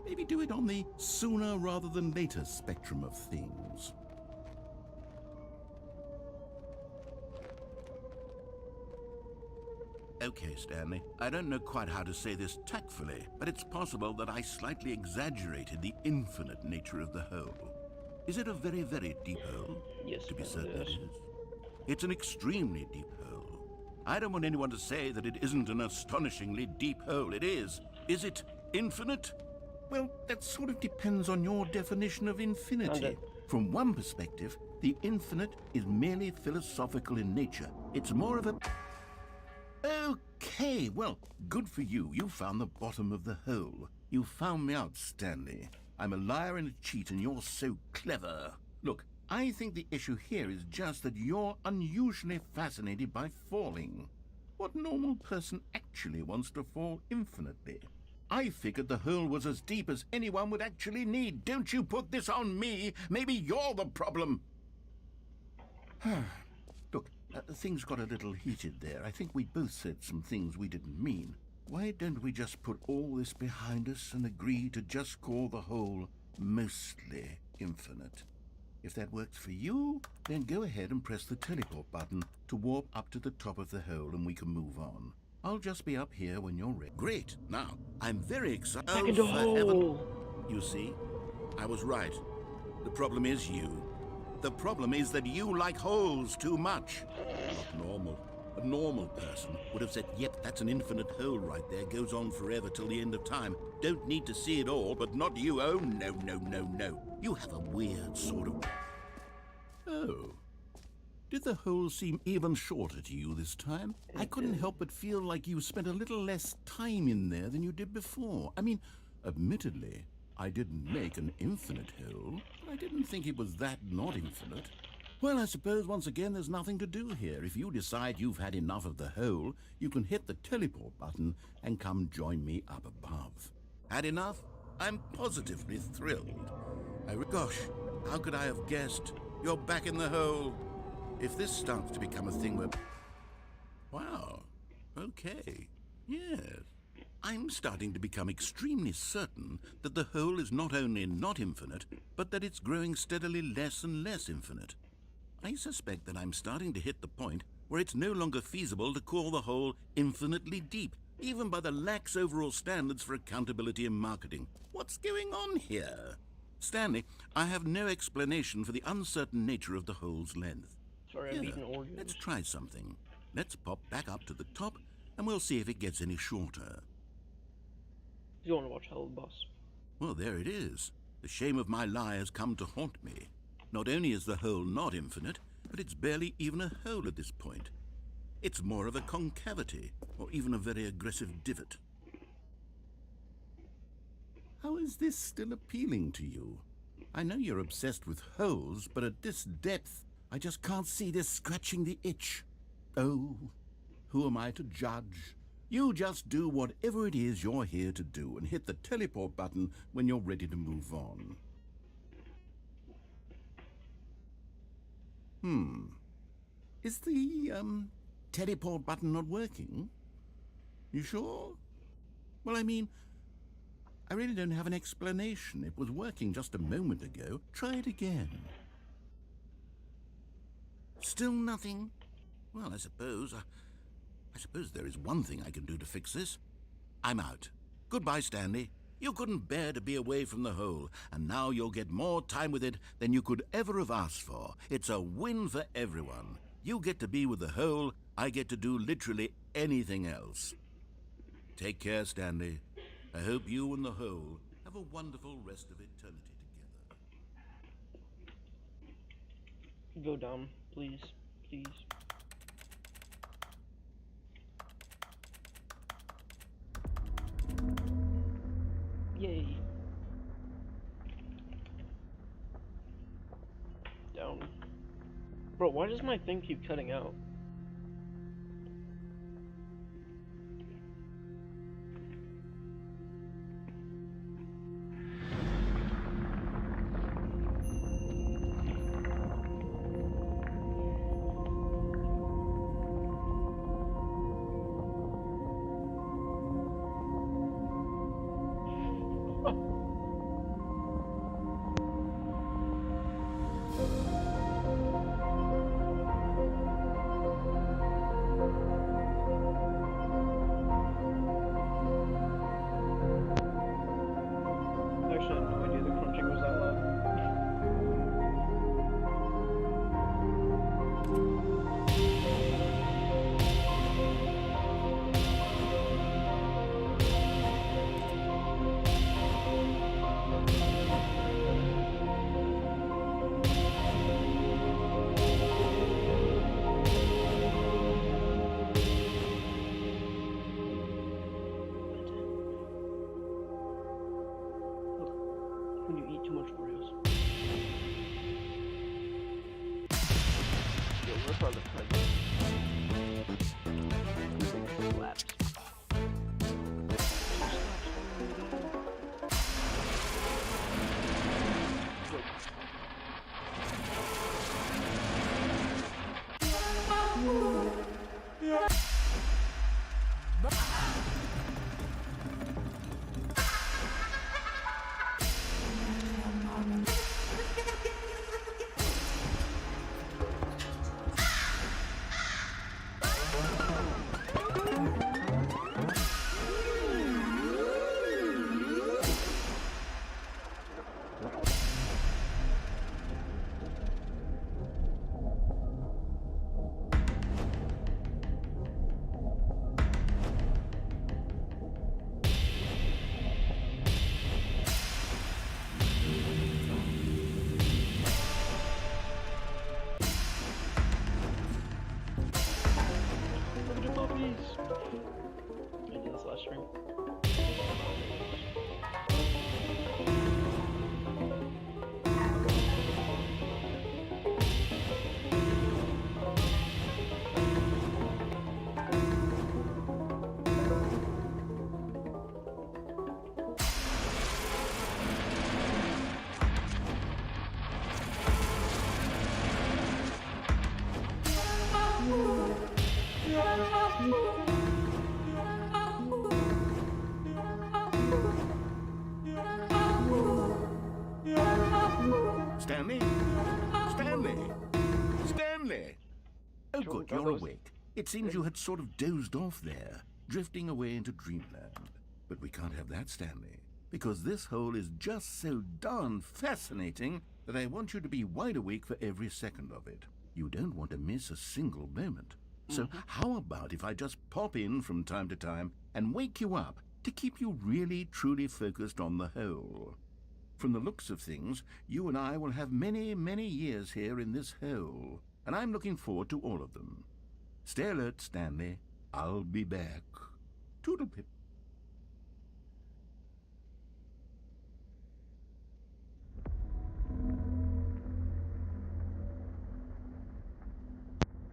Maybe do it on the sooner rather than later spectrum of things. Okay, Stanley. I don't know quite how to say this tactfully, but it's possible that I slightly exaggerated the infinite nature of the hole. Is it a very, very deep hole? Yes, to be it certain it is. is. It's an extremely deep hole. I don't want anyone to say that it isn't an astonishingly deep hole. It is. Is it infinite? Well, that sort of depends on your definition of infinity. From one perspective, the infinite is merely philosophical in nature. It's more of a... Okay, well, good for you. You found the bottom of the hole. You found me out, Stanley. I'm a liar and a cheat, and you're so clever. Look, I think the issue here is just that you're unusually fascinated by falling. What normal person actually wants to fall infinitely? I figured the hole was as deep as anyone would actually need. Don't you put this on me. Maybe you're the problem. Look, things got a little heated there. I think we both said some things we didn't mean. Why don't we just put all this behind us and agree to just call the hole mostly infinite? If that works for you, then go ahead and press the teleport button to warp up to the top of the hole and we can move on. I'll just be up here when you're ready. Great. Now, I'm very excited. Back into the hole. You see, I was right. The problem is you. The problem is that you like holes too much. Not normal. A normal person would have said, yep, that's an infinite hole right there. Goes on forever till the end of time. Don't need to see it all, but not you. Oh, no, no, no, no. You have a weird sort of... Oh. Did the hole seem even shorter to you this time? I couldn't help but feel like you spent a little less time in there than you did before. I mean, admittedly, I didn't make an infinite hole, but I didn't think it was that not infinite. Well, I suppose once again there's nothing to do here. If you decide you've had enough of the hole, you can hit the teleport button and come join me up above. Had enough? I'm positively thrilled. Gosh, how could I have guessed? You're back in the hole. If this starts to become a thing where... Wow. Okay. Yes. I'm starting to become extremely certain that the hole is not only not infinite, but that it's growing steadily less and less infinite. I suspect that I'm starting to hit the point where it's no longer feasible to call the hole infinitely deep, even by the lax overall standards for accountability and marketing. What's going on here? Stanley, I have no explanation for the uncertain nature of the hole's length. Sorry, I'm eating Oreos. Let's try something. Let's pop back up to the top, and we'll see if it gets any shorter. You want to watch Hell, boss? Well, there it is. The shame of my lie has come to haunt me. Not only is the hole not infinite, but it's barely even a hole at this point. It's more of a concavity, or even a very aggressive divot. How is this still appealing to you? I know you're obsessed with holes, but at this depth, I just can't see this scratching the itch. Oh, who am I to judge? You just do whatever it is you're here to do and hit the teleport button when you're ready to move on. Is the, teleport button not working? You sure? Well, I mean, I really don't have an explanation. It was working just a moment ago. Try it again. Still nothing? Well, I suppose there is one thing I can do to fix this. I'm out. Goodbye, Stanley. You couldn't bear to be away from the hole, and now you'll get more time with it than you could ever have asked for. It's a win for everyone. You get to be with the hole, I get to do literally anything else. Take care, Stanley. I hope you and the hole have a wonderful rest of eternity together. Go down, please. Please. Yay. Down. Bro, why does my thing keep cutting out? Actually, I had no idea the crunching was that loud. When you eat too much Oreos. Yo, we're part of the present. Slaps. I did this last stream. Stanley? Stanley? Stanley! Oh, good, you're awake. It seems you had sort of dozed off there, drifting away into dreamland. But we can't have that, Stanley, because this hole is just so darn fascinating that I want you to be wide awake for every second of it. You don't want to miss a single moment. So how about if I just pop in from time to time and wake you up to keep you really, truly focused on the hole? From the looks of things, you and I will have many, many years here in this hole, and I'm looking forward to all of them. Stay alert, Stanley. I'll be back. Toodlepip.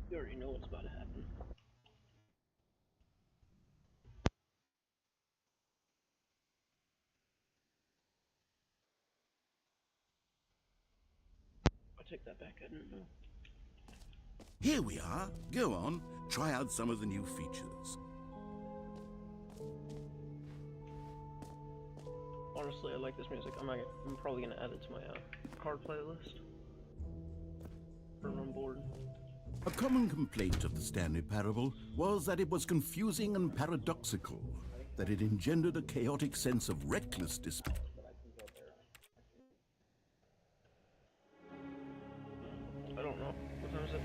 You already know what's about to happen. I take that back, I didn't know. Here we are. Go on. Try out some of the new features. Honestly, I like this music. I'm probably gonna add it to my card playlist. When I'm bored. A common complaint of the Stanley Parable was that it was confusing and paradoxical, that it engendered a chaotic sense of reckless despair. I don't know. What time is it?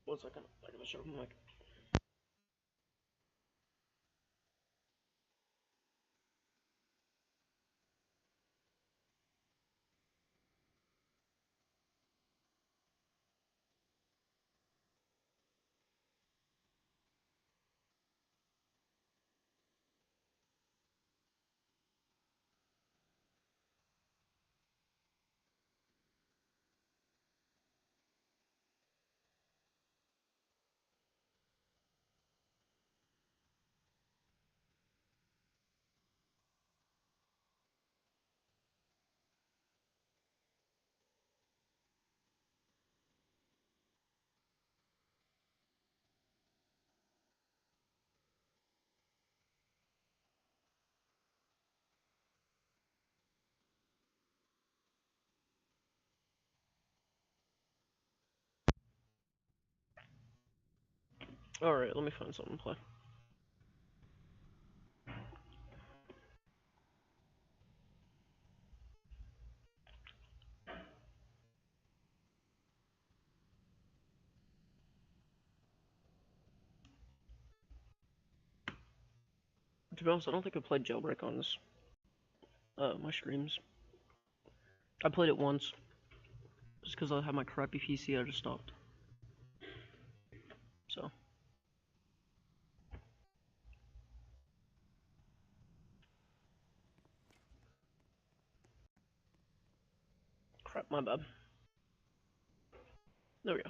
One second. I gotta shut up my mic. Alright, let me find something to play. To be honest, I don't think I played Jailbreak on this, my streams. I played it once. Just because I had my crappy PC, I just stopped. So. Crap, my bad. There we go.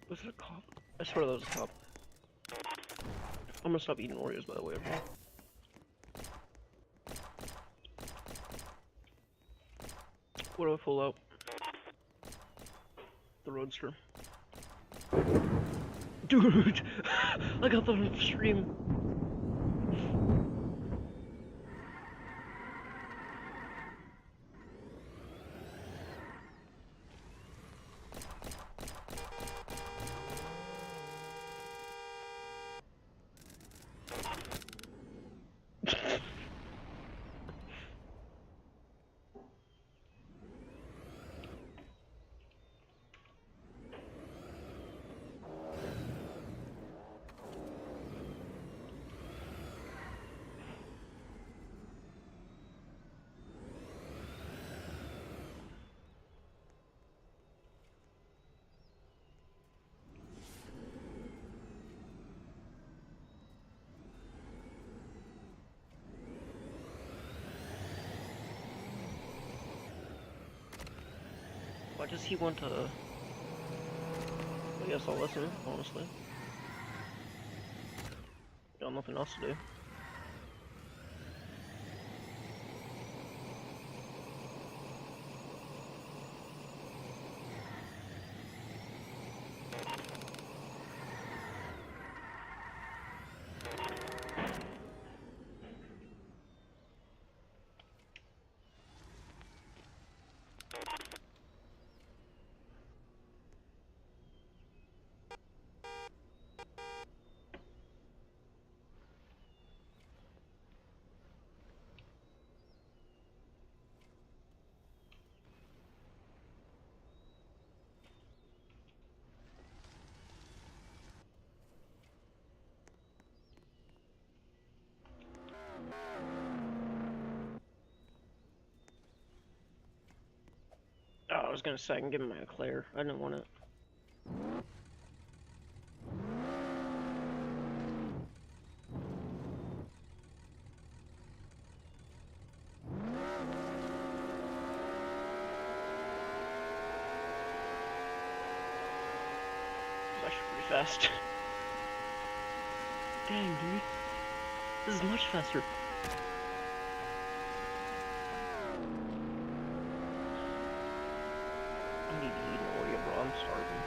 Was it a cop? I swear that was a cop. I'm gonna stop eating Oreos, by the way, everyone. What do I pull out? Roadster. Dude! I got that on stream. Why does he want to... I guess I'll listen, honestly. Got nothing else to do. Oh, I was gonna say I can give him my eclair. I didn't want it. It's actually pretty fast. Dang, dude. This is much faster. I need to eat an Oreo, bro. I'm starving.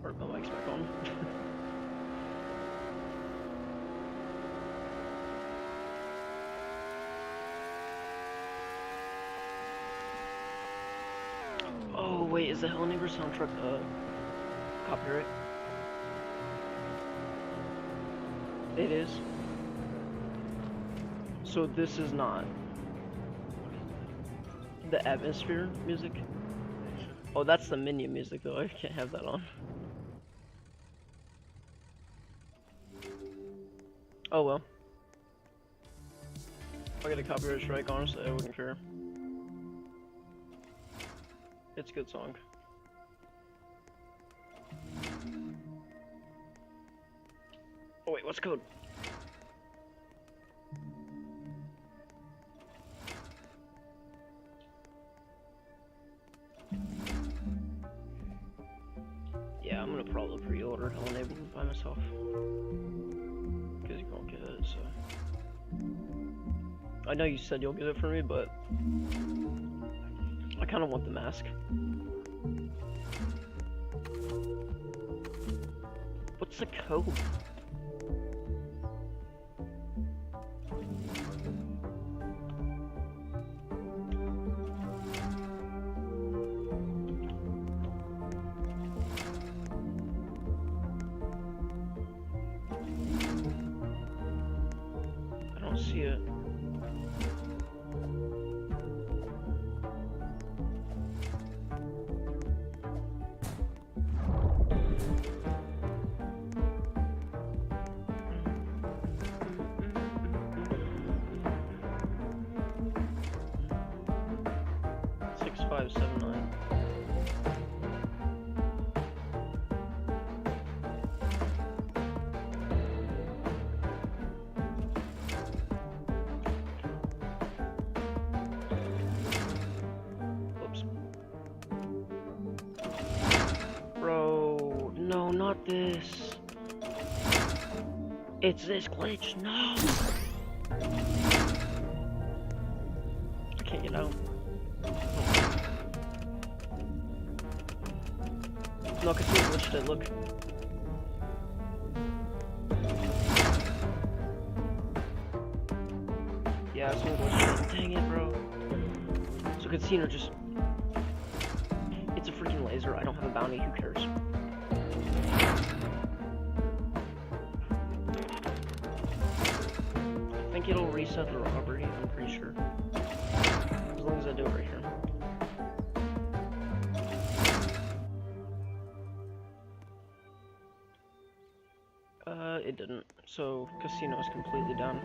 Or my mic's back on. Oh wait, is the Hell Neighbor soundtrack copyright? It is. So this is not the atmosphere music. Oh, that's the minion music though. I can't have that on. Oh well. If I get a copyright strike, honestly, I wouldn't care. It's a good song. Oh wait, what's the code? probably pre-order. I'll enable it by myself. Because you won't get it, so. I know you said you'll get it for me, but I kind of want the mask. What's the code? I don't see it. Six, 5, 7, 9. Whoops. Bro, no, not this. It's this glitch, no! I can't get out. No, cause he glitched it, look. Yeah, someone glitched it. Dang it, bro. So Casino just... It's a freaking laser, I don't have a bounty, who cares? I think it'll reset the robbery, I'm pretty sure. As long as I do it right here. It didn't. So, Casino is completely down.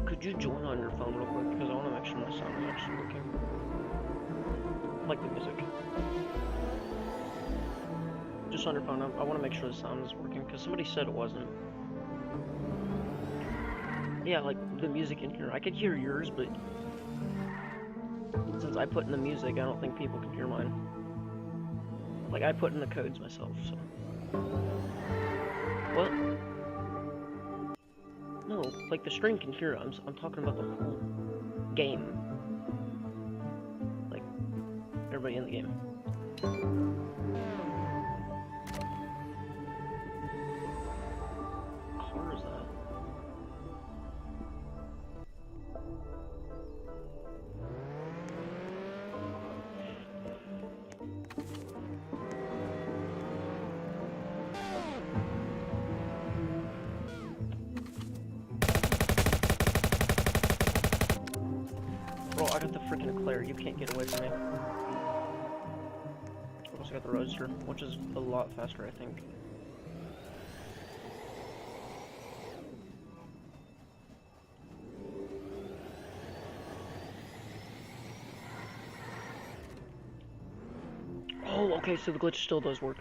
Could you join on your phone real quick? Because I want to make sure my sound is actually working. Like the music. Just on your phone, I want to make sure the sound is working, because somebody said it wasn't. Yeah, like, the music in here. I could hear yours, but since I put in the music, I don't think people can hear mine. Like, I put in the codes myself, so. What? No, like, the stream can hear it. I'm talking about the whole game. Like, everybody in the game. Car is that? Bro, I got the freaking eclair. You can't get away from me. I also got the roadster, which is a lot faster, I think. Oh, okay, so the glitch still does work.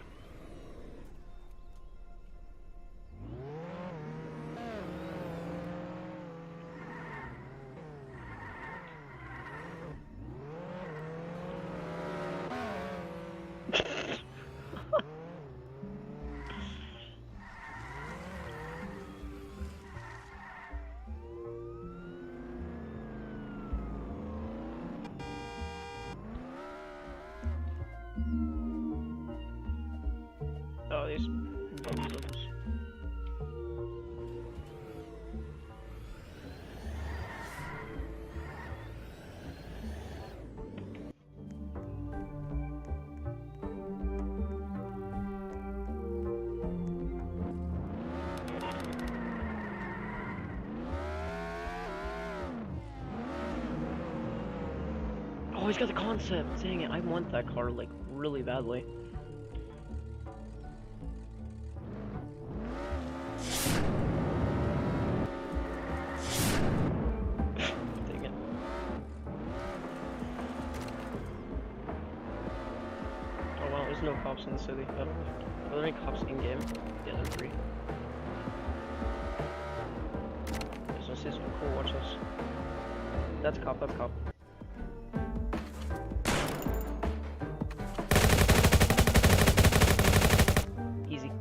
Oh, these bozos. Oh, he's got the concept. Dang it, I want that car, like, really badly. Dang it. no cops in the city. Are there any cops in game? Yeah, they're free. There's no system. Cool, watch this. That's cop, that's cop. Easy.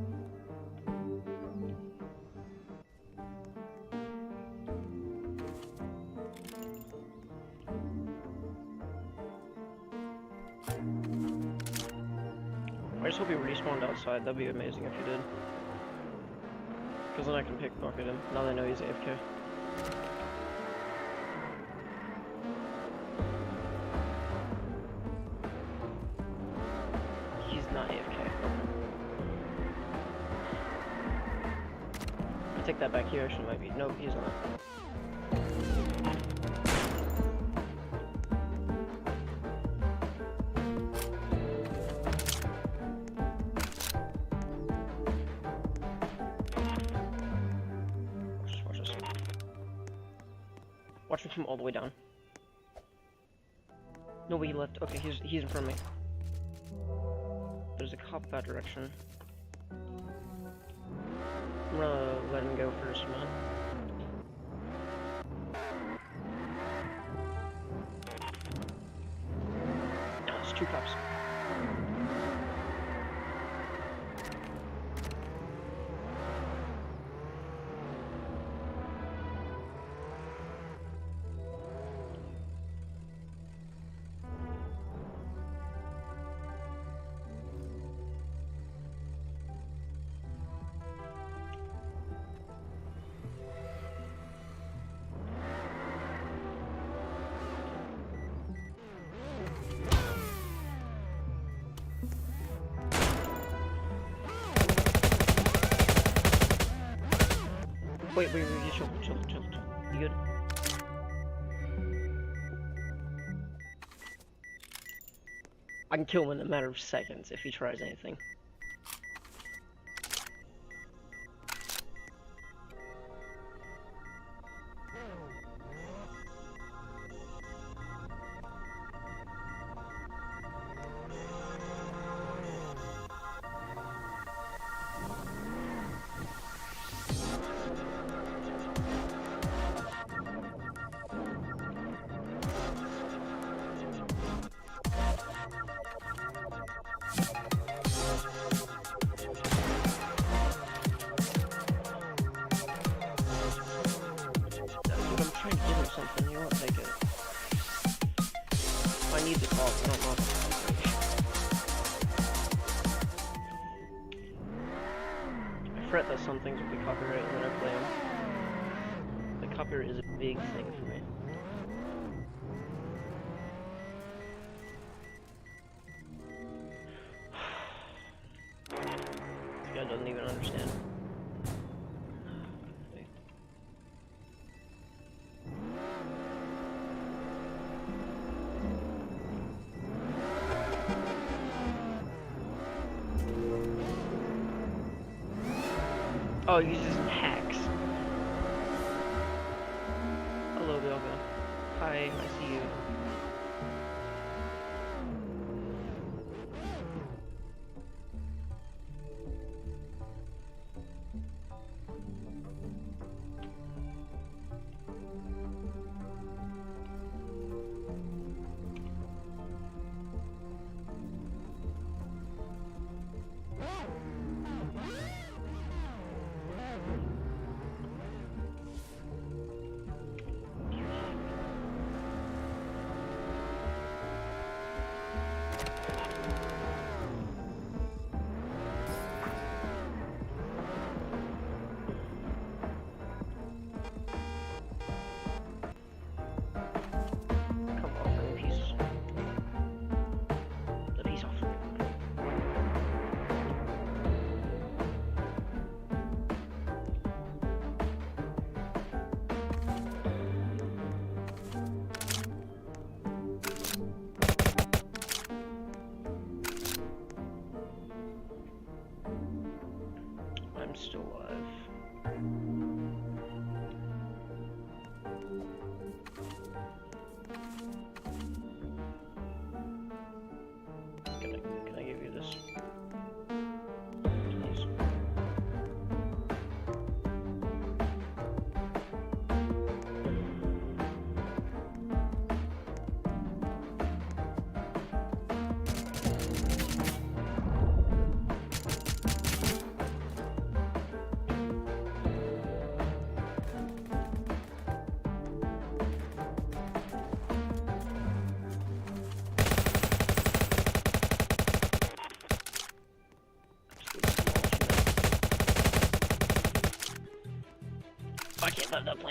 I just hope he respawned outside. That'd be amazing if he did. Because then I can pickpocket him. Now that I know he's AFK. He's not AFK. I take that back. He actually might be. Nope, he's not. Watch him come all the way down. No, he left. Okay, he's in front of me. There's a cop that direction. I'm gonna let him go first, man. No, it's two cops. Wait, chill. You good? I can kill him in a matter of seconds if he tries anything. Something, you won't take it. I need to talk, I don't know. I fret that some things will be copyright when I play them. The copyright is a big thing for me. This guy doesn't even understand. Oh, he uses hacks. Hello, Bilga. Hi, I see you.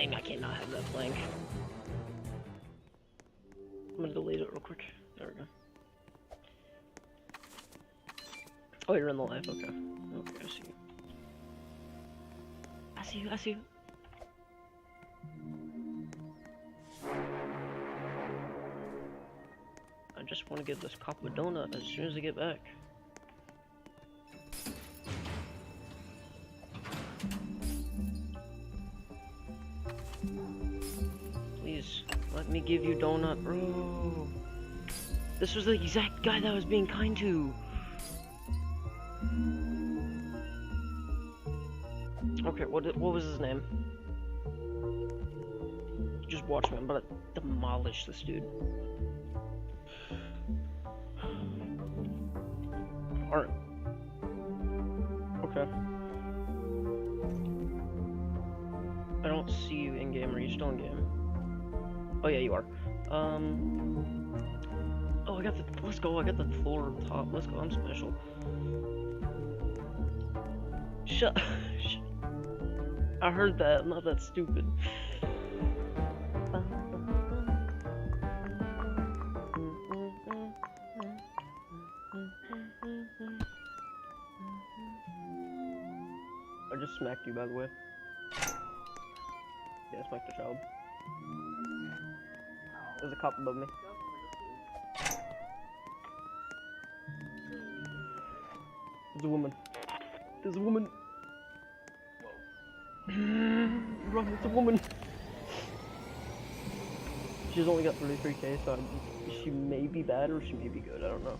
playing. I cannot have that playing. I'm gonna delete it real quick. There we go. Oh, you're in the live. Okay. Okay, I see you. I see you. I see you. I just want to get this cop a donut as soon as I get back. Please, let me give you donut, bro. This was the exact guy that I was being kind to. Okay, what was his name? Just watch me, I'm about to demolish this dude. Alright. Okay. I don't see you in game. Are you still in game? Oh yeah, you are. Oh, I got the. Let's go. I got the floor up top. Let's go. I'm special. Shut. I heard that. I'm not that stupid. I just smacked you, by the way. Yeah, I smacked a child. There's a cop above me. There's a woman. There's a woman. Run, it's a woman. She's only got 33k, so she may be bad or she may be good. I don't know.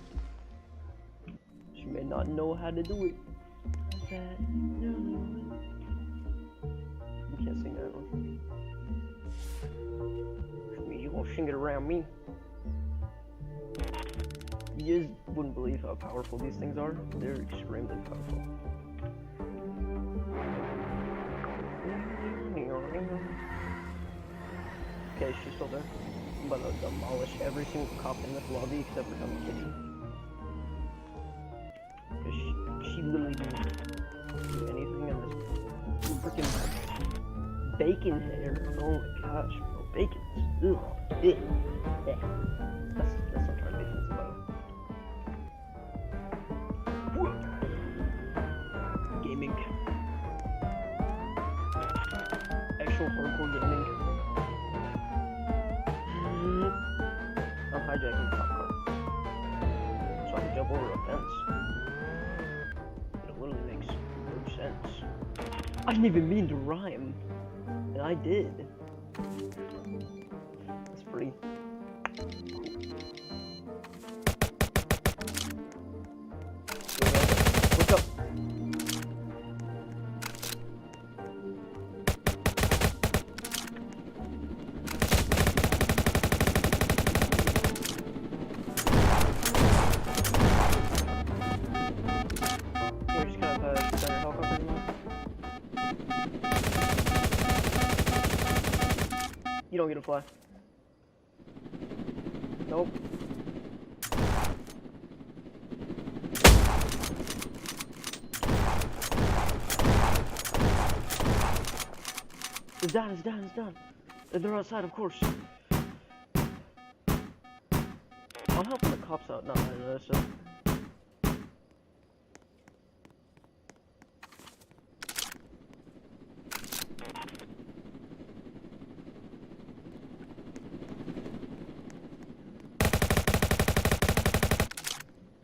She may not know how to do it. You can't sing that one. You won't sing it around me. You just wouldn't believe how powerful these things are. They're extremely powerful. Okay, she's still there. I'm about to demolish every single cop in this lobby except for down the kitchen. Because she literally didn't do anything in this freaking bacon hair. Oh my gosh, bro. Bacon. Ugh. Yeah. That's not trying to be offensive about it. Gaming. Actual hardcore gaming. I'm hijacking the cop car. So I can jump over a fence. It literally makes no sense. I didn't even mean to rhyme. And I did. That's pretty cool. What's up? You're just kind of better helicopter than mine. You don't get to fly. Nope. It's down, it's down, it's down. They're outside, of course. I'm helping the cops out, not this.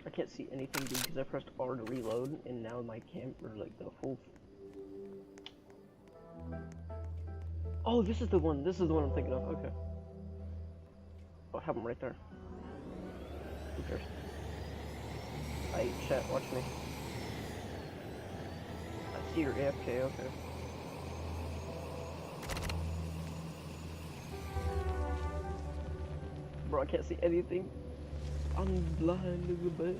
I can't see anything, dude, because I pressed R to reload, and now my camera, like, the whole... Oh, this is the one I'm thinking of, okay. Oh, I have him right there. Who cares? Hey, chat, watch me. I see your AFK, okay. Bro, I can't see anything. I'm blind, little bit.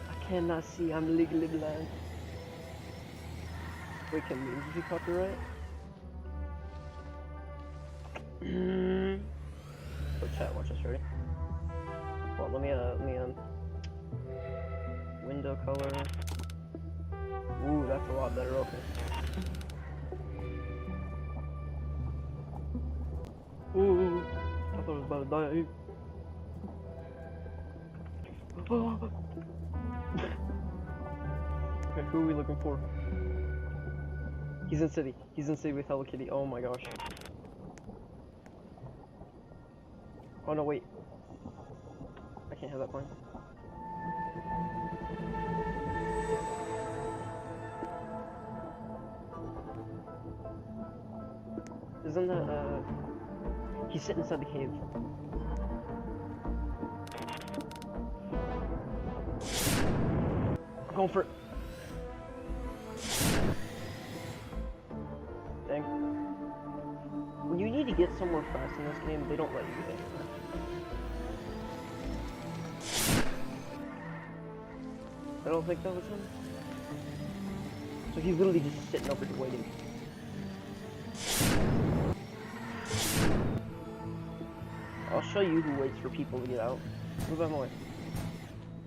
I cannot see, I'm legally blind. Wait, can memes be copyright? So chat, watch this, ready? Well, let me window color. Ooh, that's a lot better, okay. thought I was about to die. Oh. Okay, who are we looking for? He's in city. He's in city with Hello Kitty. Oh my gosh. Oh no, wait. I can't have that playing. Isn't that, he's sitting inside the cave. Going for it. Dang. When you need to get somewhere fast in this game, they don't let you get anywhere. I don't think that was him. So he's literally just sitting over here waiting. I'll show you who waits for people to get out. Move out of my way.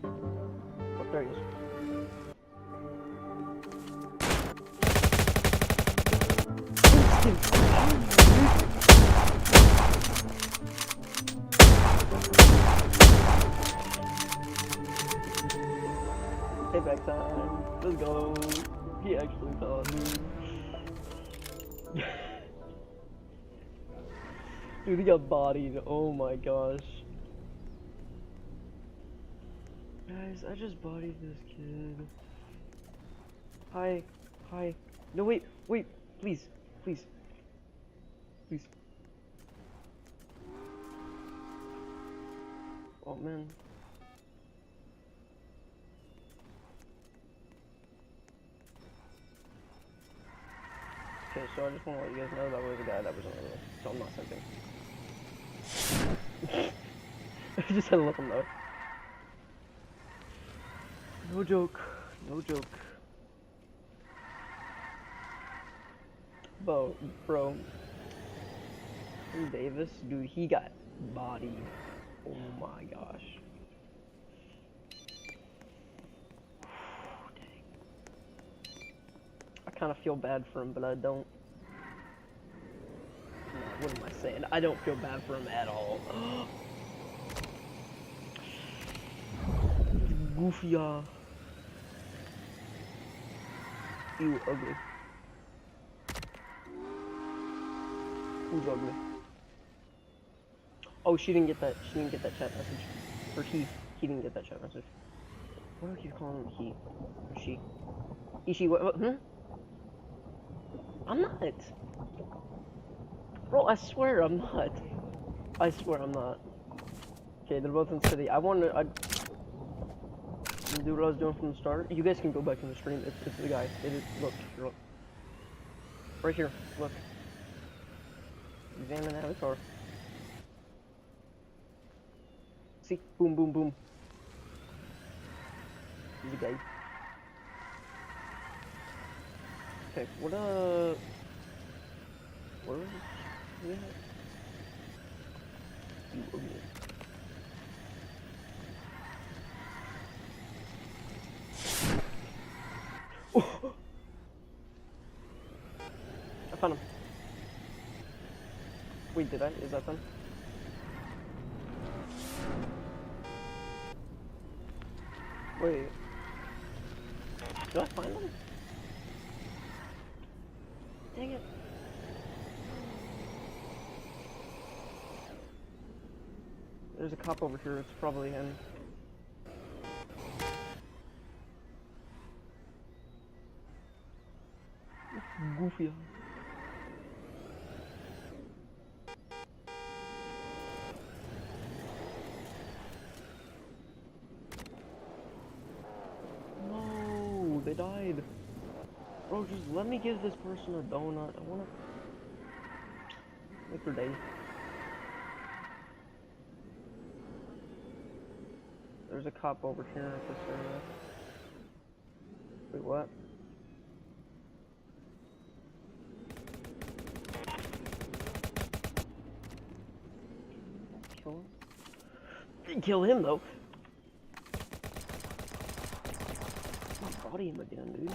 Oh, there he is. Payback time. Let's go. He actually thought me. Dude, he got bodied. Oh my gosh. Guys, I just bodied this kid. Hi. Hi. No, wait. Wait. Please. Please. Please. Oh, man. Okay, so I just want to let you guys know that was the guy that was on the so I'm not sensing. I just had to let them know. No joke. No joke. Bro. Davis, dude, he got bodied. Oh my gosh. Dang. I kind of feel bad for him, but I don't. No, what am I saying? I don't feel bad for him at all. Goofy, Ew, ugly. Who's ugly? Oh, she didn't get that. She didn't get that chat message. Or he didn't get that chat message. What do I keep calling him? He or she? He, she, what? I'm not. Bro, I swear I'm not. I swear I'm not. Okay, they're both in city. I do what I was doing from the start. You guys can go back in the stream. It's the guy. It is. Look. Right here. Look. Examine avatar. See? Boom, boom, boom. He's a guy. Okay, what is this? You ugly. Oh! I found him. Wait, did I? Is that them? Wait. Did I find them? Dang it. There's a cop over here. It's probably him. Goofy. No, they died. Bro, just let me give this person a donut. I wanna make their day. There's a cop over here at this area. Wait, what? Kill him? Didn't kill him though. I'll body him again, dude.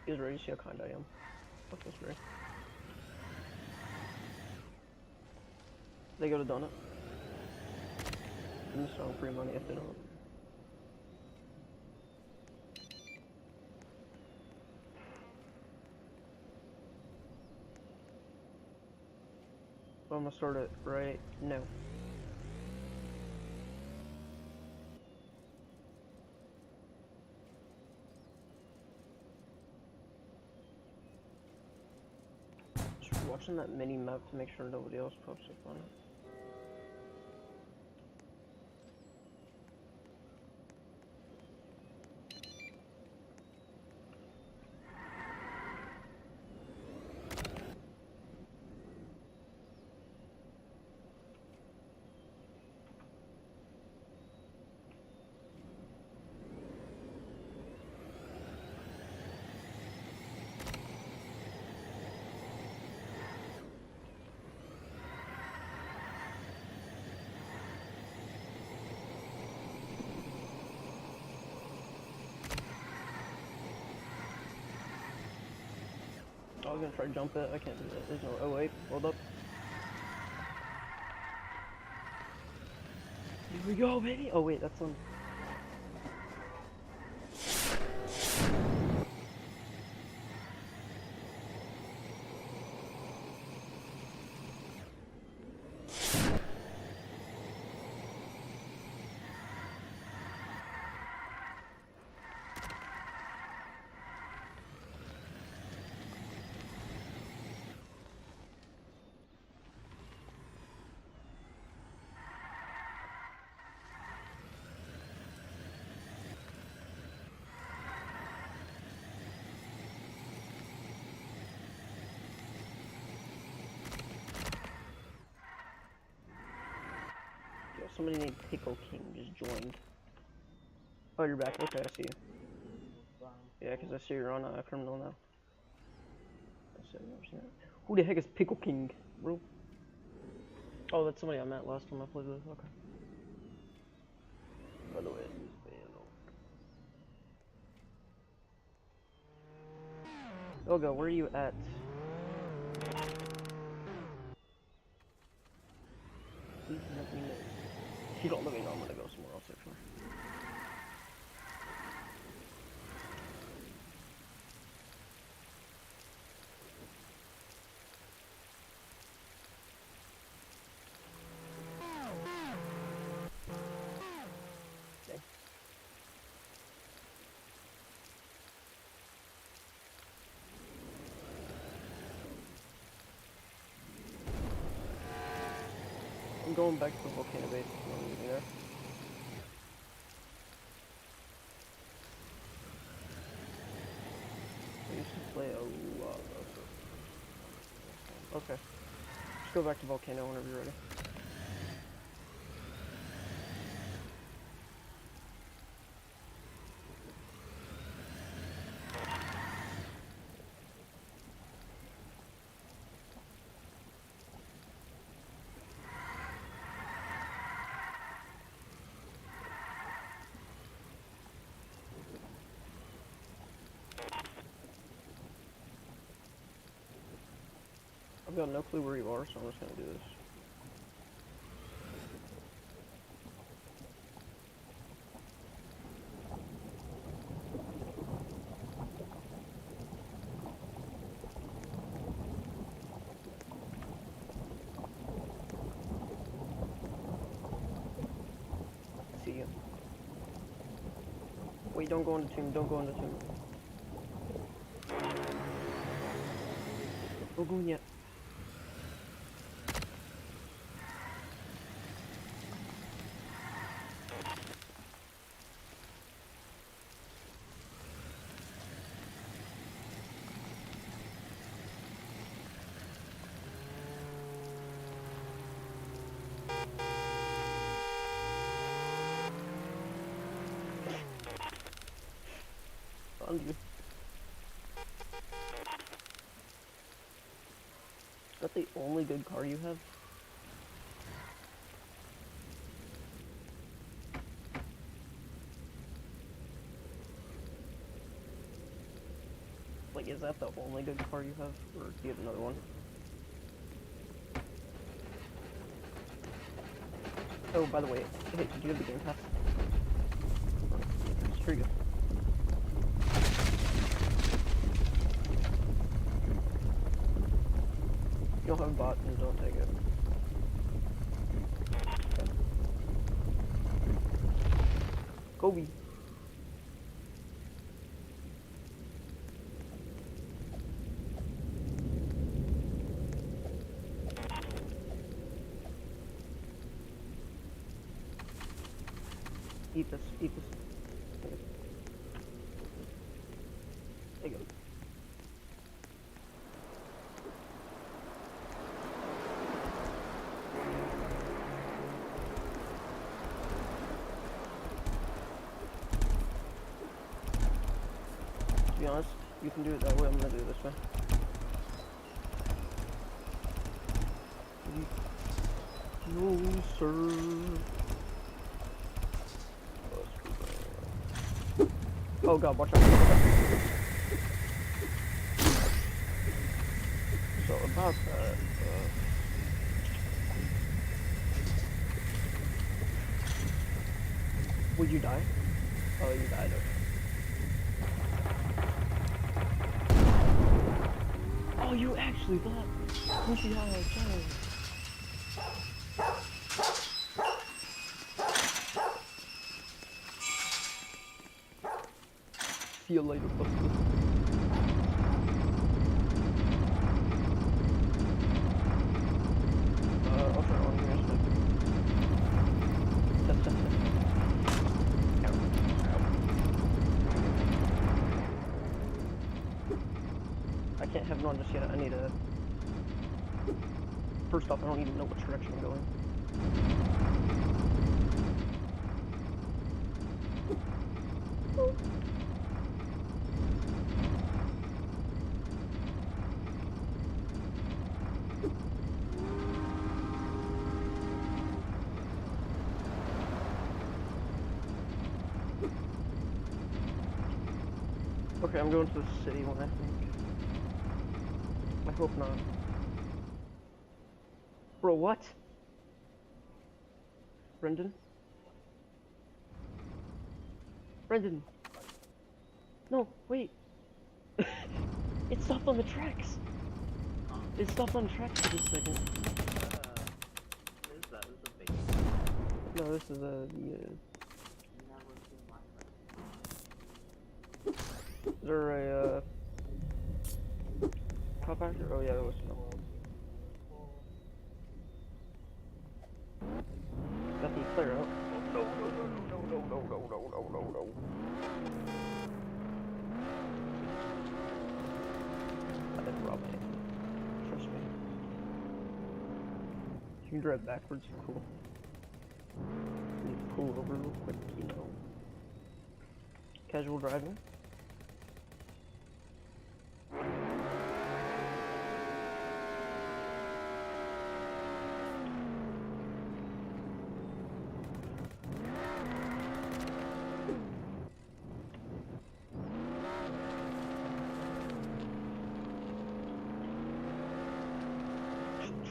You guys ready to see how kind I am? Fuck this Ray. They got a donut. I'm just throwing free money if they don't. So I'm gonna start it right now. Just watching that mini map to make sure nobody else pops up on it. I was gonna try to jump it. I can't do that. There's no. Oh wait, hold up. Here we go, baby. Oh wait, that's on. Yo, somebody named Pickle King just joined. Oh, you're back. Okay, I see you. Yeah, because I see you're on a criminal now. I've never seen that. Who the heck is Pickle King, bro? Oh, that's somebody I met last time I played with. Okay. By the way, Olga, where are you at? Please let me know. If you don't let me know, I'm gonna go somewhere else actually. Okay. I'm going back to the volcano base when I'm leaving there. I used to play a lot of it. Okay. Just go back to volcano whenever you're ready. I've got no clue where you are, so I'm just gonna do this. See you. Wait, don't go in the tomb, don't go in the tomb. Don't go in yet. Found you. Is that the only good car you have? Like, is that the only good car you have, or do you have another one? Oh, by the way, hey, did you have the Game Pass? Here you go. If you don't have a bot, then don't take it. Okay. Kobe. Eat this, eat this. There you go. To be honest, you can do it that way, I'm gonna do it this way. No, sir. Oh god, watch out. So about that, would you die? Oh, you died, okay. Oh, you actually thought. Let's see how I tried. See you later, Buster. I'll turn on here so test, test, test. Ow. Ow. I can't have it on just yet. I need a... First off, I don't even know which direction I'm going. Okay, I'm going to the city one, I think. I hope not. Bro, what? Brendan? Brendan! No, wait! It stopped on the tracks! It stopped on the tracks for just a second. What is that? Is it a base? No, this is the Is there a, compactor? Oh yeah, there was no. Got the flare out. No, no, no, no, no, no, no, no, no, no, no. I didn't rob anything. Trust me. You can drive backwards, cool. You need to pull over real quick, you know. Casual driving.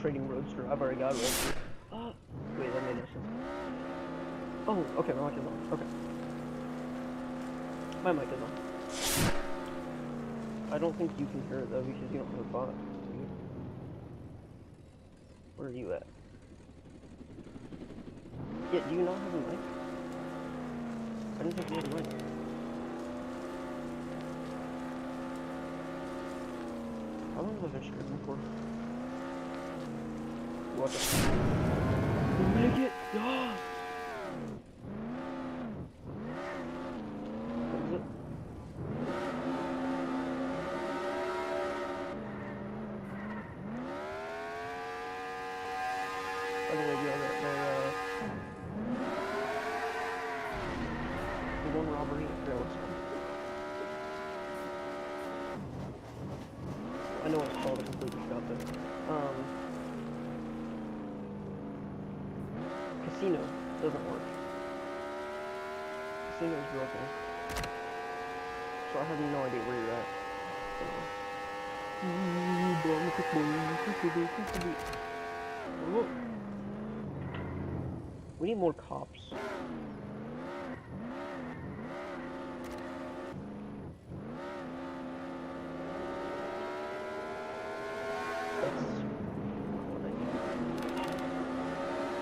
Trading Roadster, I've already got Roadster. Wait, that made no sense. Oh, okay, my mic is on. Okay. My mic is on. I don't think you can hear it though because you don't have a bot. Do you? Where are you at? Yeah, do you not have a mic? I didn't think you had a mic. How long have I been streaming for? What the? Make it! Yeah! What is it? By the way, yeah, the one robbery, I forgot what's called. I know what it's called, I completely forgot that. Casino doesn't work. Casino is broken. So I have no idea where you're at. We need more cops.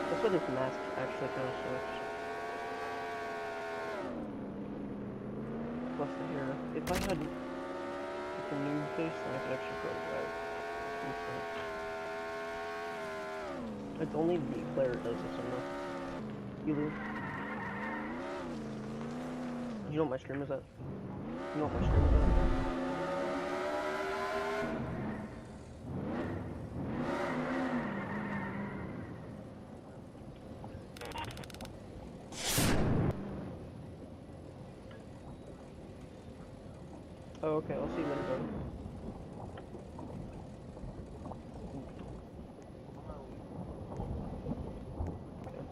That's why this mask actually kind of sucks. Plus the hair. If I had like a new face, then I could actually put it right. It's only the player that does this, I'm not. You lose. You know what my stream is at? You know what my stream is at? Oh, okay, I'll see you later, buddy. Okay.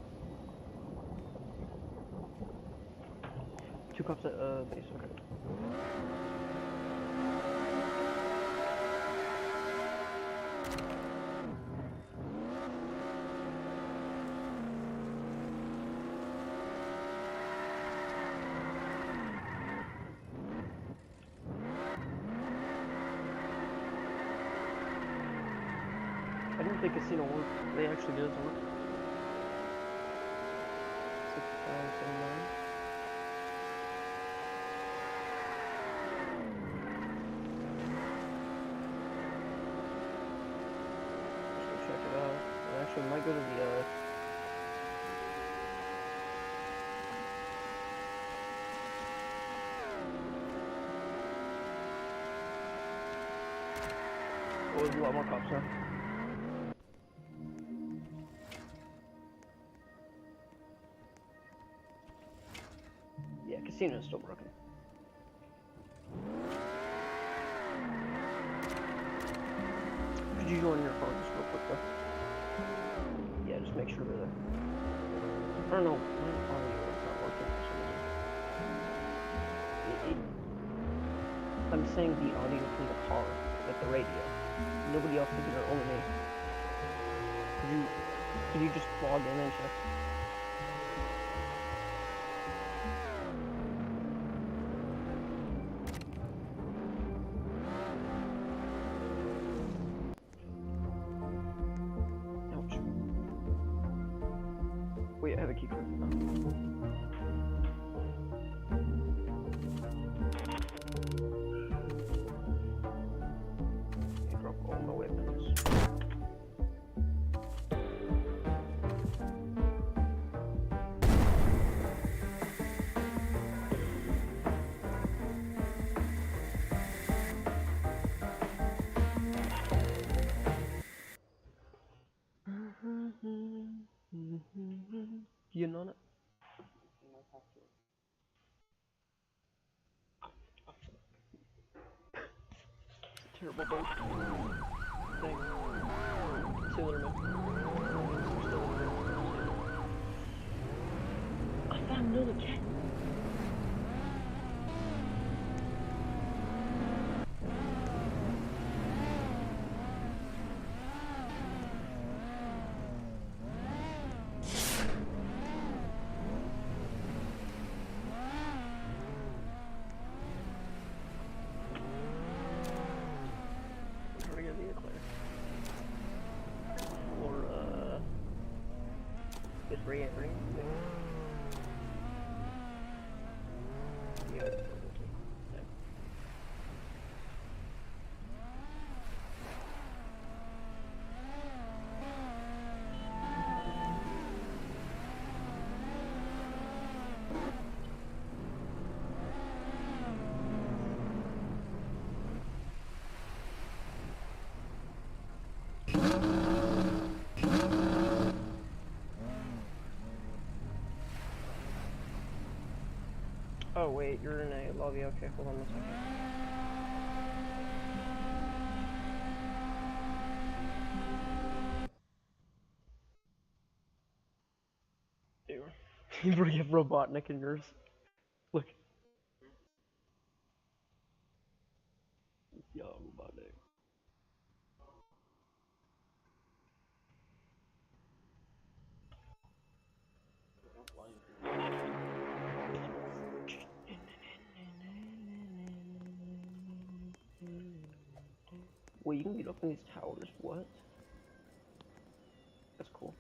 2 cops at, base, okay. I didn't think casino worked. They actually does work. 6579. Just go check it out. I actually might go to the oh, there's a lot more cops now. Yeah, casino is still broken. Could you join your phone just real quick though? Yeah, just make sure they're there. I don't know, my audio is not working for some reason. I'm saying the audio from the car, like the radio. Nobody else can hear it, only me. Could you just log in and check? Ouch. Wait, I have a key card. Okay, drop all my weapons. You know it? Terrible boat. Thanks. See you later, man. I found another cat. We're gonna be a clear. Or, get re-entering. Yeah. Oh wait, you're in a lobby. Okay, hold on a second. Ew. You bring up Robotnik in yours. Look. Yeah. wait, you can get up in these towers. What? That's cool.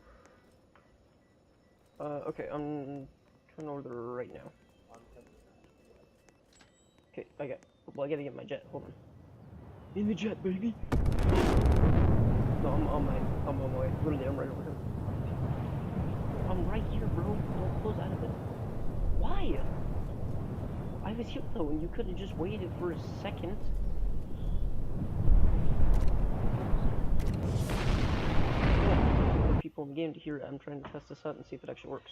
Okay, I'm turning over there right now. Okay, well, I gotta get my jet. Hold on. In the jet, baby. No, I'm on my way. Literally, I'm right over here. I'm right here, bro. Don't close out of it. Why? I was here though, and you could have just waited for a second. For people in the game to hear it, I'm trying to test this out and see if it actually works.